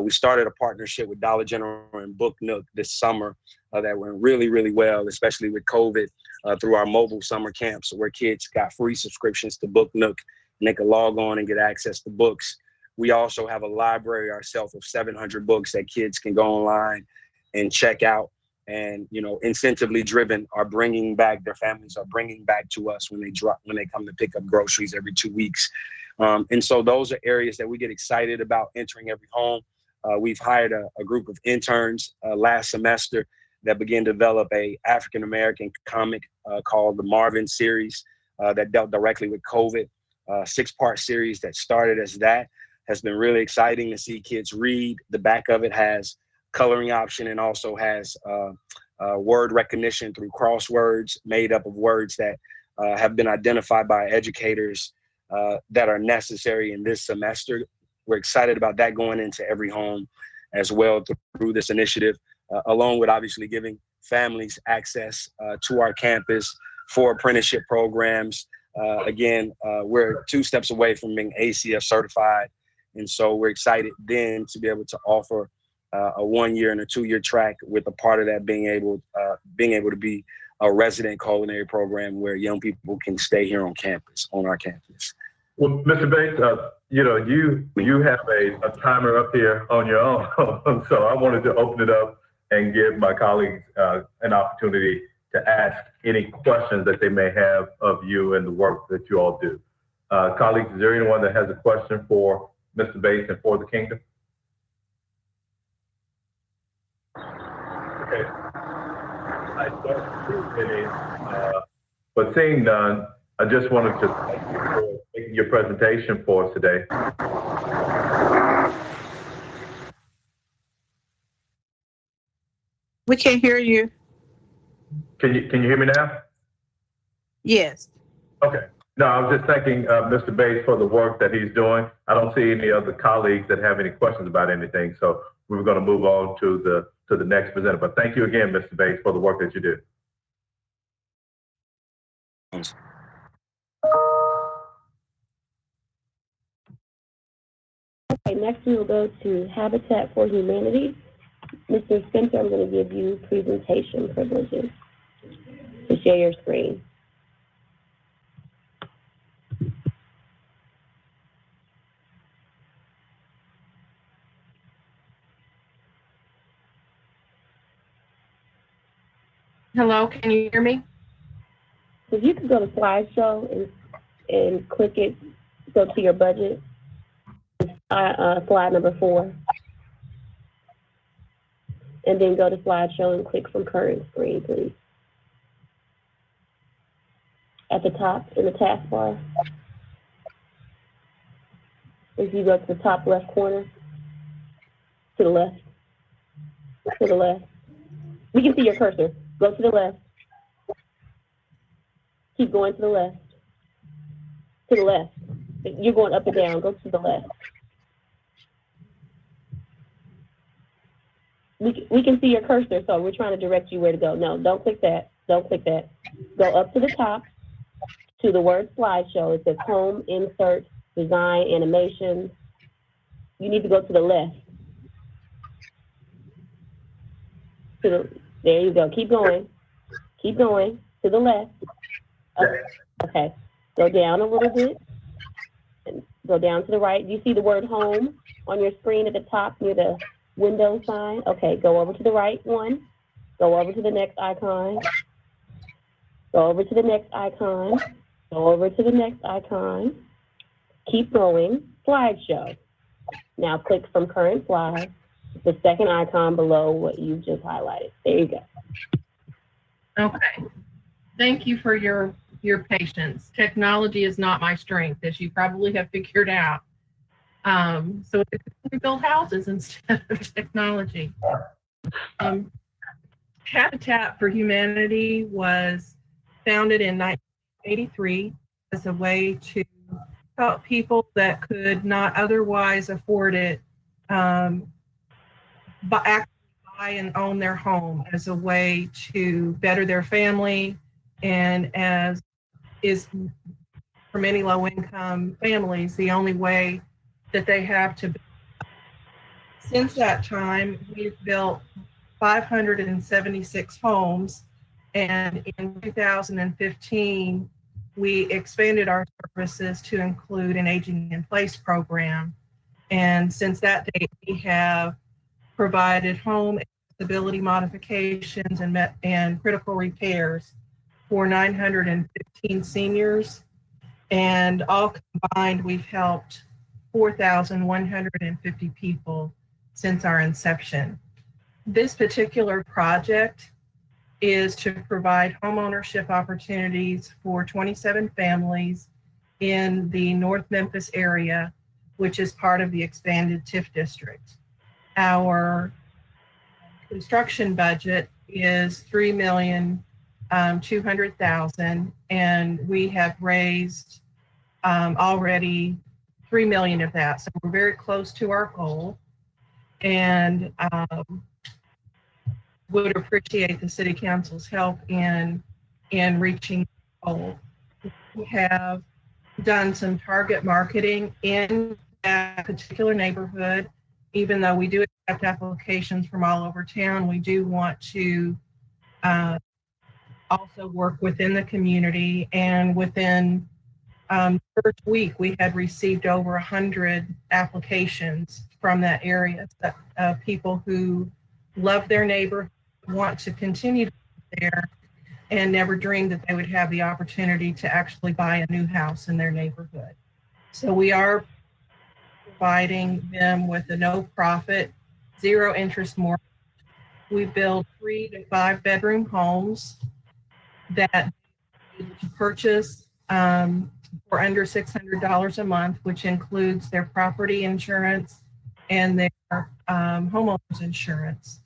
S9: We started a partnership with Dollar General and Book Nook this summer that went really, really well, especially with COVID, through our mobile summer camps where kids got free subscriptions to Book Nook and they could log on and get access to books. We also have a library ourselves of 700 books that kids can go online and check out, and incentively driven are bringing back, their families are bringing back to us when they come to pick up groceries every 2 weeks. And so those are areas that we get excited about entering every home. We've hired a group of interns last semester that began to develop a African-American comic called the Marvin series that dealt directly with COVID. 6-part series that started as that has been really exciting to see kids read. The back of it has coloring option and also has word recognition through crosswords made up of words that have been identified by educators that are necessary in this semester. We're excited about that going into every home as well through this initiative, along with obviously giving families access to our campus for apprenticeship programs. Again, we're 2 steps away from being ACF certified. And so we're excited then to be able to offer a 1-year and a 2-year track, with a part of that being able to be a resident culinary program where young people can stay here on our campus.
S1: Well, Mr. Bates, you have a timer up here on your own, so I wanted to open it up and give my colleagues an opportunity to ask any questions that they may have of you and the work that you all do. Colleagues, is there anyone that has a question for Mr. Bates and for the Kingdom? Okay. I don't see any, but seeing none, I just wanted to thank you for making your presentation for us today.
S7: We can't hear you.
S1: Can you hear me now?
S7: Yes.
S1: Okay. No, I was just thanking Mr. Bates for the work that he's doing. I don't see any other colleagues that have any questions about anything, so we're going to move on to the next presenter. But thank you again, Mr. Bates, for the work that you do.
S2: Okay, next we will go to Habitat for Humanity. Mr. Spencer, I'm going to give you presentation privileges to share your screen.
S7: Hello, can you hear me?
S2: If you could go to slideshow and click it, go to your budget, slide number 4. And then go to slideshow and click from current screen, please. At the top in the taskbar. If you go to the top left corner, to the left, to the left. We can see your cursor. Go to the left. Keep going to the left. To the left. You're going up and down. Go to the left. we can see your cursor, so we're trying to direct you where to go. No, don't click that. Don't click that. Go up to the top to the word slideshow. It says home, insert, design, animation. You need to go to the left. There you go. Keep going. Keep going to the left. Okay. Go down a little bit. And go down to the right. Do you see the word home on your screen at the top near the window sign? Okay, go over to the right one. Go over to the next icon. Go over to the next icon. Go over to the next icon. Keep going. Slideshow. Now click from current slide, the second icon below what you just highlighted. There you go.
S7: Okay. Thank you for your patience. Technology is not my strength, as you probably have figured out. So we build houses instead of technology. Habitat for Humanity was founded in 1983 as a way to help people that could not otherwise afford it, but actually buy and own their home as a way to better their family, and as is for many low-income families, the only way that they have to. Since that time, we've built 576 homes, and in 2015, we expanded our services to include an aging in place program. And since that date, we have provided home accessibility modifications and critical repairs for 915 seniors. And all combined, we've helped 4,150 people since our inception. This particular project is to provide homeownership opportunities for 27 families in the North Memphis area, which is part of the expanded TIF district. Our construction budget is $3,200,000, and we have raised already $3 million of that. So we're very close to our goal, and would appreciate the City Council's help in reaching the goal. We have done some target marketing in that particular neighborhood. Even though we do accept applications from all over town, we do want to also work within the community. And within the first week, we had received over 100 applications from that area, people who love their neighborhood, want to continue to live there, and never dreamed that they would have the opportunity to actually buy a new house in their neighborhood. So we are providing them with a no-profit, zero-interest mortgage. We build 3 to 5 bedroom homes that you can purchase for under $600 a month, which includes their property insurance and their homeowner's insurance.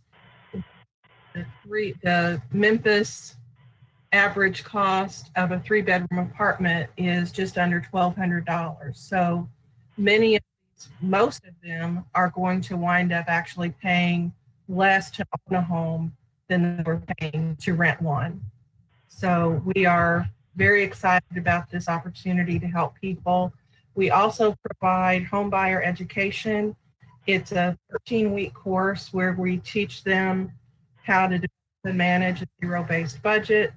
S7: The Memphis average cost of a 3-bedroom apartment is just under $1,200. So most of them are going to wind up actually paying less to own a home than they were paying to rent one. So we are very excited about this opportunity to help people. We also provide home buyer education. It's a 13-week course where we teach them how to manage a zero-based budget,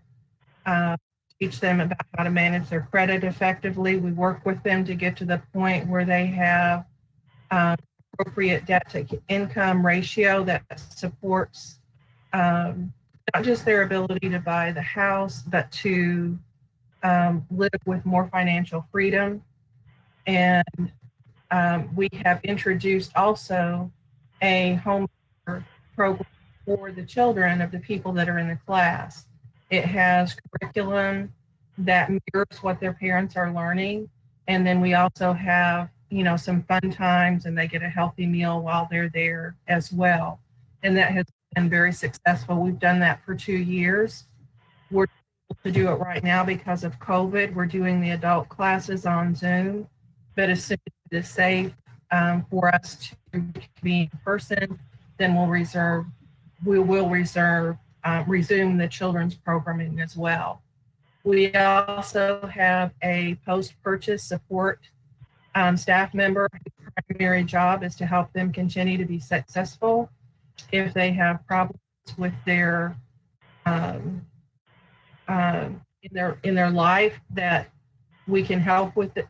S7: teach them about how to manage their credit effectively. We work with them to get to the point where they have appropriate debt-to-income ratio that supports not just their ability to buy the house, but to live with more financial freedom. And we have introduced also a home program for the children of the people that are in the class. It has curriculum that mirrors what their parents are learning. And then we also have, some fun times, and they get a healthy meal while they're there as well. And that has been very successful. We've done that for 2 years. We're able to do it right now because of COVID. We're doing the adult classes on Zoom, but as soon as it is safe for us to be in person, then we'll reserve we will resume the children's programming as well. We also have a post-purchase support staff member whose primary job is to help them continue to be successful. If they have problems with their in their life that we can help with it,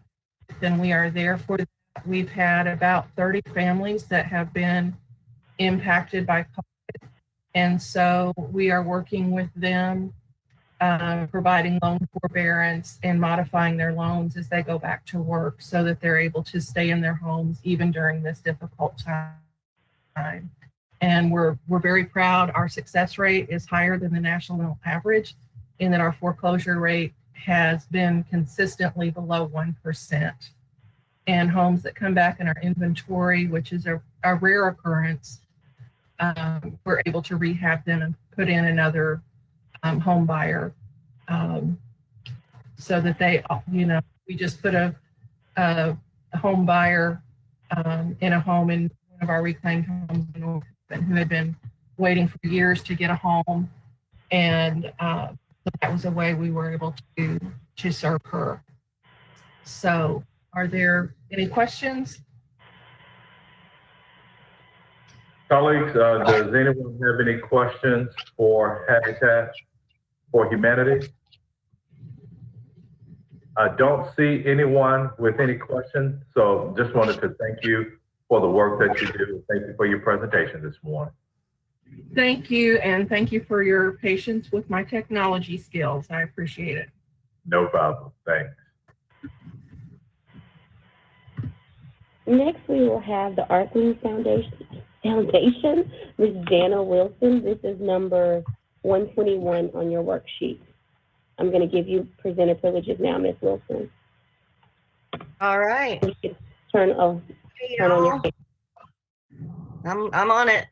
S7: then we are there for that. We've had about 30 families that have been impacted by COVID, and so we are working with them, providing loan forbearance and modifying their loans as they go back to work so that they're able to stay in their homes even during this difficult time. And we're very proud. Our success rate is higher than the national average, in that our foreclosure rate has been consistently below 1%. And homes that come back in our inventory, which is a rare occurrence, we're able to rehab them and put in another home buyer, so that they, we just put a home buyer in a home in one of our reclaimed homes in Orphan, who had been waiting for years to get a home, and so that was a way we were able to serve her. So, are there any questions?
S1: Colleagues, does anyone have any questions for Habitat for Humanity? I don't see anyone with any questions, so just wanted to thank you for the work that you do. Thank you for your presentation this morning.
S7: Thank you, and thank you for your patience with my technology skills. I appreciate it.
S1: No problem. Thanks.
S2: Next, we will have the Arkwing Foundation, Ms. Jana Wilson. This is number 121 on your worksheet. I'm going to give you presenter privileges now, Ms. Wilson.
S10: All right.
S2: Turn on your camera.
S10: I'm on it.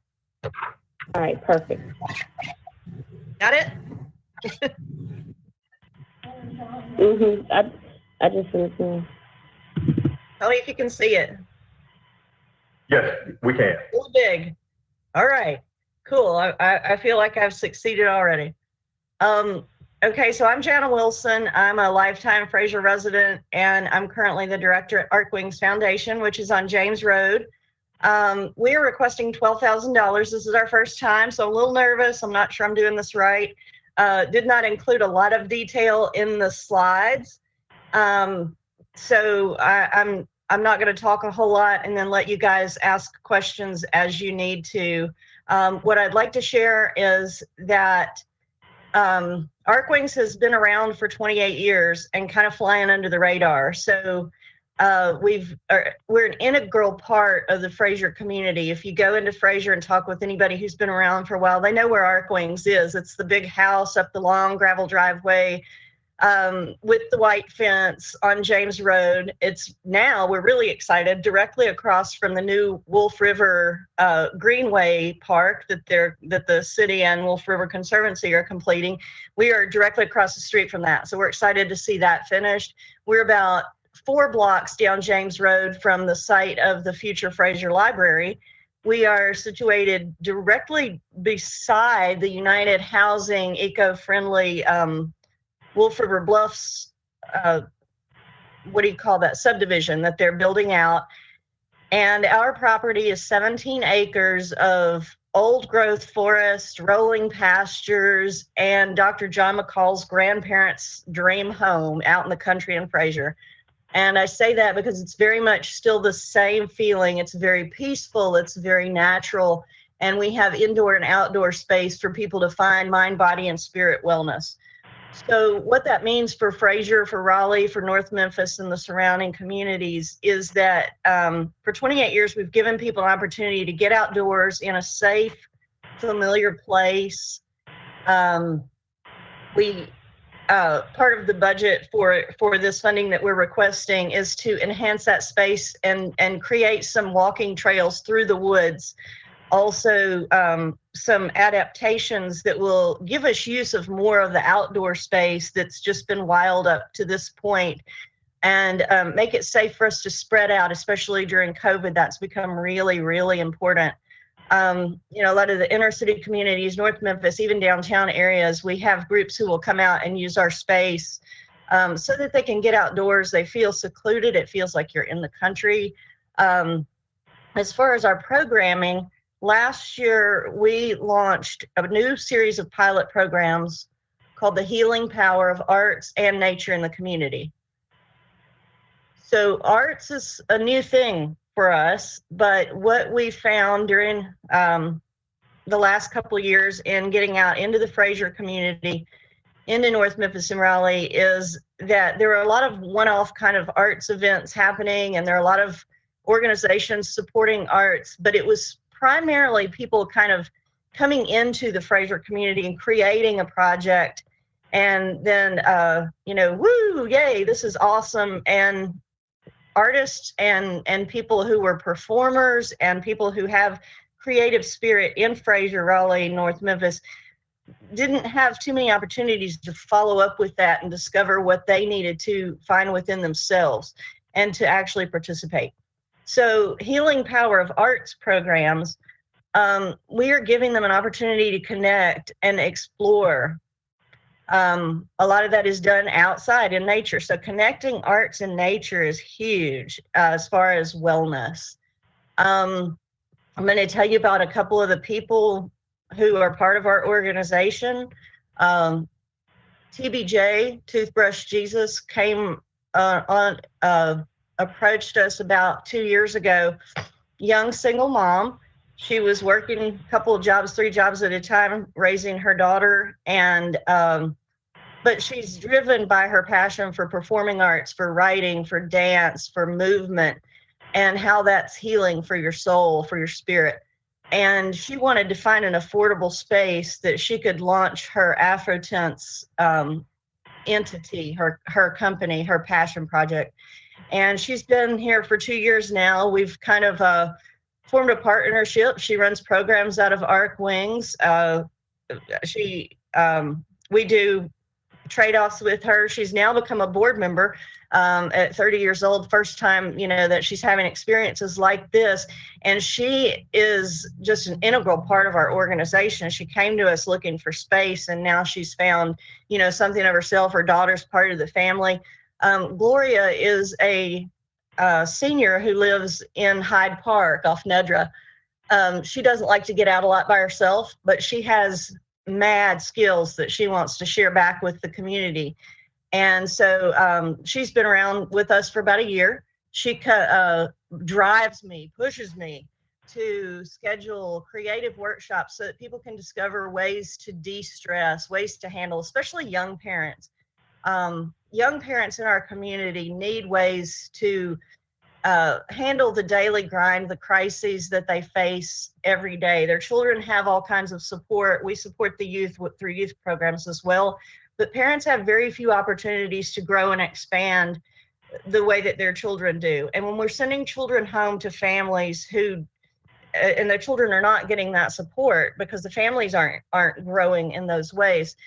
S2: All right, perfect.
S10: Got it?
S2: I just finished one.
S10: Tell me if you can see it.
S1: Yes, we can.
S10: Really big. All right, cool. I feel like I've succeeded already. Okay, so I'm Jana Wilson. I'm a lifetime Fraser resident, and I'm currently the director at Arkwings Foundation, which is on James Road. We are requesting $12,000. This is our first time, so I'm a little nervous. I'm not sure I'm doing this right. Did not include a lot of detail in the slides. So I'm not going to talk a whole lot and then let you guys ask questions as you need to. What I'd like to share is that Arkwings has been around for 28 years and kind of flying under the radar. So we're an integral part of the Fraser community. If you go into Fraser and talk with anybody who's been around for a while, they know where Arkwings is. It's the big house up the long gravel driveway with the white fence on James Road. It's now, we're really excited, directly across from the new Wolf River Greenway Park that the city and Wolf River Conservancy are completing. We are directly across the street from that. So we're excited to see that finished. We're about 4 blocks down James Road from the site of the future Fraser Library. We are situated directly beside the United Housing eco-friendly Wolf River Bluffs, what do you call that, subdivision that they're building out. And our property is 17 acres of old growth forest, rolling pastures, and Dr. John McCall's grandparents' dream home out in the country in Fraser. And I say that because it's very much still the same feeling. It's very peaceful, it's very natural, and we have indoor and outdoor space for people to find mind, body, and spirit wellness. So what that means for Fraser, for Raleigh, for North Memphis, and the surrounding communities is that for 28 years, we've given people an opportunity to get outdoors in a safe, familiar place. Part of the budget for this funding that we're requesting is to enhance that space and create some walking trails through the woods. Also, some adaptations that will give us use of more of the outdoor space that's just been wild up to this point, and make it safe for us to spread out, especially during COVID. That's become really, really important. A lot of the inner city communities, North Memphis, even downtown areas, we have groups who will come out and use our space so that they can get outdoors. They feel secluded. It feels like you're in the country. As far as our programming, last year we launched a new series of pilot programs called The Healing Power of Arts and Nature in the Community. So arts is a new thing for us, but what we found during the last couple of years in getting out into the Fraser community, into North Memphis and Raleigh, is that there are a lot of one-off kind of arts events happening, and there are a lot of organizations supporting arts, but it was primarily people kind of coming into the Fraser community and creating a project, and then woo, yay, this is awesome. And artists and people who were performers and people who have creative spirit in Fraser, Raleigh, North Memphis didn't have too many opportunities to follow up with that and discover what they needed to find within themselves and to actually participate. So Healing Power of Arts programs, we are giving them an opportunity to connect and explore. A lot of that is done outside in nature. So connecting arts and nature is huge as far as wellness. I'm going to tell you about a couple of the people who are part of our organization. TBJ, Toothbrush Jesus, came approached us about 2 years ago. Young single mom. She was working a couple of jobs, 3 jobs at a time, raising her daughter. And but she's driven by her passion for performing arts, for writing, for dance, for movement, and how that's healing for your soul, for your spirit. And she wanted to find an affordable space that she could launch her Afrotense entity, her company, her passion project. And she's been here for 2 years now. We've kind of formed a partnership. She runs programs out of Arc Wings. We do trade-offs with her. She's now become a board member at 30 years old, first time, that she's having experiences like this. And she is just an integral part of our organization. She came to us looking for space, and now she's found, something of herself. Her daughter's part of the family. Gloria is a senior who lives in Hyde Park off Nedra. She doesn't like to get out a lot by herself, but she has mad skills that she wants to share back with the community. And so she's been around with us for about a year. She drives me, pushes me to schedule creative workshops so that people can discover ways to de-stress, ways to handle, especially young parents. Young parents in our community need ways to handle the daily grind, the crises that they face every day. Their children have all kinds of support. We support the youth through youth programs as well, but parents have very few opportunities to grow and expand the way that their children do. And when we're sending children home to families who, and their children are not getting that support because the families aren't growing in those ways,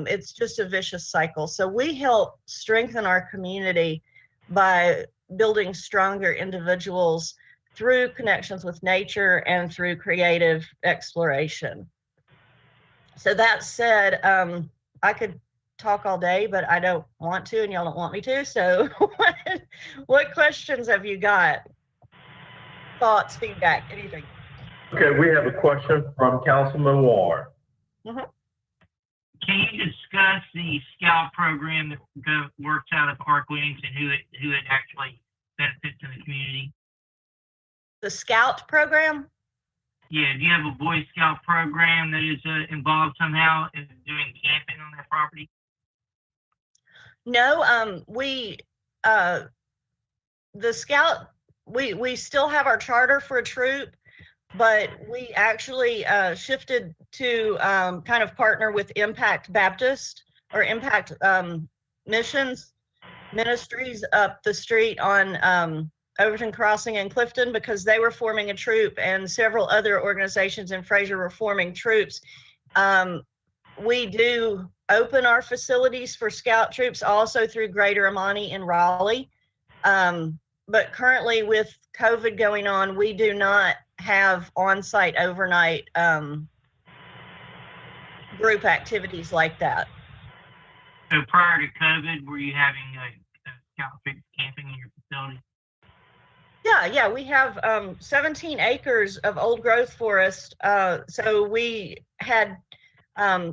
S10: it's just a vicious cycle. So we help strengthen our community by building stronger individuals through connections with nature and through creative exploration. So that said, I could talk all day, but I don't want to, and y'all don't want me to. So what questions have you got? Thoughts, feedback, anything?
S5: Okay, we have a question from Councilman Warren.
S6: Can you discuss the Scout program that works out of Arc Wings and who it actually benefits in the community?
S10: The Scout program?
S6: Yeah, do you have a Boy Scout program that is involved somehow in doing camping on that property?
S10: No, the Scout, we still have our charter for a troop, but we actually shifted to kind of partner with Impact Baptist or Impact Missions Ministries up the street on Overton Crossing in Clifton, because they were forming a troop and several other organizations in Fraser were forming troops. We do open our facilities for Scout troops also through Greater Amani in Raleigh. But currently with COVID going on, we do not have on-site overnight group activities like that.
S6: So prior to COVID, were you having scout trips camping in your facility?
S10: Yeah, we have 17 acres of old growth forest. So we had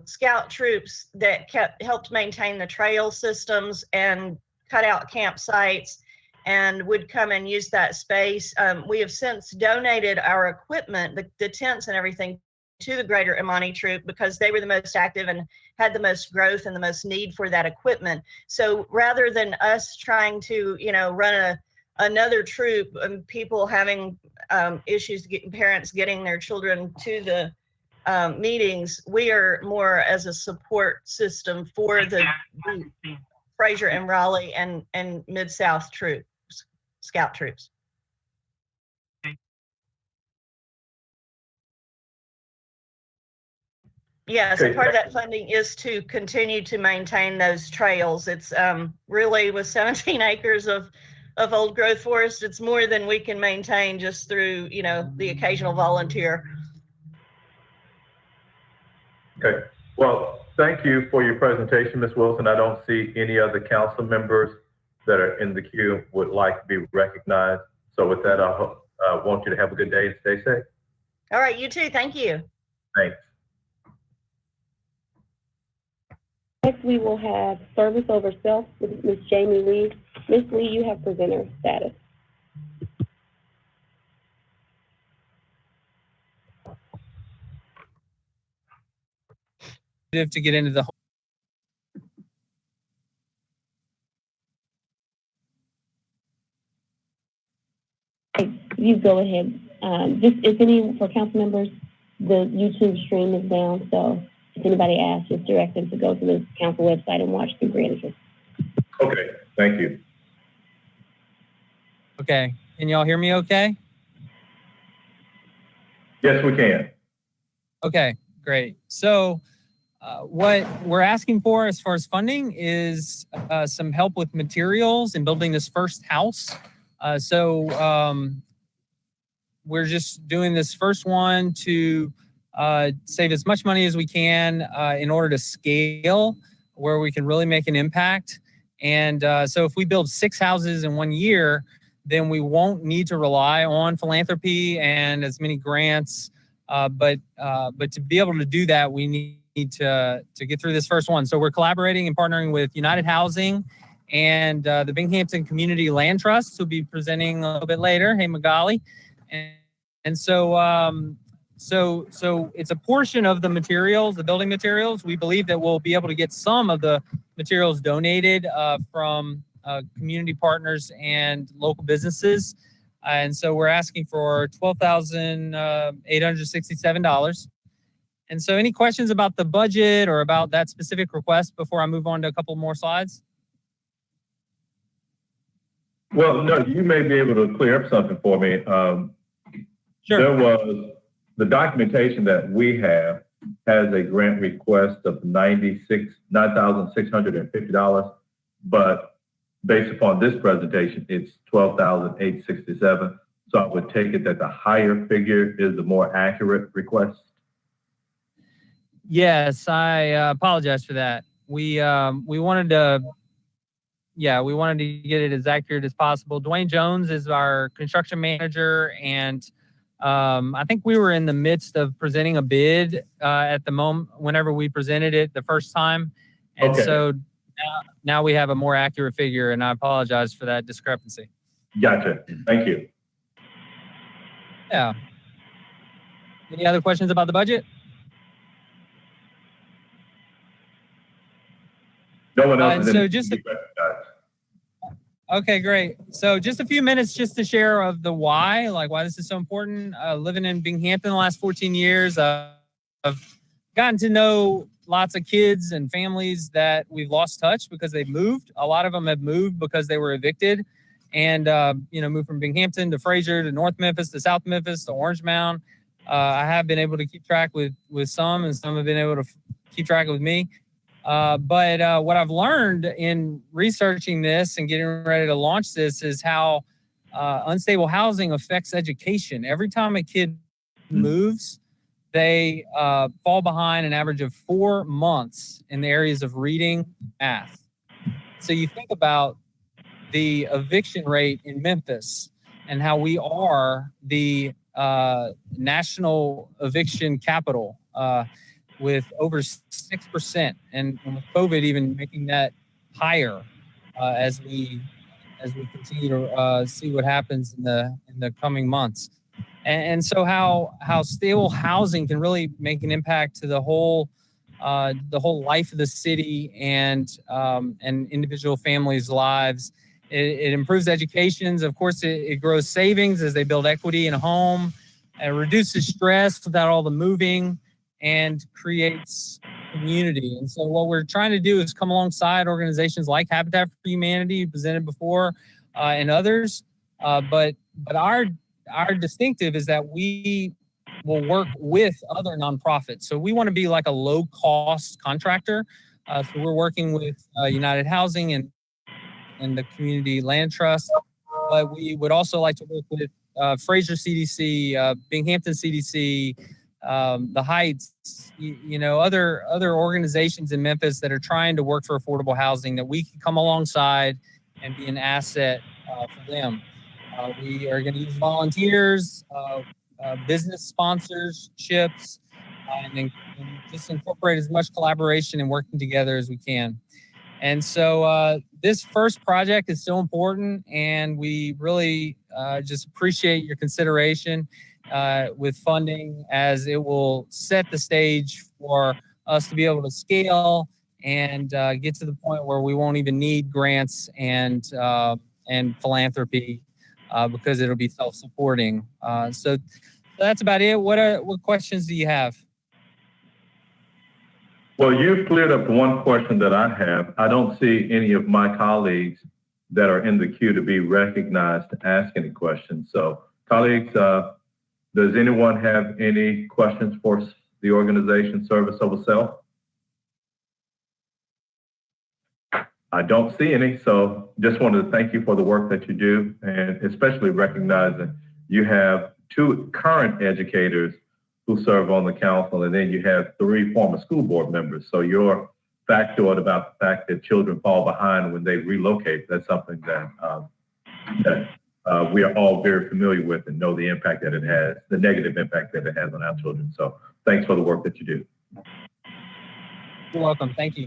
S10: scout troops that helped maintain the trail systems and cut out campsites and would come and use that space. We have since donated our equipment, the tents and everything, to the Greater Imani Troop because they were the most active and had the most growth and the most need for that equipment. So rather than us trying to, run another troop and people having issues getting parents getting their children to the meetings, we are more as a support system for the Fraser and Raleigh and Mid-South troops, scout troops. Yeah, so part of that funding is to continue to maintain those trails. It's really with 17 acres of old growth forest, it's more than we can maintain just through, the occasional volunteer.
S5: Okay. Well, thank you for your presentation, Ms. Wilson. I don't see any other council members that are in the queue would like to be recognized. So with that, I want you to have a good day and stay safe.
S10: All right, you too. Thank you.
S5: Thanks.
S2: Next, we will have service over self with Ms. Jamie Lee. Ms. Lee, you have presenter status.
S11: To get into the
S2: You go ahead. Just if any for council members, the YouTube stream is down, so if anybody asks, just direct them to go to the council website and watch the grants.
S5: Okay, thank you.
S11: Okay, can y'all hear me okay?
S5: Yes, we can.
S11: Okay, great. So what we're asking for as far as funding is some help with materials and building this first house. We're just doing this first one to save as much money as we can in order to scale where we can really make an impact. And so if we build 6 houses in 1 year, then we won't need to rely on philanthropy and as many grants. But to be able to do that, we need to get through this first one. So we're collaborating and partnering with United Housing and the Binghamton Community Land Trust, who'll be presenting a little bit later. Hey, Magali. And so it's a portion of the materials, the building materials. We believe that we'll be able to get some of the materials donated from community partners and local businesses. And so we're asking for $12,867. And so any questions about the budget or about that specific request before I move on to a couple more slides?
S5: Well, no, you may be able to clear up something for me.
S11: Sure.
S5: There was the documentation that we have has a grant request of $9,650, but based upon this presentation, it's $12,867. So I would take it that the higher figure is the more accurate request.
S11: Yes, I apologize for that. We wanted to get it as accurate as possible. Dwayne Jones is our construction manager, and I think we were in the midst of presenting a bid at the moment whenever we presented it the first time. And so now we have a more accurate figure, and I apologize for that discrepancy.
S5: Gotcha. Thank you.
S11: Yeah. Any other questions about the budget?
S5: No one else.
S11: So okay, great. So just a few minutes just to share of the why this is so important. Living in Binghamton the last 14 years, I've gotten to know lots of kids and families that we've lost touch because they've moved. A lot of them have moved because they were evicted and, moved from Binghamton to Fraser to North Memphis to South Memphis to Orange Mound. I have been able to keep track with some, and some have been able to keep track with me. But what I've learned in researching this and getting ready to launch this is how unstable housing affects education. Every time a kid moves, they fall behind an average of 4 months in the areas of reading, math. So you think about the eviction rate in Memphis and how we are the national eviction capital with over 6%, and with COVID even making that higher as we continue to see what happens in the coming months. And so how stable housing can really make an impact to the whole life of the city and individual families' lives. It improves educations. Of course, it grows savings as they build equity in a home. It reduces stress without all the moving and creates community. And so what we're trying to do is come alongside organizations like Habitat for Humanity, presented before, and others. But our distinctive is that we will work with other nonprofits. So we want to be like a low-cost contractor. So we're working with United Housing and the Community Land Trust. But we would also like to work with Fraser CDC, Binghamton CDC, the Heights, other organizations in Memphis that are trying to work for affordable housing, that we can come alongside and be an asset for them. We are going to use volunteers, business sponsorships, and just incorporate as much collaboration and working together as we can. And so this first project is so important, and we really just appreciate your consideration with funding, as it will set the stage for us to be able to scale and get to the point where we won't even need grants and philanthropy because it'll be self-supporting. So that's about it. What questions do you have?
S5: Well, you've cleared up one question that I have. I don't see any of my colleagues that are in the queue to be recognized to ask any questions. So colleagues, does anyone have any questions for the organization Service Over Self? I don't see any, so just wanted to thank you for the work that you do, and especially recognizing you have 2 current educators who serve on the council, and then you have 3 former school board members. So your factoid about the fact that children fall behind when they relocate, that's something that we are all very familiar with and know the impact that it has, the negative impact that it has on our children. So thanks for the work that you do.
S11: You're welcome. Thank you.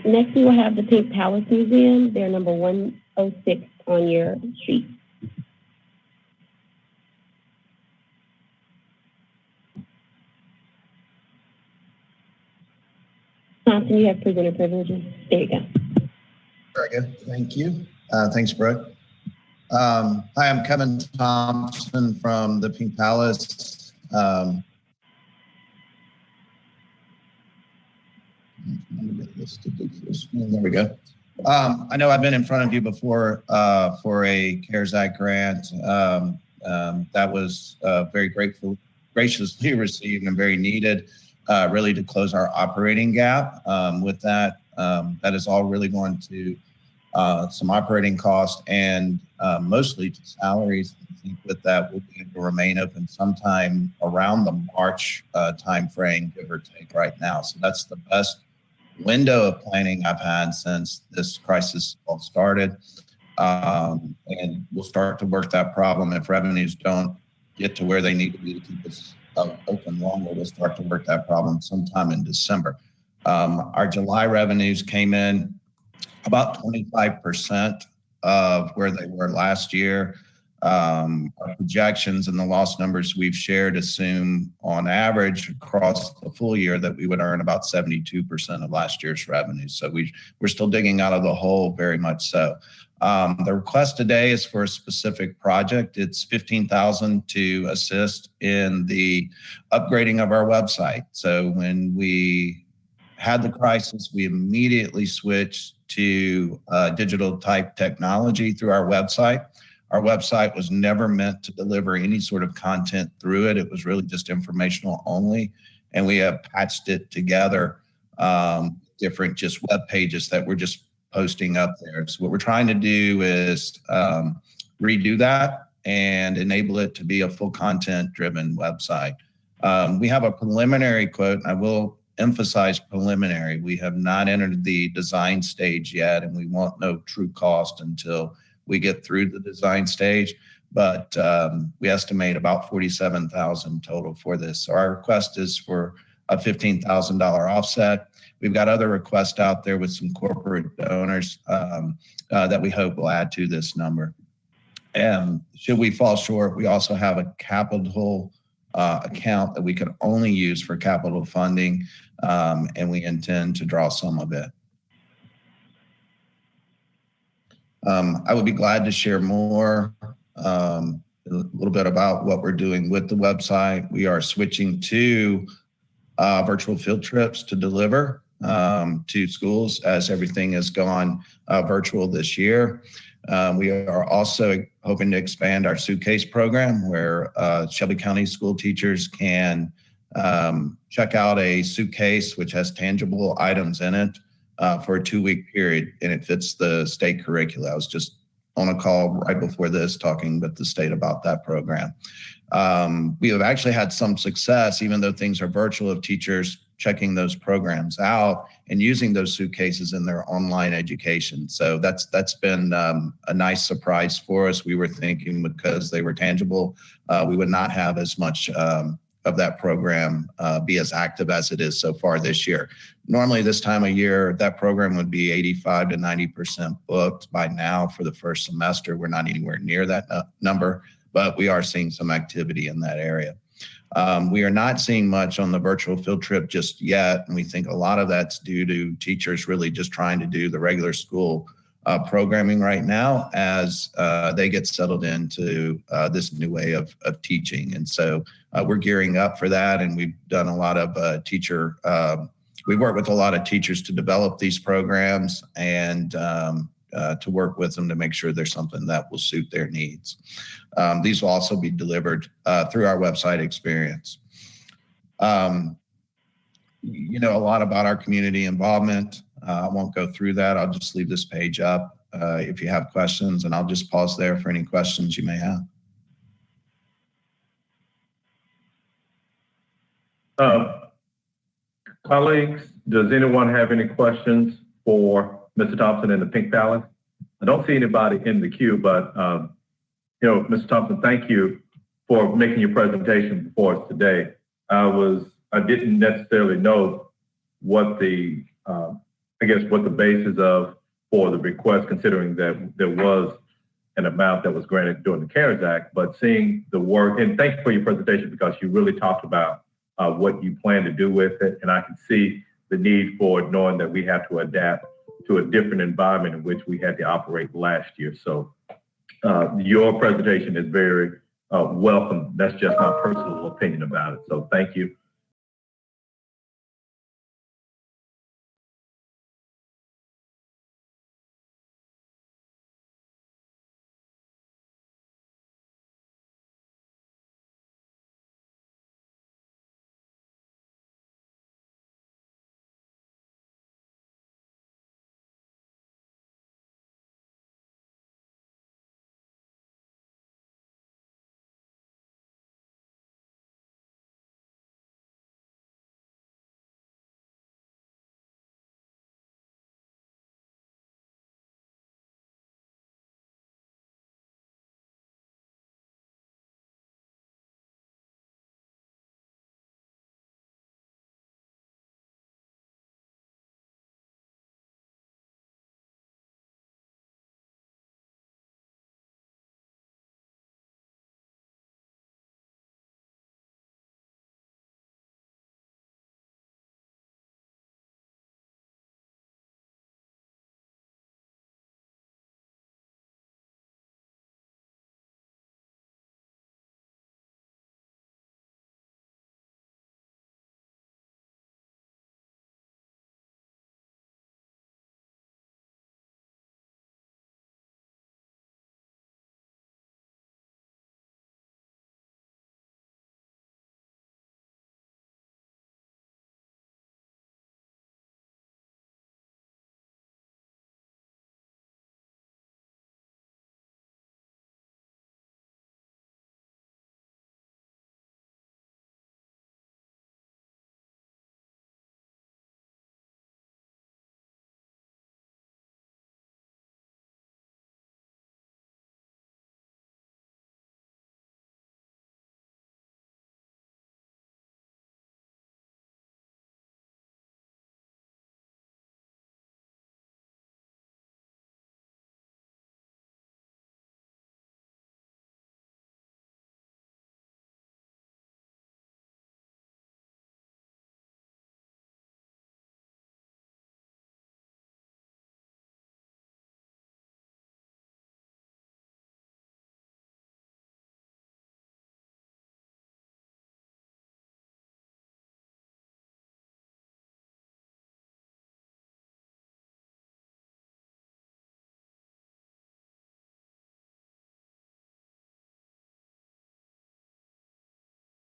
S2: Next, we will have the Pink Palace Museum. They're number 106 on your street. Thompson, you have presenter privileges. There you go.
S12: Very good. Thank you. Thanks, Brooke. Hi, I'm Kevin Thompson from the Pink Palace. Let me get this to the full screen. There we go. I know I've been in front of you before for a CARES Act grant that was very graciously received and very needed, really to close our operating gap. With that, that is all really going to some operating costs and mostly to salaries. I think with that, we'll be able to remain open sometime around the March timeframe, give or take right now. So that's the best window of planning I've had since this crisis all started. And we'll start to work that problem. If revenues don't get to where they need to be to keep us open longer, we'll start to work that problem sometime in December. Our July revenues came in about 25% of where they were last year. Our projections and the loss numbers we've shared assume on average across the full year that we would earn about 72% of last year's revenue. So we're still digging out of the hole, very much so. The request today is for a specific project. It's $15,000 to assist in the upgrading of our website. So when we had the crisis, we immediately switched to digital type technology through our website. Our website was never meant to deliver any sort of content through it. It was really just informational only. And we have patched it together, different just web pages that we're just posting up there. So what we're trying to do is redo that and enable it to be a full content driven website. We have a preliminary quote. I will emphasize preliminary. We have not entered the design stage yet, and we won't know true cost until we get through the design stage. But we estimate about $47,000 total for this. So our request is for a $15,000 offset. We've got other requests out there with some corporate donors that we hope will add to this number. And should we fall short, we also have a capital account that we can only use for capital funding, and we intend to draw some of it. I would be glad to share more, a little bit about what we're doing with the website. We are switching to virtual field trips to deliver to schools as everything has gone virtual this year. We are also hoping to expand our suitcase program where Shelby County school teachers can check out a suitcase which has tangible items in it for a 2-week period, and it fits the state curricula. I was just on a call right before this talking with the state about that program. We have actually had some success, even though things are virtual, of teachers checking those programs out and using those suitcases in their online education. So that's been a nice surprise for us. We were thinking because they were tangible, we would not have as much of that program be as active as it is so far this year. Normally this time of year, that program would be 85 to 90% booked by now for the first semester. We're not anywhere near that number, but we are seeing some activity in that area. We are not seeing much on the virtual field trip just yet, and we think a lot of that's due to teachers really just trying to do the regular school programming right now as they get settled into this new way of teaching. And so we're gearing up for that, and we've done a lot of we work with a lot of teachers to develop these programs and to work with them to make sure there's something that will suit their needs. These will also be delivered through our website experience. You know a lot about our community involvement. I won't go through that. I'll just leave this page up if you have questions, and I'll just pause there for any questions you may have.
S5: Colleagues, does anyone have any questions for Mr. Thompson in the Pink Palace? I don't see anybody in the queue, but you know, Mr. Thompson, thank you for making your presentation for us today. I didn't necessarily know what the what the basis of for the request, considering that there was an amount that was granted during the CARES Act, but seeing the work, and thank you for your presentation because you really talked about what you plan to do with it. And I can see the need for it, knowing that we have to adapt to a different environment in which we had to operate last year. So your presentation is very welcome. That's just my personal opinion about it. So thank you